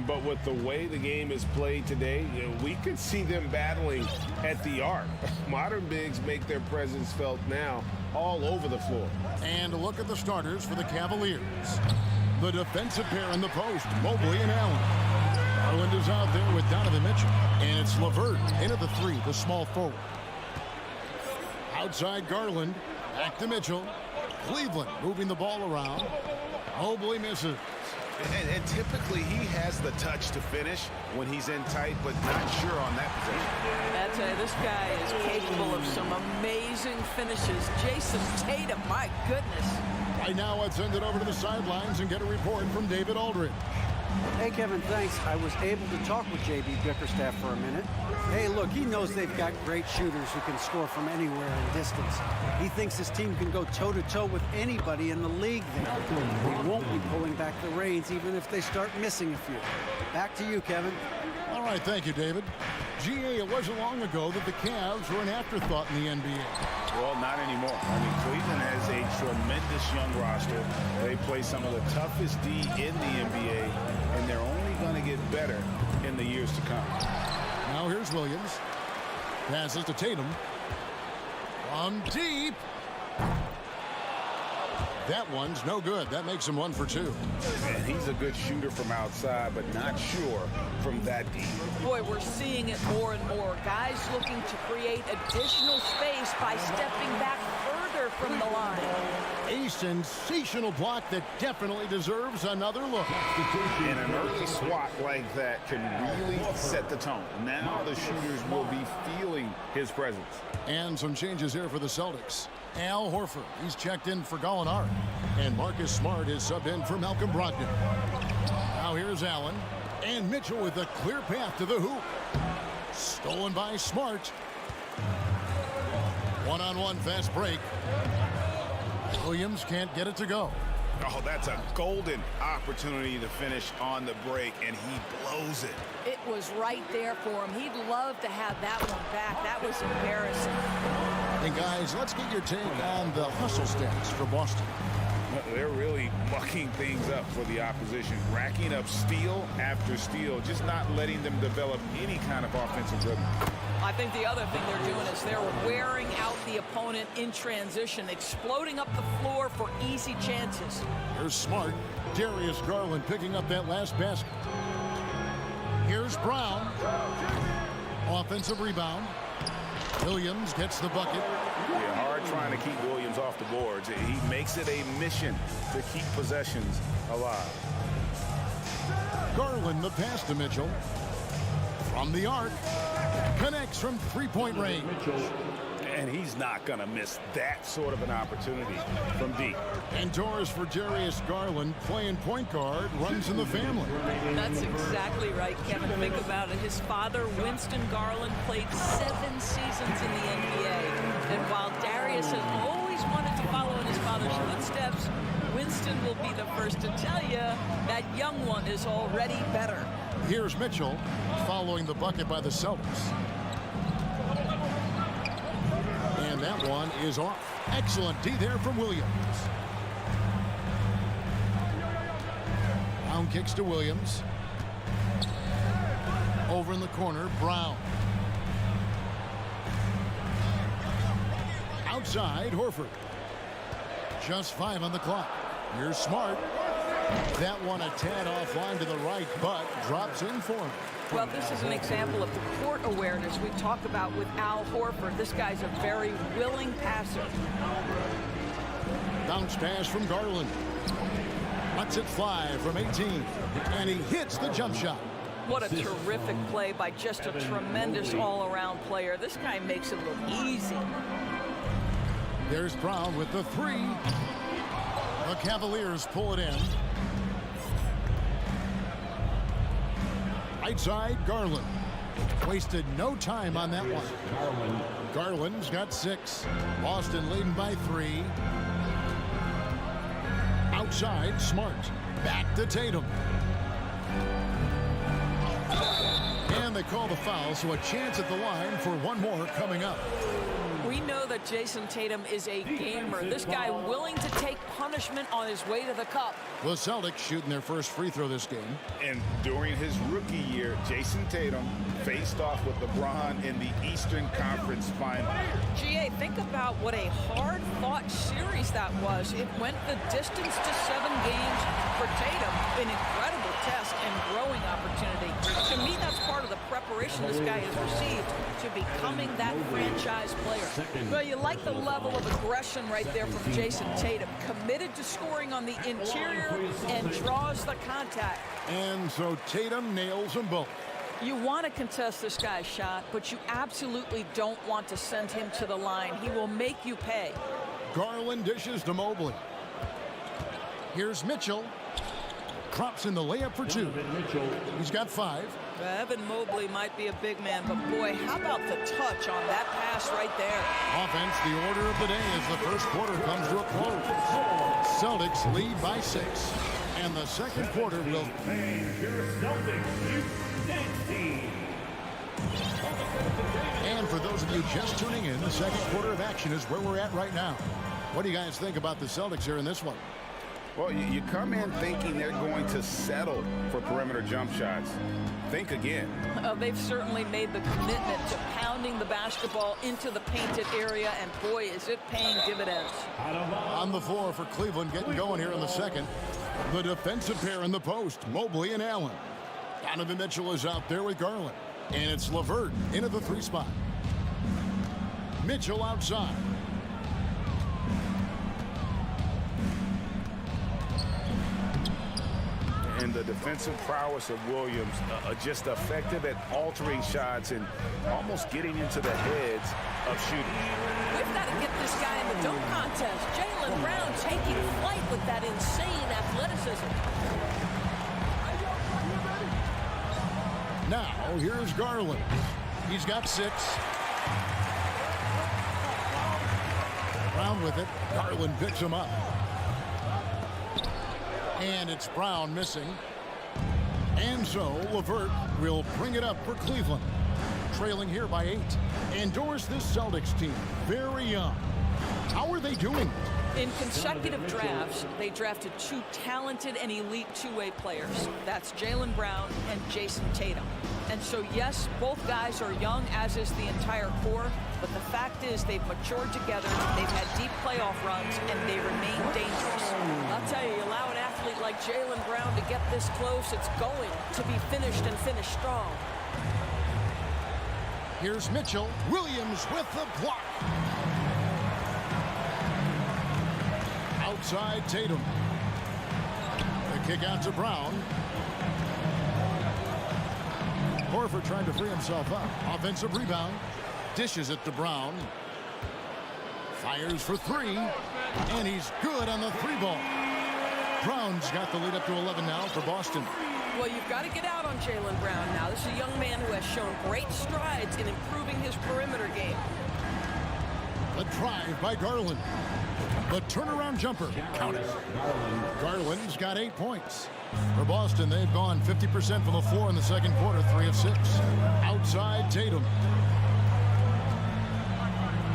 Speaker 7: But with the way the game is played today, we could see them battling at the arc. Modern bigs make their presence felt now all over the floor.
Speaker 2: And a look at the starters for the Cavaliers. The defensive pair in the post, Mobley and Allen. Garland is out there with Donovan Mitchell. And it's LeVert into the three, the small forward. Outside Garland, back to Mitchell. Cleveland moving the ball around. Mobley misses.
Speaker 5: And typically he has the touch to finish when he's in tight, but not sure on that possession.
Speaker 11: That's this guy is capable of some amazing finishes. Jason Tatum, my goodness.
Speaker 2: Right now, let's send it over to the sidelines and get a report from David Aldridge.
Speaker 4: Hey, Kevin, thanks. I was able to talk with J.B. Bickerstaff for a minute. Hey, look, he knows they've got great shooters who can score from anywhere in distance. He thinks his team can go toe-to-toe with anybody in the league there. They won't be pulling back the reins even if they start missing a few. Back to you, Kevin.
Speaker 2: All right, thank you, David. GA, it wasn't long ago that the Cavs were an afterthought in the NBA.
Speaker 5: Well, not anymore. I mean, Cleveland has a tremendous young roster. They play some of the toughest D in the NBA, and they're only going to get better in the years to come.
Speaker 2: Now here's Williams. Passes to Tatum. From deep. That one's no good. That makes him 1 for 2.
Speaker 5: And he's a good shooter from outside, but not sure from that deep.
Speaker 11: Boy, we're seeing it more and more. Guys looking to create additional space by stepping back further from the line.
Speaker 2: A sensational block that definitely deserves another look.
Speaker 5: And an early swat like that can really set the tone. Now the shooters will be feeling his presence.
Speaker 2: And some changes here for the Celtics. Al Horford, he's checked in for Gallinari. And Marcus Smart is subbed in for Malcolm Brogdon. Now here's Allen. And Mitchell with a clear path to the hoop. Stolen by Smart. One-on-one fast break. Williams can't get it to go.
Speaker 5: Oh, that's a golden opportunity to finish on the break, and he blows it.
Speaker 11: It was right there for him. He'd love to have that one back. That was embarrassing.
Speaker 2: And guys, let's get your take on the hustle stats for Boston.
Speaker 5: They're really mucking things up for the opposition, racking up steal after steal, just not letting them develop any kind of offensive rhythm.
Speaker 11: I think the other thing they're doing is they're wearing out the opponent in transition, exploding up the floor for easy chances.
Speaker 2: Here's Smart. Darius Garland picking up that last basket. Here's Brown. Offensive rebound. Williams gets the bucket.
Speaker 5: Yeah, hard trying to keep Williams off the boards. He makes it a mission to keep possessions alive.
Speaker 2: Garland the pass to Mitchell. From the arc. Connects from three-point range.
Speaker 5: And he's not going to miss that sort of an opportunity from deep.
Speaker 2: And Torres for Darius Garland, playing point guard, runs in the family.
Speaker 11: That's exactly right, Kevin. Think about it. His father, Winston Garland, played 7 seasons in the NBA. And while Darius has always wanted to follow in his father's footsteps, Winston will be the first to tell you that young one is already better.
Speaker 2: Here's Mitchell following the bucket by the Celtics. And that one is off. Excellent D there from Williams. Brown kicks to Williams. Over in the corner, Brown. Outside, Horford. Just 5 on the clock. Here's Smart. That one a tad offline to the right, but drops in for him.
Speaker 11: Well, this is an example of the court awareness we talk about with Al Horford. This guy's a very willing passer.
Speaker 2: Bounce pass from Garland. Lets it fly from 18. And he hits the jump shot.
Speaker 11: What a terrific play by just a tremendous all-around player. This guy makes it look easy.
Speaker 2: There's Brown with the 3. The Cavaliers pull it in. Right side, Garland. Wasted no time on that one. Garland's got 6. Boston leading by 3. Outside, Smart. Back to Tatum. And they call the foul, so a chance at the line for one more coming up.
Speaker 11: We know that Jason Tatum is a gamer. This guy willing to take punishment on his way to the cup.
Speaker 2: The Celtics shooting their first free throw this game.
Speaker 5: And during his rookie year, Jason Tatum faced off with LeBron in the Eastern Conference Final.
Speaker 11: GA, think about what a hard-fought series that was. It went the distance to 7 games for Tatum. An incredible test and growing opportunity. To me, that's part of the preparation this guy has received to becoming that franchise player. Well, you like the level of aggression right there from Jason Tatum. Committed to scoring on the interior and draws the contact.
Speaker 2: And so Tatum nails them both.
Speaker 11: You want to contest this guy's shot, but you absolutely don't want to send him to the line. He will make you pay.
Speaker 2: Garland dishes to Mobley. Here's Mitchell. Drops in the layup for two. He's got 5.
Speaker 11: Evan Mobley might be a big man, but boy, how about the touch on that pass right there?
Speaker 2: Offense, the order of the day as the first quarter comes to a close. Celtics lead by 6. And the second quarter will... And for those of you just tuning in, the second quarter of action is where we're at right now. What do you guys think about the Celtics here in this one?
Speaker 5: Well, you come in thinking they're going to settle for perimeter jump shots. Think again.
Speaker 11: They've certainly made the commitment to pounding the basketball into the painted area, and boy, is it paying dividends.
Speaker 2: On the floor for Cleveland, getting going here in the second. The defensive pair in the post, Mobley and Allen. Donovan Mitchell is out there with Garland. And it's LeVert into the 3 spot. Mitchell outside.
Speaker 5: And the defensive prowess of Williams just effective at altering shots and almost getting into the heads of shooters.
Speaker 1: We've got to get this guy in the dunk contest. Jaylen Brown taking flight with that insane athleticism.
Speaker 2: Now, here's Garland. He's got 6. Brown with it. Garland picks him up. And it's Brown missing. And so LeVert will bring it up for Cleveland. Trailing here by 8. Endorse this Celtics team. Very young. How are they doing?
Speaker 11: In consecutive drafts, they drafted 2 talented and elite two-way players. That's Jaylen Brown and Jason Tatum. And so, yes, both guys are young, as is the entire core. But the fact is they've matured together, they've had deep playoff runs, and they remain dangerous. I'll tell you, allow an athlete like Jaylen Brown to get this close, it's going to be finished and finished strong.
Speaker 2: Here's Mitchell. Williams with the block. Outside Tatum. The kick out to Brown. Horford trying to free himself up. Offensive rebound. Dishes it to Brown. Fires for 3. And he's good on the 3-ball. Brown's got the lead up to 11 now for Boston.
Speaker 1: Well, you've got to get out on Jaylen Brown now. This is a young man who has shown great strides in improving his perimeter game.
Speaker 2: The drive by Garland. The turnaround jumper. Count it. Garland's got 8 points. For Boston, they've gone 50% from the floor in the second quarter, 3 of 6. Outside Tatum.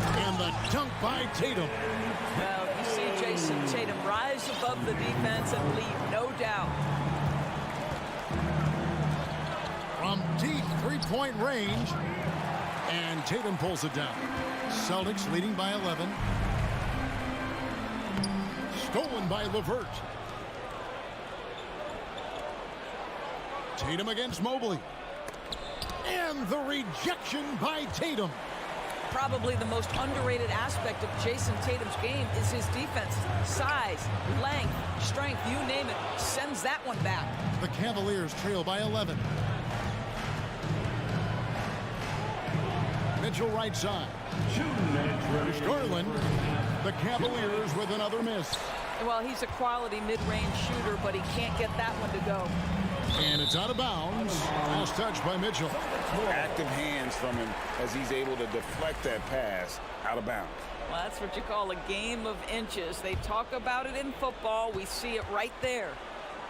Speaker 2: And the dunk by Tatum.
Speaker 11: Well, you see Jason Tatum rise above the defense and lead, no doubt.
Speaker 2: From deep 3-point range. And Tatum pulls it down. Celtics leading by 11. Stolen by LeVert. Tatum against Mobley. And the rejection by Tatum.
Speaker 11: Probably the most underrated aspect of Jason Tatum's game is his defense. Size, length, strength, you name it, sends that one back.
Speaker 2: The Cavaliers trail by 11. Mitchell right side. Here's Garland. The Cavaliers with another miss.
Speaker 11: Well, he's a quality mid-range shooter, but he can't get that one to go.
Speaker 2: And it's out of bounds. Last touch by Mitchell.
Speaker 5: Active hands from him as he's able to deflect that pass out of bounds.
Speaker 11: Well, that's what you call a game of inches. They talk about it in football. We see it right there.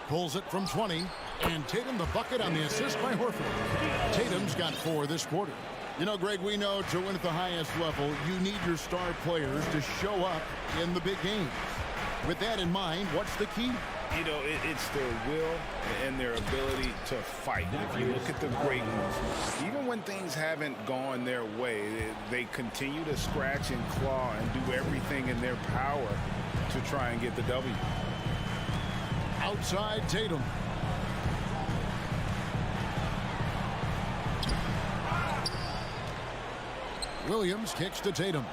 Speaker 2: Pulls it from 20. And Tatum the bucket on the assist by Horford. Tatum's got 4 this quarter. You know, Greg, we know to win at the highest level, you need your star players to show up in the big games. With that in mind, what's the key?
Speaker 5: You know, it's their will and their ability to fight. If you look at the great ones, even when things haven't gone their way, they continue to scratch and claw and do everything in their power to try and get the W.
Speaker 2: Outside Tatum. Williams kicks to Tatum.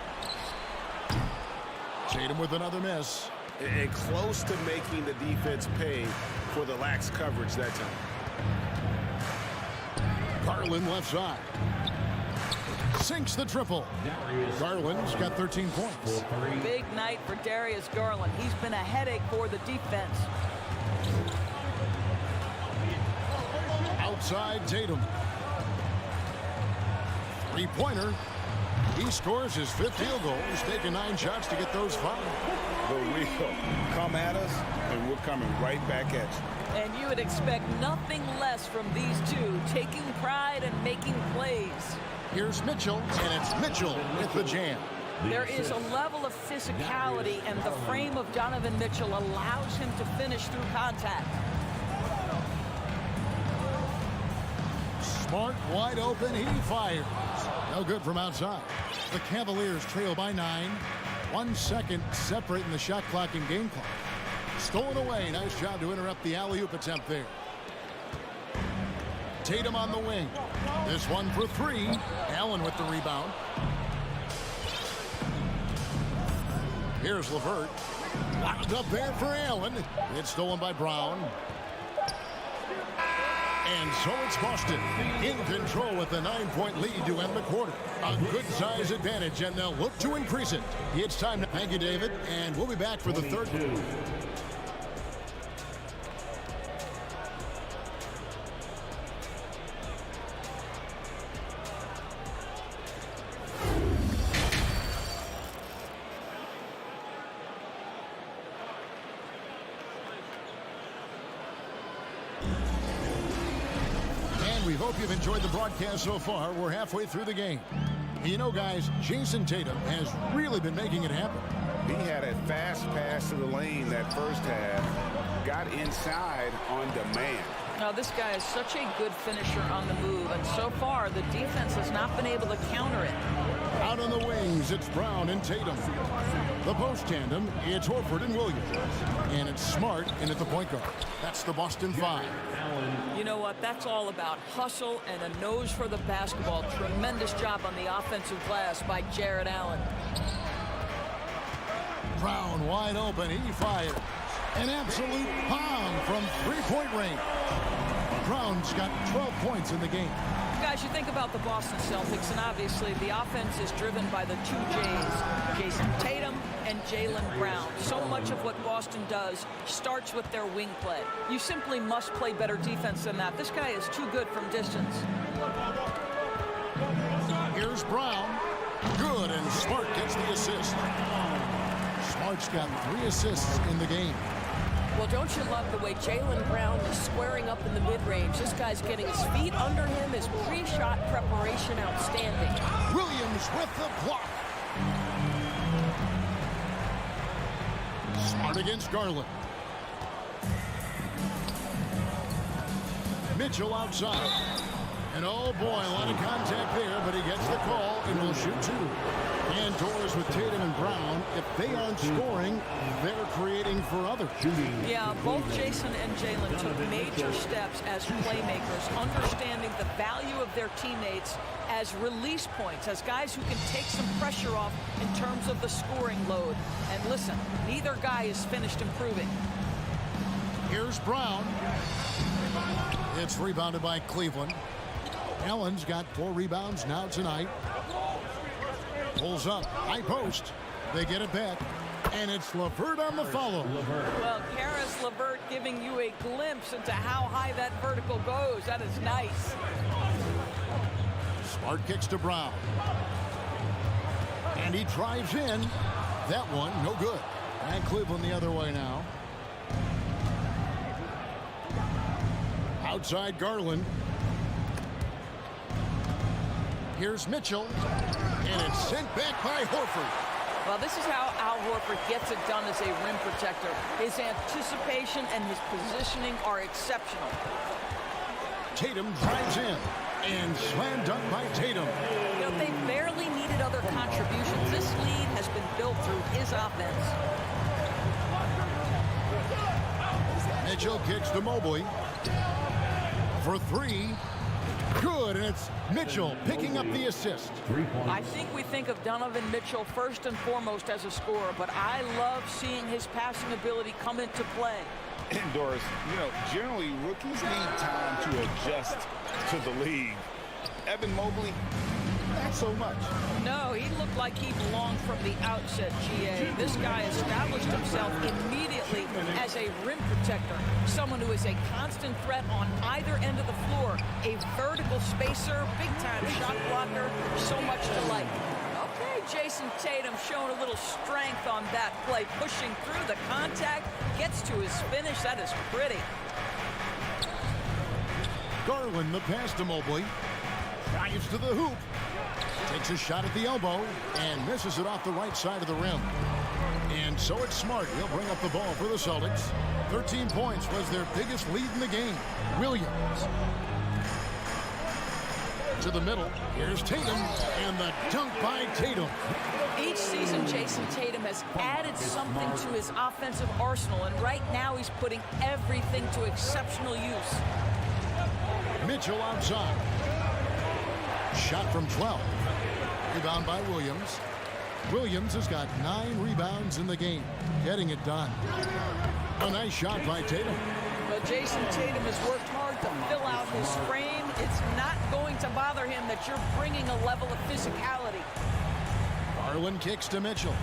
Speaker 2: Tatum with another miss.
Speaker 7: And close to making the defense pay for the lax coverage that time.
Speaker 2: Garland left side. Sinks the triple. Garland's got 13 points.
Speaker 11: Big night for Darius Garland. He's been a headache for the defense.
Speaker 2: Outside Tatum. Three-pointer. He scores his 5th field goal. He's taken 9 shots to get those 5.
Speaker 5: But we'll come at us, and we're coming right back at you.
Speaker 11: And you would expect nothing less from these two, taking pride and making plays.
Speaker 2: Here's Mitchell, and it's Mitchell with the jam.
Speaker 11: There is a level of physicality, and the frame of Donovan Mitchell allows him to finish through contact.
Speaker 2: Smart, wide open, he fires. No good from outside. The Cavaliers trail by 9. 1 second separating the shot clock and game clock. Stolen away. Nice job to interrupt the alley-oop attempt there. Tatum on the wing. This one for 3. Allen with the rebound. Here's LeVert. Locked up there for Allen. It's stolen by Brown. And so it's Boston in control with a 9-point lead to end the quarter. A good size advantage, and they'll look to increase it. It's time to thank you, David, and we'll be back for the third quarter. We hope you've enjoyed the broadcast so far. We're halfway through the game. You know, guys, Jason Tatum has really been making it happen.
Speaker 5: He had a fast pass to the lane that first half. Got inside on demand.
Speaker 11: Now, this guy is such a good finisher on the move, and so far, the defense has not been able to counter it.
Speaker 2: Out on the wings, it's Brown and Tatum. The post tandem, it's Horford and Williams. And it's Smart in at the point guard. That's the Boston 5.
Speaker 11: You know what? That's all about hustle and a nose for the basketball. Tremendous job on the offensive glass by Jared Allen.
Speaker 2: Brown wide open. He fires. An absolute bomb from three-point range. Brown's got 12 points in the game.
Speaker 11: Guys, you think about the Boston Celtics, and obviously the offense is driven by the 2 J's, Jason Tatum and Jaylen Brown. So much of what Boston does starts with their wing play. You simply must play better defense than that. This guy is too good from distance.
Speaker 2: Here's Brown. Good, and Smart gets the assist. Smart's got 3 assists in the game.
Speaker 1: Well, don't you love the way Jaylen Brown is squaring up in the mid-range? This guy's getting his feet under him. His pre-shot preparation outstanding.
Speaker 2: Williams with the block. Smart against Garland. Mitchell outside. And oh boy, a lot of contact there, but he gets the call and will shoot 2. And Torres with Tatum and Brown. If they aren't scoring, they're creating for others.
Speaker 11: Yeah, both Jason and Jaylen took major steps as playmakers, understanding the value of their teammates as release points, as guys who can take some pressure off in terms of the scoring load. And listen, neither guy is finished improving.
Speaker 2: Here's Brown. It's rebounded by Cleveland. Allen's got 4 rebounds now tonight. Pulls up, high post. They get it back, and it's LeVert on the follow.
Speaker 11: Well, Karis LeVert giving you a glimpse into how high that vertical goes. That is nice.
Speaker 2: Smart kicks to Brown. And he drives in. That one, no good. And Cleveland the other way now. Outside Garland. Here's Mitchell. And it's sent back by Horford.
Speaker 11: Well, this is how Al Horford gets it done as a rim protector. His anticipation and his positioning are exceptional.
Speaker 2: Tatum drives in. And slam dunk by Tatum.
Speaker 11: You know, they barely needed other contributions. This lead has been built through his offense.
Speaker 2: Mitchell kicks to Mobley. For 3. Good, and it's Mitchell picking up the assist.
Speaker 11: I think we think of Donovan Mitchell first and foremost as a scorer, but I love seeing his passing ability come into play.
Speaker 5: And Doris, you know, generally rookies need time to adjust to the league. Evan Mobley, not so much.
Speaker 11: No, he looked like he belonged from the outset, GA. This guy established himself immediately as a rim protector, someone who is a constant threat on either end of the floor, a vertical spacer, big-time shot blocker, so much to like. Okay, Jason Tatum showing a little strength on that play, pushing through the contact, gets to his finish. That is pretty.
Speaker 2: Garland, the pass to Mobley. Drives to the hoop. Takes a shot at the elbow and misses it off the right side of the rim. And so it's Smart. He'll bring up the ball for the Celtics. 13 points was their biggest lead in the game. Williams. To the middle. Here's Tatum. And the dunk by Tatum.
Speaker 11: Each season, Jason Tatum has added something to his offensive arsenal. And right now, he's putting everything to exceptional use.
Speaker 2: Mitchell outside. Shot from 12. Rebound by Williams. Williams has got 9 rebounds in the game, getting it done. A nice shot by Tatum.
Speaker 11: But Jason Tatum has worked hard to fill out his frame. It's not going to bother him that you're bringing a level of physicality.
Speaker 2: Garland kicks to Mitchell.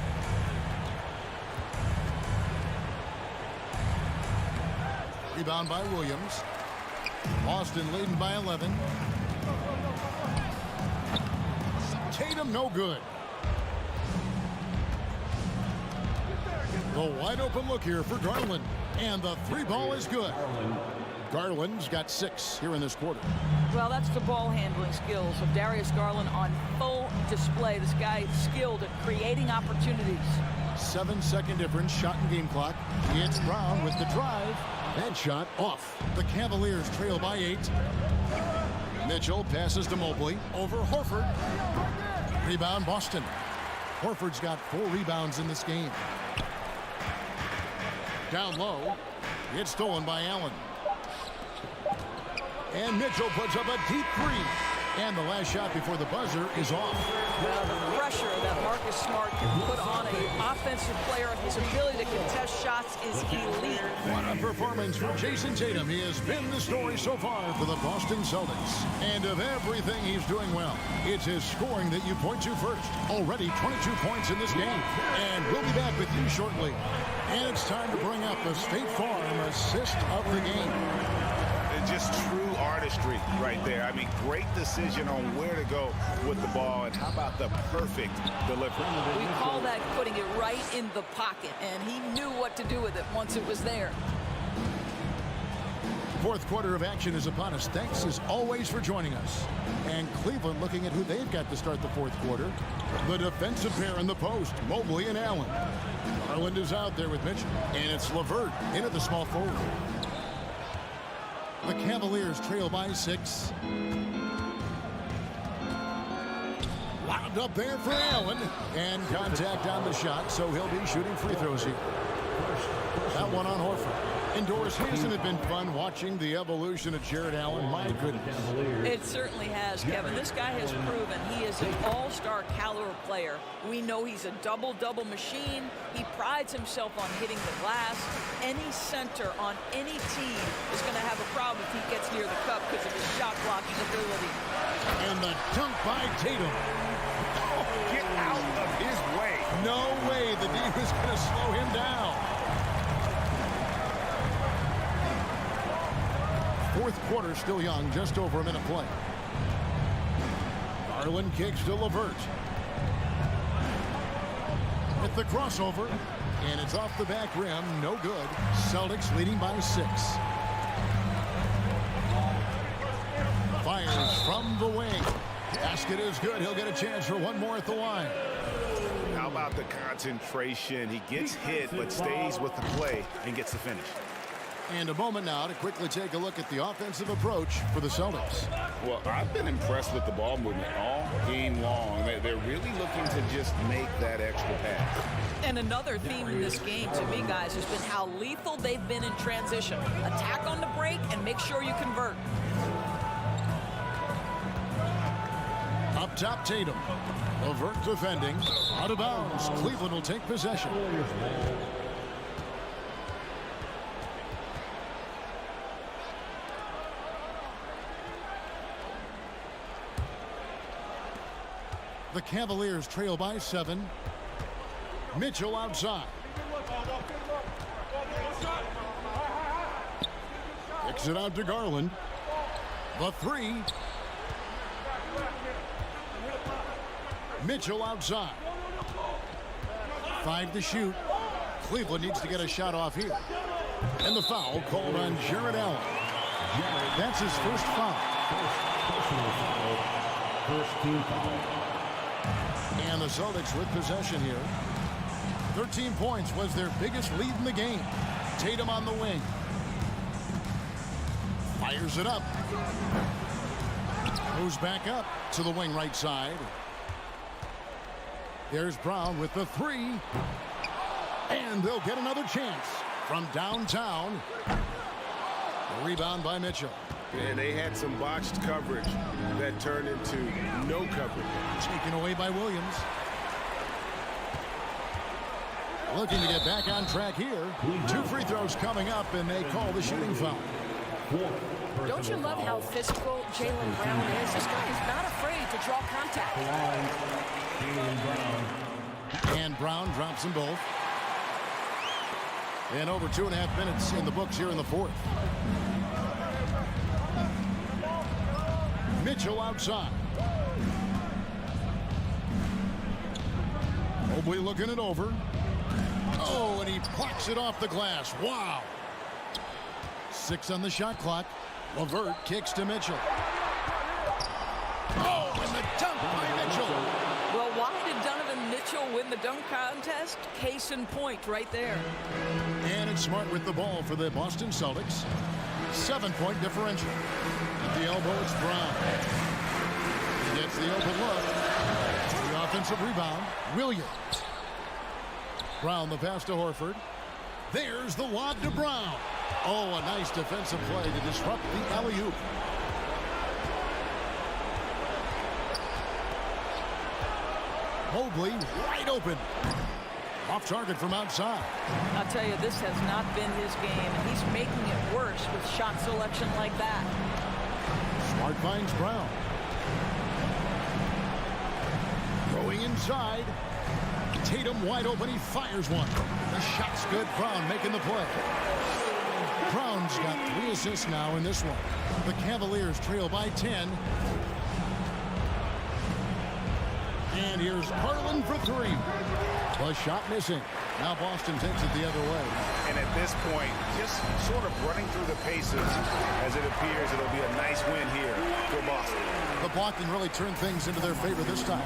Speaker 2: Rebound by Williams. Boston leading by 11. Tatum no good. The wide open look here for Garland. And the 3 ball is good. Garland's got 6 here in this quarter.
Speaker 11: Well, that's the ball handling skills of Darius Garland on full display. This guy is skilled at creating opportunities.
Speaker 2: 7-second difference, shot and game clock. It's Brown with the drive. That shot off. The Cavaliers trail by 8. Mitchell passes to Mobley over Horford. Rebound Boston. Horford's got 4 rebounds in this game. Down low. It's stolen by Allen. And Mitchell puts up a deep 3. And the last shot before the buzzer is off.
Speaker 11: The pressure that Marcus Smart can put on an offensive player, his ability to contest shots is elite.
Speaker 2: What a performance for Jason Tatum. He has been the story so far for the Boston Celtics. And of everything he's doing well, it's his scoring that you point to first. Already 22 points in this game. And we'll be back with you shortly. And it's time to bring up the State Farm assist of the game.
Speaker 5: Just true artistry right there. I mean, great decision on where to go with the ball, and how about the perfect delivery?
Speaker 11: We call that putting it right in the pocket, and he knew what to do with it once it was there.
Speaker 2: Fourth quarter of action is upon us. Thanks as always for joining us. And Cleveland looking at who they've got to start the fourth quarter. The defensive pair in the post, Mobley and Allen. Garland is out there with Mitchell, and it's LeVert into the small forward. The Cavaliers trail by 6. Lobbed up there for Allen. And contact on the shot, so he'll be shooting free throws here. That one on Horford. Indoors, hasn't it been fun watching the evolution of Jared Allen? My goodness.
Speaker 11: It certainly has, Kevin. This guy has proven he is an all-star caliber player. We know he's a double-double machine. He prides himself on hitting the glass. Any center on any team is going to have a problem if he gets near the cup because of his shot blocking ability.
Speaker 2: And the dunk by Tatum.
Speaker 5: Oh, get out of his way.
Speaker 2: No way the D was going to slow him down. Fourth quarter still young, just over a minute play. Garland kicks to LeVert. With the crossover, and it's off the back rim, no good. Celtics leading by 6. Fires from the wing. Basket is good. He'll get a chance for one more at the line.
Speaker 5: How about the concentration? He gets hit, but stays with the play and gets the finish.
Speaker 2: And a moment now to quickly take a look at the offensive approach for the Celtics.
Speaker 5: Well, I've been impressed with the ball movement all game long. They're really looking to just make that extra pass.
Speaker 11: And another theme in this game, to me, guys, has been how lethal they've been in transition. Attack on the break and make sure you convert.
Speaker 2: top, Tatum. LeVert defending. Out of bounds. Cleveland will take possession. The Cavaliers trail by 7. Mitchell outside. Kicks it out to Garland. The 3. Mitchell outside. 5 to shoot. Cleveland needs to get a shot off here. And the foul called on Jared Allen. That's his first foul.
Speaker 6: First team foul.
Speaker 2: And the Celtics with possession here. 13 points was their biggest lead in the game. Tatum on the wing. Fires it up. Moves back up to the wing right side. There's Brown with the 3. And they'll get another chance from downtown. A rebound by Mitchell.
Speaker 7: And they had some botched coverage that turned into no coverage.
Speaker 2: Taken away by Williams. Looking to get back on track here. 2 free throws coming up, and they call the shooting foul.
Speaker 1: Don't you love how physical Jaylen Brown is? This guy is not afraid to draw contact.
Speaker 2: And Brown drops them both. And over 2.5 minutes in the books here in the 4th. Mitchell outside. Mobley looking it over. Oh, and he blocks it off the glass. Wow. 6 on the shot clock. LeVert kicks to Mitchell. Oh, and the dunk by Mitchell.
Speaker 11: Well, why did Donovan Mitchell win the dunk contest? Case in point right there.
Speaker 2: And it's Smart with the ball for the Boston Celtics. 7-point differential. At the elbow, it's Brown. He gets the open look. The offensive rebound, Williams. Brown the pass to Horford. There's the lob to Brown. Oh, a nice defensive play to disrupt the alley-oop. Mobley wide open. Off target from outside.
Speaker 11: I'll tell you, this has not been his game, and he's making it worse with shot selection like that.
Speaker 2: Smart finds Brown. Going inside. Tatum wide open. He fires one. The shot's good. Brown making the play. Brown's got 3 assists now in this one. The Cavaliers trail by 10. And here's Garland for 3. The shot missing. Now Boston takes it the other way.
Speaker 5: And at this point, just sort of running through the paces as it appears it'll be a nice win here for Boston.
Speaker 2: The blocking really turned things into their favor this time.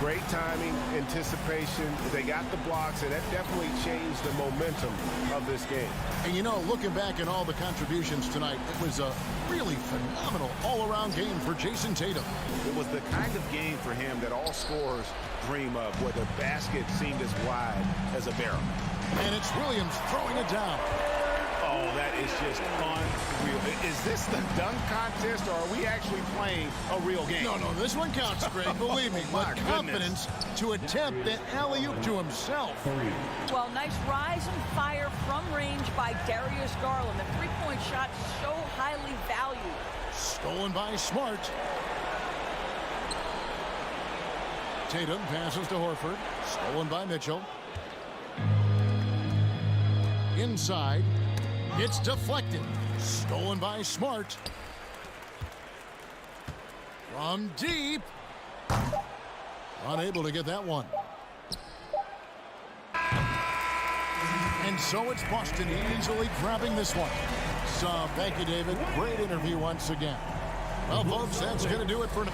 Speaker 7: Great timing, anticipation. They got the blocks, and that definitely changed the momentum of this game.
Speaker 2: And you know, looking back at all the contributions tonight, it was a really phenomenal all-around game for Jason Tatum.
Speaker 5: It was the kind of game for him that all scorers dream of, where the basket seemed as wide as a barrel.
Speaker 2: And it's Williams throwing it down.
Speaker 5: Oh, that is just unreal. Is this the dunk contest, or are we actually playing a real game?
Speaker 2: No, this one counts, Greg, believe me. But confidence to attempt that alley-oop to himself.
Speaker 11: Well, nice rise and fire from range by Darius Garland. The three-point shot so highly valued.
Speaker 2: Stolen by Smart. Tatum passes to Horford. Stolen by Mitchell. Inside. It's deflected. Stolen by Smart. From deep. Unable to get that one. And so it's Boston easily grabbing this one. So thank you, David. Great interview once again. Well, folks, that's going to do it for now.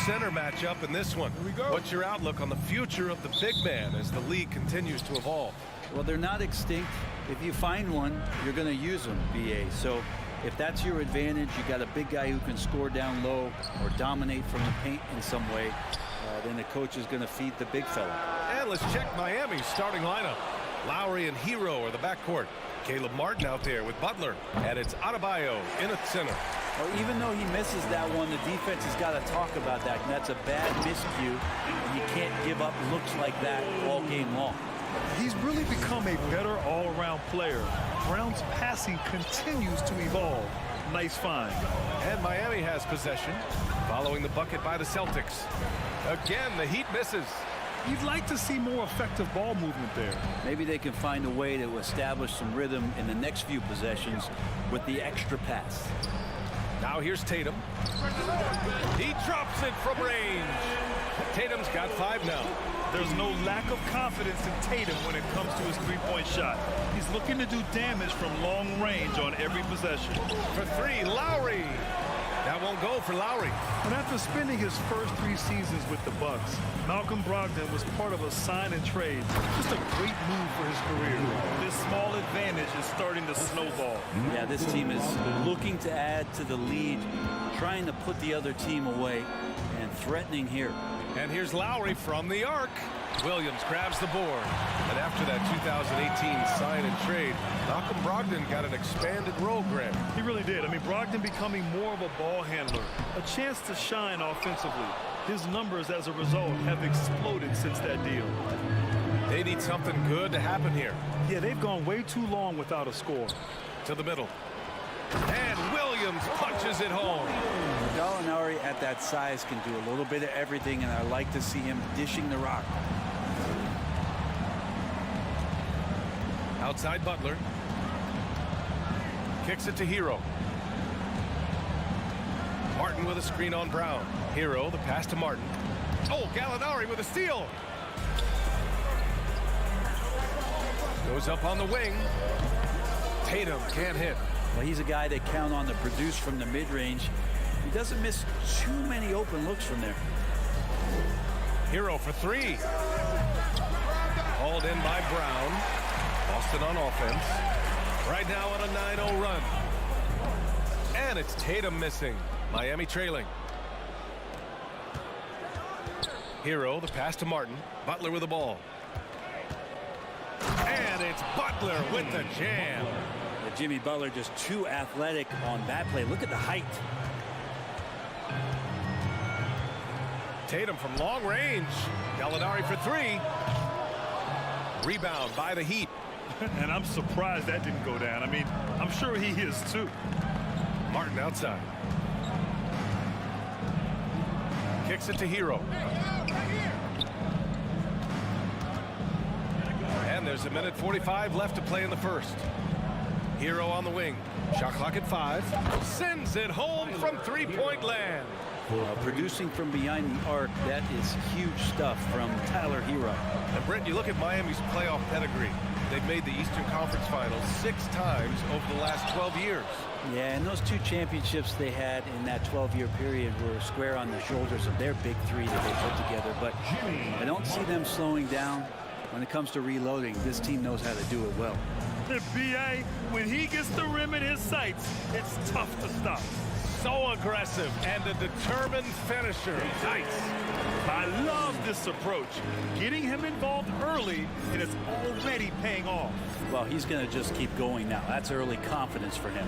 Speaker 8: Center matchup in this one. Here we go. What's your outlook on the future of the big man as the league continues to evolve?
Speaker 4: Well, they're not extinct. If you find one, you're going to use them, BA. So if that's your advantage, you got a big guy who can score down low or dominate from the paint in some way, then the coach is going to feed the big fella.
Speaker 8: And let's check Miami's starting lineup. Lowry and Hero are the backcourt. Caleb Martin out there with Butler. And it's Adebayo in at center.
Speaker 4: Well, even though he misses that one, the defense has got to talk about that. And that's a bad miscue. And you can't give up looks like that all game long.
Speaker 10: He's really become a better all-around player. Brown's passing continues to evolve. Nice find.
Speaker 8: And Miami has possession following the bucket by the Celtics. Again, the Heat misses.
Speaker 10: You'd like to see more effective ball movement there.
Speaker 4: Maybe they can find a way to establish some rhythm in the next few possessions with the extra pass.
Speaker 8: Now here's Tatum. He drops it from range. Tatum's got 5 now.
Speaker 10: There's no lack of confidence in Tatum when it comes to his three-point shot. He's looking to do damage from long range on every possession.
Speaker 8: For 3, Lowry. That won't go for Lowry.
Speaker 10: And after spending his first 3 seasons with the Bucks, Malcolm Brogdon was part of a sign and trade. Just a great move for his career. This small advantage is starting to snowball.
Speaker 4: Yeah, this team is looking to add to the lead, trying to put the other team away, and threatening here.
Speaker 8: And here's Lowry from the arc. Williams grabs the board. And after that 2018 sign and trade, Malcolm Brogdon got an expanded role grant.
Speaker 10: He really did. I mean, Brogdon becoming more of a ball handler, a chance to shine offensively. His numbers as a result have exploded since that deal.
Speaker 8: They need something good to happen here.
Speaker 10: Yeah, they've gone way too long without a score.
Speaker 8: To the middle. And Williams punches it home.
Speaker 4: Gallinari at that size can do a little bit of everything, and I like to see him dishing the rock.
Speaker 8: Outside Butler. Kicks it to Hero. Martin with a screen on Brown. Hero, the pass to Martin. Oh, Gallinari with a steal. Goes up on the wing. Tatum can't hit.
Speaker 4: Well, he's a guy they count on to produce from the mid-range. He doesn't miss too many open looks from there.
Speaker 8: Hero for 3. Hauled in by Brown. Boston on offense. Right now on a 9-0 run. And it's Tatum missing. Miami trailing. Hero, the pass to Martin. Butler with the ball. And it's Butler with the jam.
Speaker 4: Jimmy Butler just too athletic on that play. Look at the height.
Speaker 8: Tatum from long range. Gallinari for 3. Rebound by the Heat.
Speaker 10: And I'm surprised that didn't go down. I mean, I'm sure he is too.
Speaker 8: Martin outside. Kicks it to Hero. And there's 1:45 left to play in the first. Hero on the wing. Shot clock at 5. Sends it home from three-point land.
Speaker 4: Producing from behind the arc, that is huge stuff from Tyler Hero.
Speaker 8: And Brent, you look at Miami's playoff pedigree. They've made the Eastern Conference Finals 6 times over the last 12 years.
Speaker 4: Yeah, and those 2 championships they had in that 12-year period were square on the shoulders of their big 3 that they put together. But I don't see them slowing down when it comes to reloading. This team knows how to do it well.
Speaker 10: The BA, when he gets the rim in his sights, it's tough to stop.
Speaker 8: So aggressive and a determined finisher. Nice.
Speaker 10: I love this approach. Getting him involved early, and it's already paying off.
Speaker 4: Well, he's going to just keep going now. That's early confidence for him.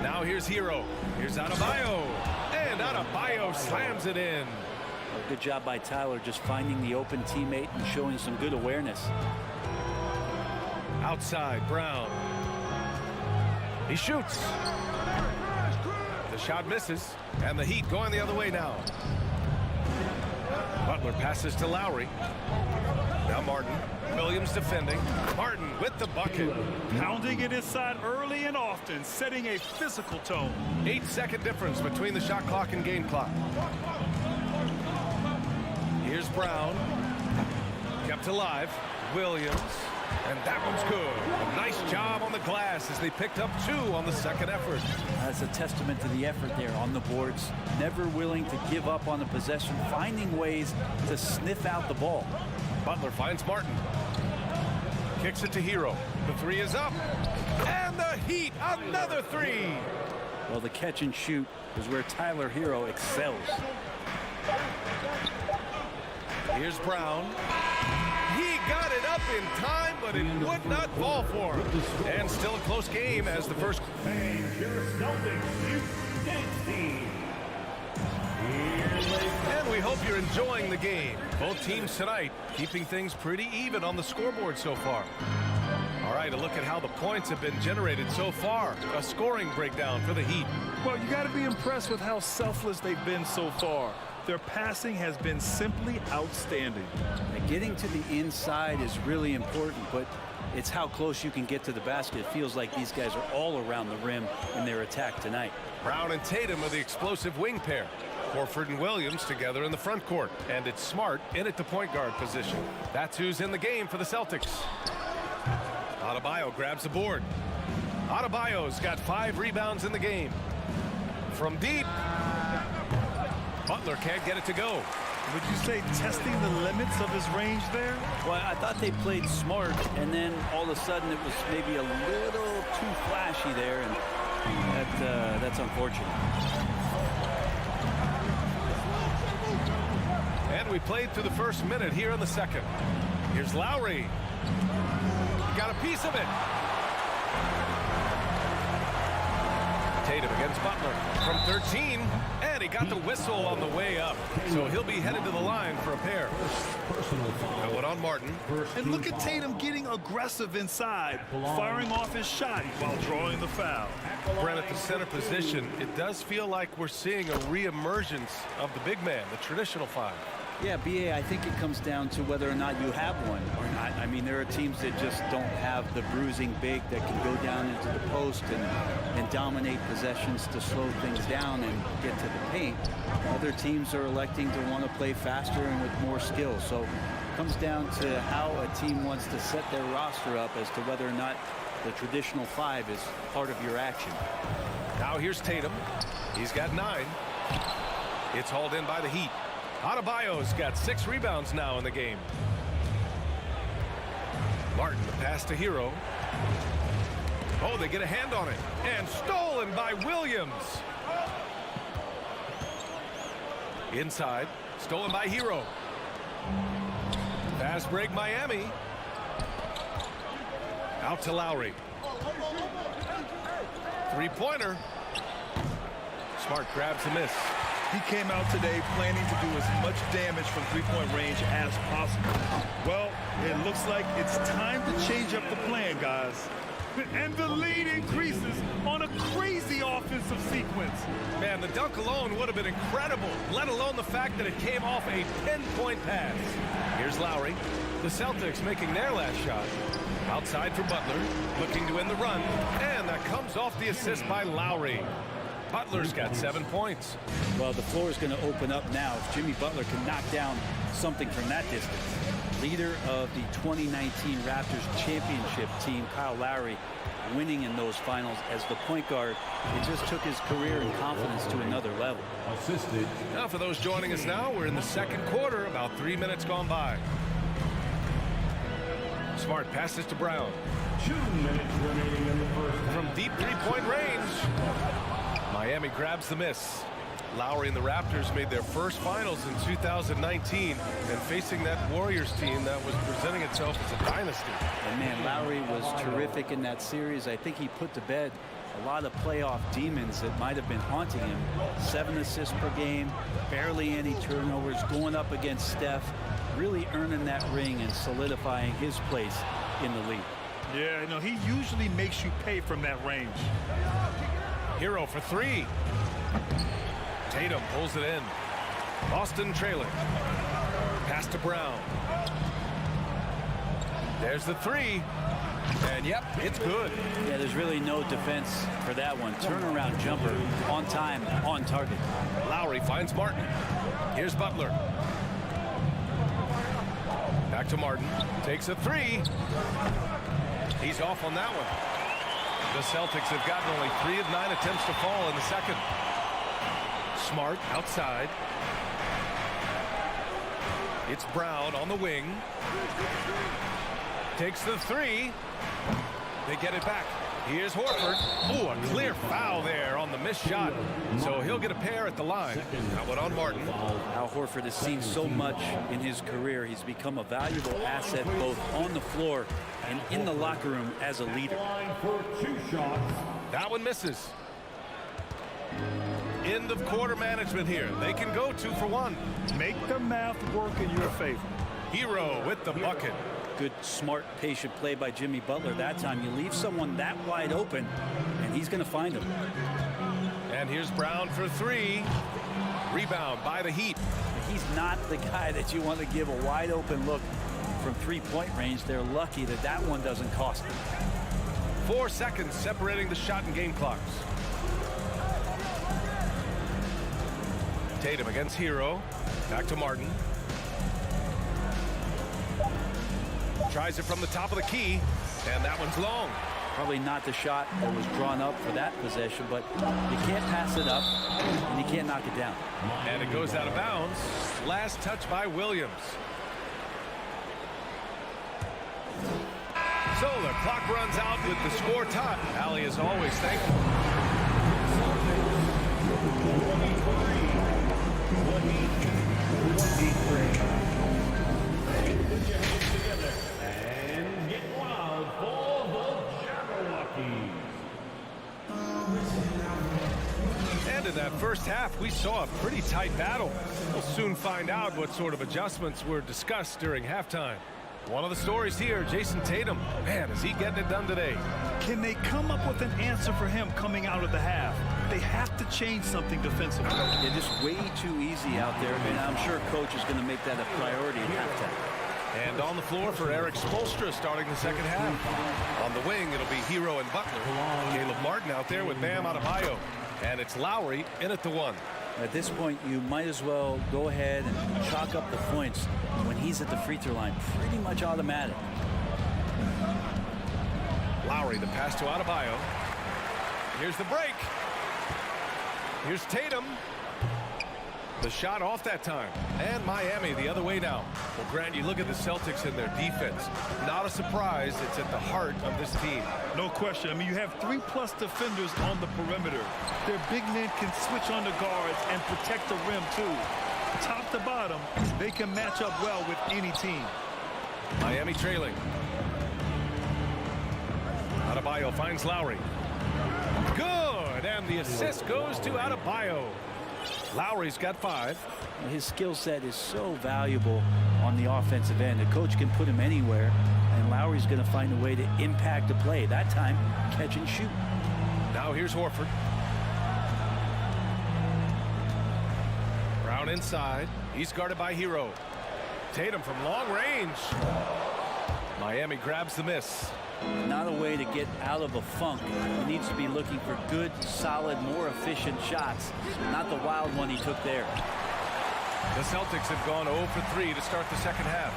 Speaker 8: Now here's Hero. Here's Adebayo. And Adebayo slams it in.
Speaker 4: Well, good job by Tyler just finding the open teammate and showing some good awareness.
Speaker 8: Outside, Brown. He shoots. The shot misses, and the Heat going the other way now. Butler passes to Lowry. Now Martin. Williams defending. Martin with the bucket.
Speaker 10: Pounding it inside early and often, setting a physical tone.
Speaker 8: 8-second difference between the shot clock and game clock. Here's Brown. Kept alive. Williams. And that one's good. A nice job on the glass as they picked up 2 on the second effort.
Speaker 4: That's a testament to the effort there on the boards. Never willing to give up on the possession, finding ways to sniff out the ball.
Speaker 8: Butler finds Martin. Kicks it to Hero. The 3 is up. And the Heat, another 3.
Speaker 4: Well, the catch and shoot is where Tyler Hero excels.
Speaker 8: Here's Brown. He got it up in time, but it would not fall for him. And still a close game as the first. And we hope you're enjoying the game. Both teams tonight keeping things pretty even on the scoreboard so far. All right, a look at how the points have been generated so far. A scoring breakdown for the Heat.
Speaker 10: Well, you got to be impressed with how selfless they've been so far. Their passing has been simply outstanding.
Speaker 4: Getting to the inside is really important, but it's how close you can get to the basket. It feels like these guys are all around the rim in their attack tonight.
Speaker 8: Brown and Tatum are the explosive wing pair. Horford and Williams together in the front court. And it's Smart in at the point guard position. That's who's in the game for the Celtics. Adebayo grabs the board. Adebayo's got 5 rebounds in the game. From deep. Butler can't get it to go.
Speaker 10: Would you say testing the limits of his range there?
Speaker 4: Well, I thought they played smart, and then all of a sudden it was maybe a little too flashy there, and that's unfortunate.
Speaker 8: And we played through the first minute here in the second. Here's Lowry. Got a piece of it. Tatum against Butler from 13, and he got the whistle on the way up. So he'll be headed to the line for a pair. Going on Martin.
Speaker 10: And look at Tatum getting aggressive inside, firing off his shot while drawing the foul.
Speaker 8: Brent, at the center position, it does feel like we're seeing a re-emergence of the big man, the traditional 5.
Speaker 4: Yeah, BA, I think it comes down to whether or not you have one or not. I mean, there are teams that just don't have the bruising big that can go down into the post and dominate possessions to slow things down and get to the paint. Other teams are electing to want to play faster and with more skill. So it comes down to how a team wants to set their roster up as to whether or not the traditional 5 is part of your action.
Speaker 8: Now here's Tatum. He's got 9. It's hauled in by the Heat. Adebayo's got 6 rebounds now in the game. Martin, the pass to Hero. Oh, they get a hand on it. And stolen by Williams. Inside. Stolen by Hero. Fast break Miami. Out to Lowry. 3-pointer. Smart grabs the miss.
Speaker 10: He came out today planning to do as much damage from three-point range as possible. Well, it looks like it's time to change up the plan, guys. And the lead increases on a crazy offense. offensive sequence.
Speaker 8: Man, the dunk alone would have been incredible, let alone the fact that it came off a pinpoint pass. Here's Lowry. The Celtics making their last shot. Outside for Butler, looking to end the run, and that comes off the assist by Lowry. Butler's got 7 points.
Speaker 12: Well, the floor is going to open up now if Jimmy Butler can knock down something from that distance. Leader of the 2019 Raptors championship team, Kyle Lowry, winning in those finals as the point guard. It just took his career and confidence to another level.
Speaker 6: Assisted.
Speaker 8: Now for those joining us now, we're in the second quarter, about 3 minutes gone by. Smart passes to Brown.
Speaker 6: 2 minutes remaining in the first half.
Speaker 8: From deep three-point range. Miami grabs the miss. Lowry and the Raptors made their first finals in 2019, and facing that Warriors team that was presenting itself as a dynasty.
Speaker 12: And man, Lowry was terrific in that series. I think he put to bed a lot of playoff demons that might have been haunting him. 7 assists per game, barely any turnovers, going up against Steph, really earning that ring and solidifying his place in the league.
Speaker 10: Yeah, you know, he usually makes you pay from that range.
Speaker 8: Hero for 3. Tatum pulls it in. Boston trailing. Pass to Brown. There's the 3. And yep, it's good.
Speaker 12: Yeah, there's really no defense for that one. Turnaround jumper, on time, on target.
Speaker 8: Lowry finds Martin. Here's Butler. Back to Martin. Takes a 3. He's off on that one. The Celtics have gotten only 3 of 9 attempts to fall in the second. Smart outside. It's Brown on the wing. Takes the 3. They get it back. Here's Horford. Oh, a clear foul there on the missed shot. So he'll get a pair at the line. That one on Martin.
Speaker 12: Al Horford has seen so much in his career. He's become a valuable asset both on the floor and in the locker room as a leader.
Speaker 6: For 2 shots.
Speaker 8: That one misses. End of quarter management here. They can go 2 for 1.
Speaker 10: Make the math work in your favor.
Speaker 8: Hero with the bucket.
Speaker 12: Good, smart, patient play by Jimmy Butler. That time you leave someone that wide open, and he's going to find him.
Speaker 8: And here's Brown for 3. Rebound by the Heat.
Speaker 12: He's not the guy that you want to give a wide open look from three-point range. They're lucky that that one doesn't cost them.
Speaker 8: 4 seconds separating the shot and game clocks. Tatum against Hero. Back to Martin. Tries it from the top of the key, and that one's long.
Speaker 12: Probably not the shot that was drawn up for that possession, but you can't pass it up, and you can't knock it down.
Speaker 8: And it goes out of bounds. Last touch by Williams. So the clock runs out with the score tied. Allie, as always, thankful. And in that first half, we saw a pretty tight battle. We'll soon find out what sort of adjustments were discussed during halftime. One of the stories here, Jason Tatum. Man, is he getting it done today?
Speaker 10: Can they come up with an answer for him coming out of the half? They have to change something defensively.
Speaker 12: They're just way too easy out there, and I'm sure coach is going to make that a priority at halftime.
Speaker 8: And on the floor for Eric Spoelstra starting the second half. On the wing, it'll be Hero and Butler. Caleb Martin out there with Bam Adebayo. And it's Lowry in at the 1.
Speaker 12: At this point, you might as well go ahead and chalk up the points when he's at the free throw line. Pretty much automatic.
Speaker 8: Lowry, the pass to Adebayo. Here's the break. Here's Tatum. The shot off that time. And Miami the other way now. Well, Grant, you look at the Celtics and their defense. Not a surprise. It's at the heart of this team.
Speaker 10: No question. I mean, you have 3+ defenders on the perimeter. Their big men can switch on the guards and protect the rim, too. Top to bottom, they can match up well with any team.
Speaker 8: Miami trailing. Adebayo finds Lowry. Good, and the assist goes to Adebayo. Lowry's got 5.
Speaker 12: His skill set is so valuable on the offensive end. The coach can put him anywhere, and Lowry's going to find a way to impact the play. That time, catch and shoot.
Speaker 8: Now here's Horford. inside. He's guarded by Hero. Tatum from long range. Miami grabs the miss.
Speaker 12: Not a way to get out of a funk. He needs to be looking for good, solid, more efficient shots. Not the wild one he took there.
Speaker 8: The Celtics have gone 0 for 3 to start the second half.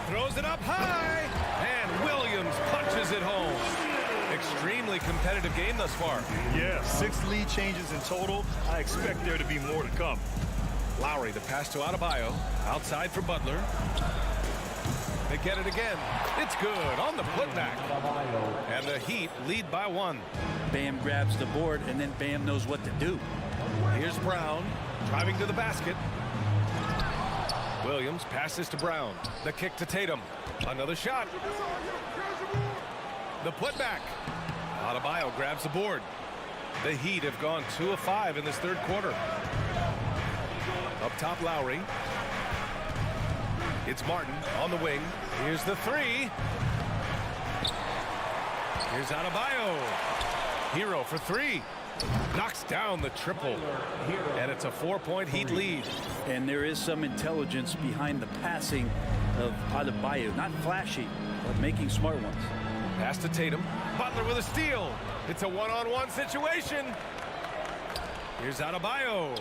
Speaker 8: Throws it up high, and Williams punches it home. Extremely competitive game thus far.
Speaker 10: Yeah, 6 lead changes in total. I expect there to be more to come.
Speaker 8: Lowry, the pass to Adebayo. Outside for Butler. They get it again. It's good on the putback. And the Heat lead by 1.
Speaker 12: Bam grabs the board, and then Bam knows what to do.
Speaker 8: Here's Brown, driving to the basket. Williams passes to Brown. The kick to Tatum. Another shot. The putback. Adebayo grabs the board. The Heat have gone 2 of 5 in this third quarter. Up top, Lowry. It's Martin on the wing. Here's the 3. Here's Adebayo. Hero for 3. Knocks down the triple. And it's a 4-point Heat lead.
Speaker 12: And there is some intelligence behind the passing of Adebayo. Not flashy, but making smart ones.
Speaker 8: Pass to Tatum. Butler with a steal. It's a one-on-one situation. Here's Adebayo.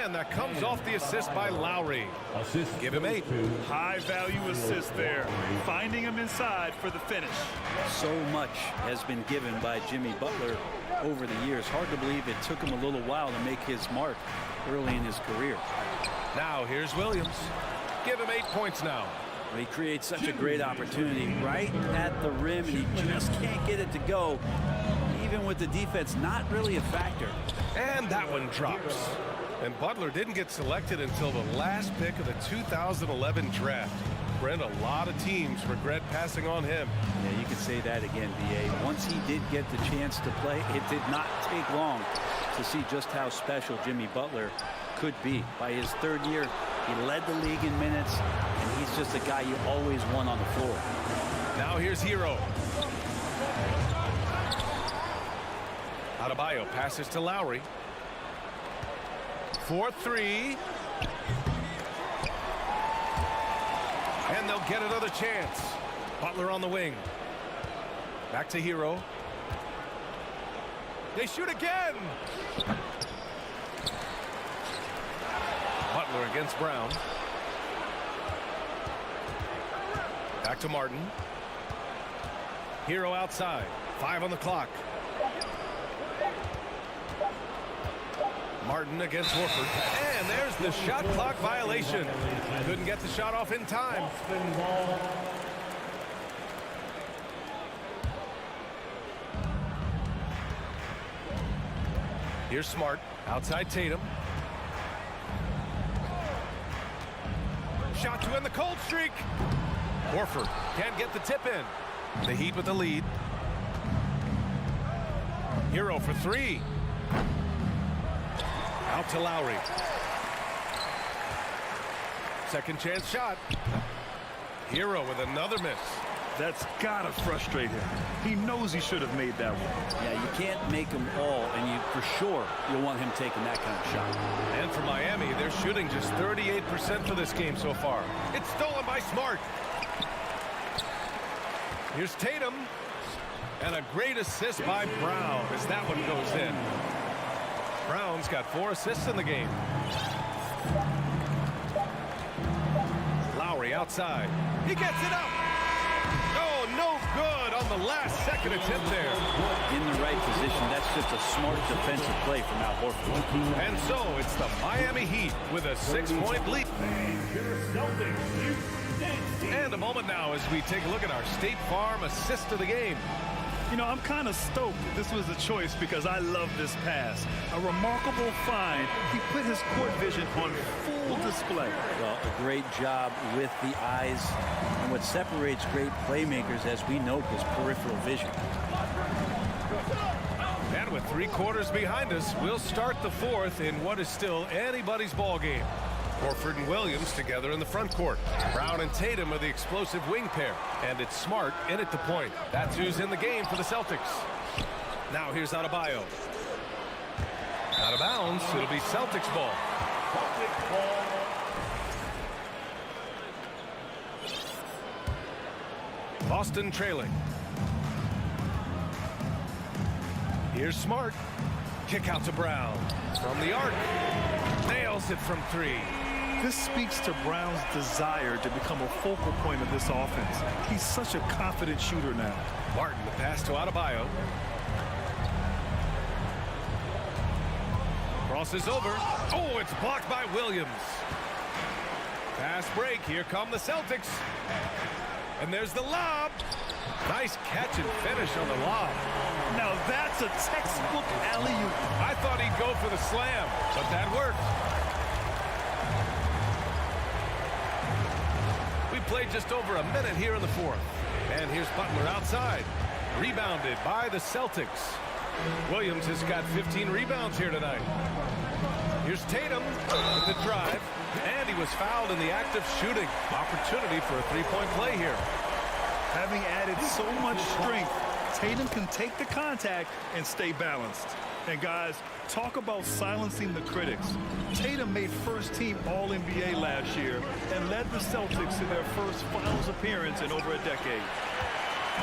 Speaker 8: And that comes off the assist by Lowry. Give him 8.
Speaker 10: High-value assist there. Finding him inside for the finish.
Speaker 12: So much has been given by Jimmy Butler over the years. Hard to believe it took him a little while to make his mark early in his career.
Speaker 8: Now here's Williams. Give him 8 points now.
Speaker 12: He creates such a great opportunity right at the rim, and he just can't get it to go. Even with the defense not really a factor.
Speaker 8: And that one drops. And Butler didn't get selected until the last pick of the 2011 draft. Brent, a lot of teams regret passing on him.
Speaker 12: Yeah, you could say that again, B.A. Once he did get the chance to play, it did not take long to see just how special Jimmy Butler could be. By his third year, he led the league in minutes, and he's just a guy you always want on the floor.
Speaker 8: Now here's Hero. Adebayo passes to Lowry. 4-3. And they'll get another chance. Butler on the wing. Back to Hero. They shoot again. Butler against Brown. Back to Martin. Hero outside. 5 on the clock. Martin against Horford. And there's the shot clock violation. Couldn't get the shot off in time. Here's Smart. Outside Tatum. Shot to end the cold streak. Horford can't get the tip in. The Heat with the lead. Hero for 3. Out to Lowry. Second chance shot. Hero with another miss.
Speaker 10: That's gotta frustrate him. He knows he should have made that one.
Speaker 12: Yeah, you can't make them all, and you for sure you'll want him taking that kind of shot.
Speaker 8: And for Miami, they're shooting just 38% for this game so far. It's stolen by Smart. Here's Tatum. And a great assist by Brown as that one goes in. Brown's got 4 assists in the game. Lowry outside. He gets it up. Oh, no good on the last second attempt there.
Speaker 12: In the right position. That's just a smart defensive play from Al Horford.
Speaker 8: And so it's the Miami Heat with a 6-point lead. And a moment now as we take a look at our State Farm assist of the game.
Speaker 10: You know, I'm kind of stoked that this was a choice because I love this pass. A remarkable find. He put his court vision on full display.
Speaker 12: Well, a great job with the eyes. And what separates great playmakers, as we note, is peripheral vision.
Speaker 8: And with 3 quarters behind us, we'll start the 4th in what is still anybody's ball game. Horford and Williams together in the front court. Brown and Tatum are the explosive wing pair. And it's Smart in at the point. That's who's in the game for the Celtics. Now here's Adebayo. Out of bounds, it'll be Celtics ball. Boston trailing. Here's Smart. Kick out to Brown. From the arc. Nails it from 3.
Speaker 10: This speaks to Brown's desire to become a focal point of this offense. He's such a confident shooter now.
Speaker 8: Martin, the pass to Adebayo. Crosses over. Oh, it's blocked by Williams. Fast break. Here come the Celtics. And there's the lob. Nice catch and finish on the lob.
Speaker 10: Now that's a textbook alley-oop.
Speaker 8: I thought he'd go for the slam, but that worked. We played just over a minute here in the 4th. And here's Butler outside. Rebounded by the Celtics. Williams has got 15 rebounds here tonight. Here's Tatum with the drive. And he was fouled in the act of shooting. Opportunity for a three-point play here.
Speaker 10: Having added so much strength, Tatum can take the contact and stay balanced. And guys, talk about silencing the critics. Tatum made first-team All-NBA last year and led the Celtics to their first finals appearance in over a decade.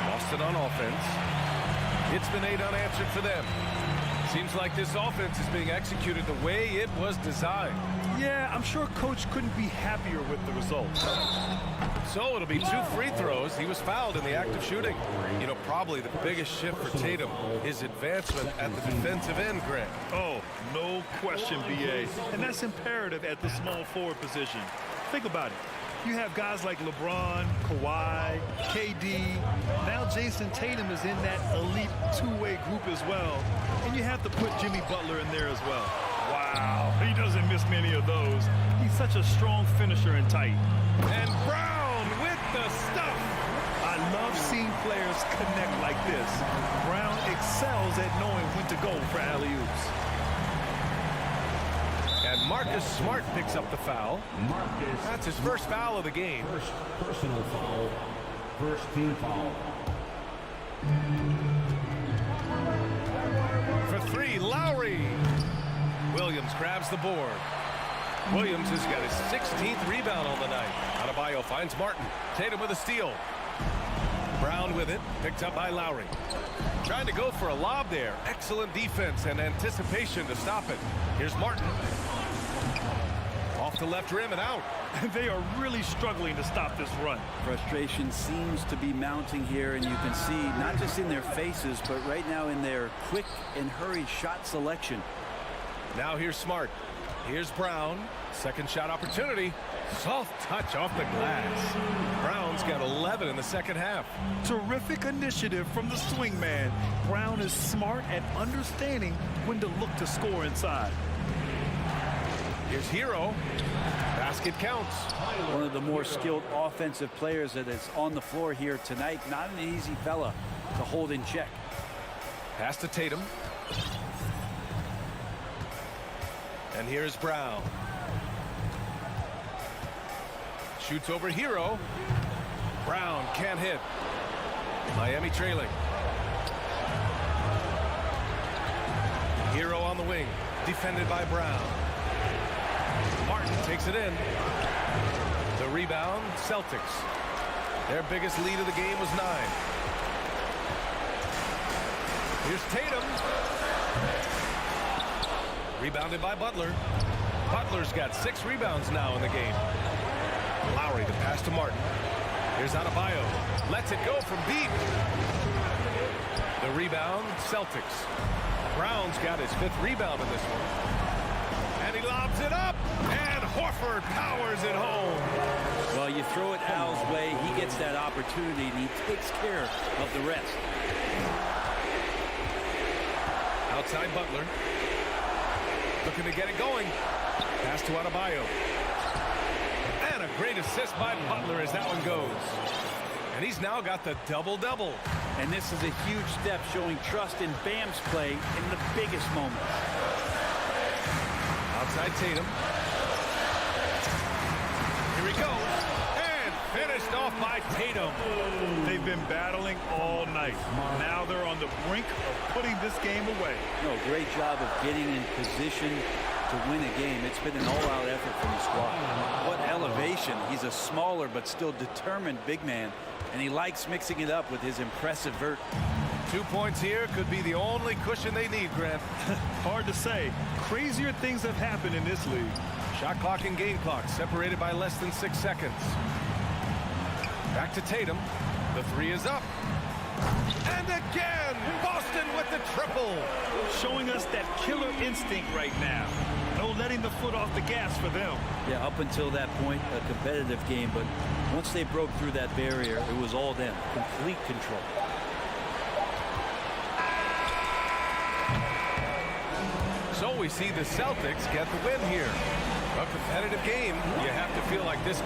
Speaker 8: Boston on offense. It's been 8 unanswered for them. Seems like this offense is being executed the way it was designed.
Speaker 10: Yeah, I'm sure Coach couldn't be happier with the results.
Speaker 8: So it'll be 2 free throws. He was fouled in the act of shooting. You know, probably the biggest shift for Tatum, his advancement at the defensive end, Grant.
Speaker 10: Oh, no question, B.A. And that's imperative at the small forward position. Think about it. You have guys like LeBron, Kawhi, KD. Now Jason Tatum is in that elite two-way group as well. And you have to put Jimmy Butler in there as well. Wow, he doesn't miss many of those. He's such a strong finisher and tight.
Speaker 8: And Brown with the stuff.
Speaker 10: I love seeing players connect like this. Brown excels at knowing when to go for alley-oops.
Speaker 8: And Marcus Smart picks up the foul. That's his first foul of the game.
Speaker 6: First personal foul. First team foul.
Speaker 8: For 3, Lowry. Williams grabs the board. Williams has got his 16th rebound on the night. Adebayo finds Martin. Tatum with a steal. Brown with it. Picked up by Lowry. Trying to go for a lob there. Excellent defense and anticipation to stop it. Here's Martin. Off the left rim and out.
Speaker 10: They are really struggling to stop this run.
Speaker 12: Frustration seems to be mounting here, and you can see not just in their faces, but right now in their quick and hurried shot selection.
Speaker 8: Now here's Smart. Here's Brown. Second shot opportunity. Soft touch off the glass. Brown's got 11 in the second half.
Speaker 10: Terrific initiative from the swing man. Brown is smart at understanding when to look to score inside.
Speaker 8: Here's Hero. Basket counts.
Speaker 12: One of the more skilled offensive players that is on the floor here tonight. Not an easy fella to hold in check.
Speaker 8: Pass to Tatum. And here's Brown. Shoots over Hero. Brown can't hit. Miami trailing. Hero on the wing. Defended by Brown. Martin takes it in. The rebound, Celtics. Their biggest lead of the game was 9. Here's Tatum. Rebounded by Butler. Butler's got 6 rebounds now in the game. Lowry, the pass to Martin. Here's Adebayo. Lets it go from deep. The rebound, Celtics. Brown's got his 5th rebound in this one. And he lobs it up. And Horford powers it home.
Speaker 12: Well, you throw it Al's way, he gets that opportunity, and he takes care of the rest.
Speaker 8: Outside Butler. Looking to get it going. Pass to Adebayo. And a great assist by Butler as that one goes. And he's now got the double-double.
Speaker 12: And this is a huge step showing trust in Bam's play in the biggest moments.
Speaker 8: Outside Tatum. Here he goes. And finished off by Tatum.
Speaker 10: They've been battling all night. Now they're on the brink of putting this game away.
Speaker 12: No, great job of getting in position, to win a game. It's been an all-out effort from the squad. What elevation. He's a smaller but still determined big man, and he likes mixing it up with his impressive vert.
Speaker 8: 2 points here could be the only cushion they need, Grant.
Speaker 10: Hard to say. Crazier things have happened in this league.
Speaker 8: Shot clock and game clock separated by less than 6 seconds. Back to Tatum. The three is up. And again, Boston with the triple.
Speaker 10: Showing us that killer instinct right now. No letting the foot off the gas for them.
Speaker 12: Yeah, up until that point, a competitive game, but once they broke through that barrier, it was all them. Complete control.
Speaker 8: So we see the Celtics get the win here. A competitive game. You have to feel like this.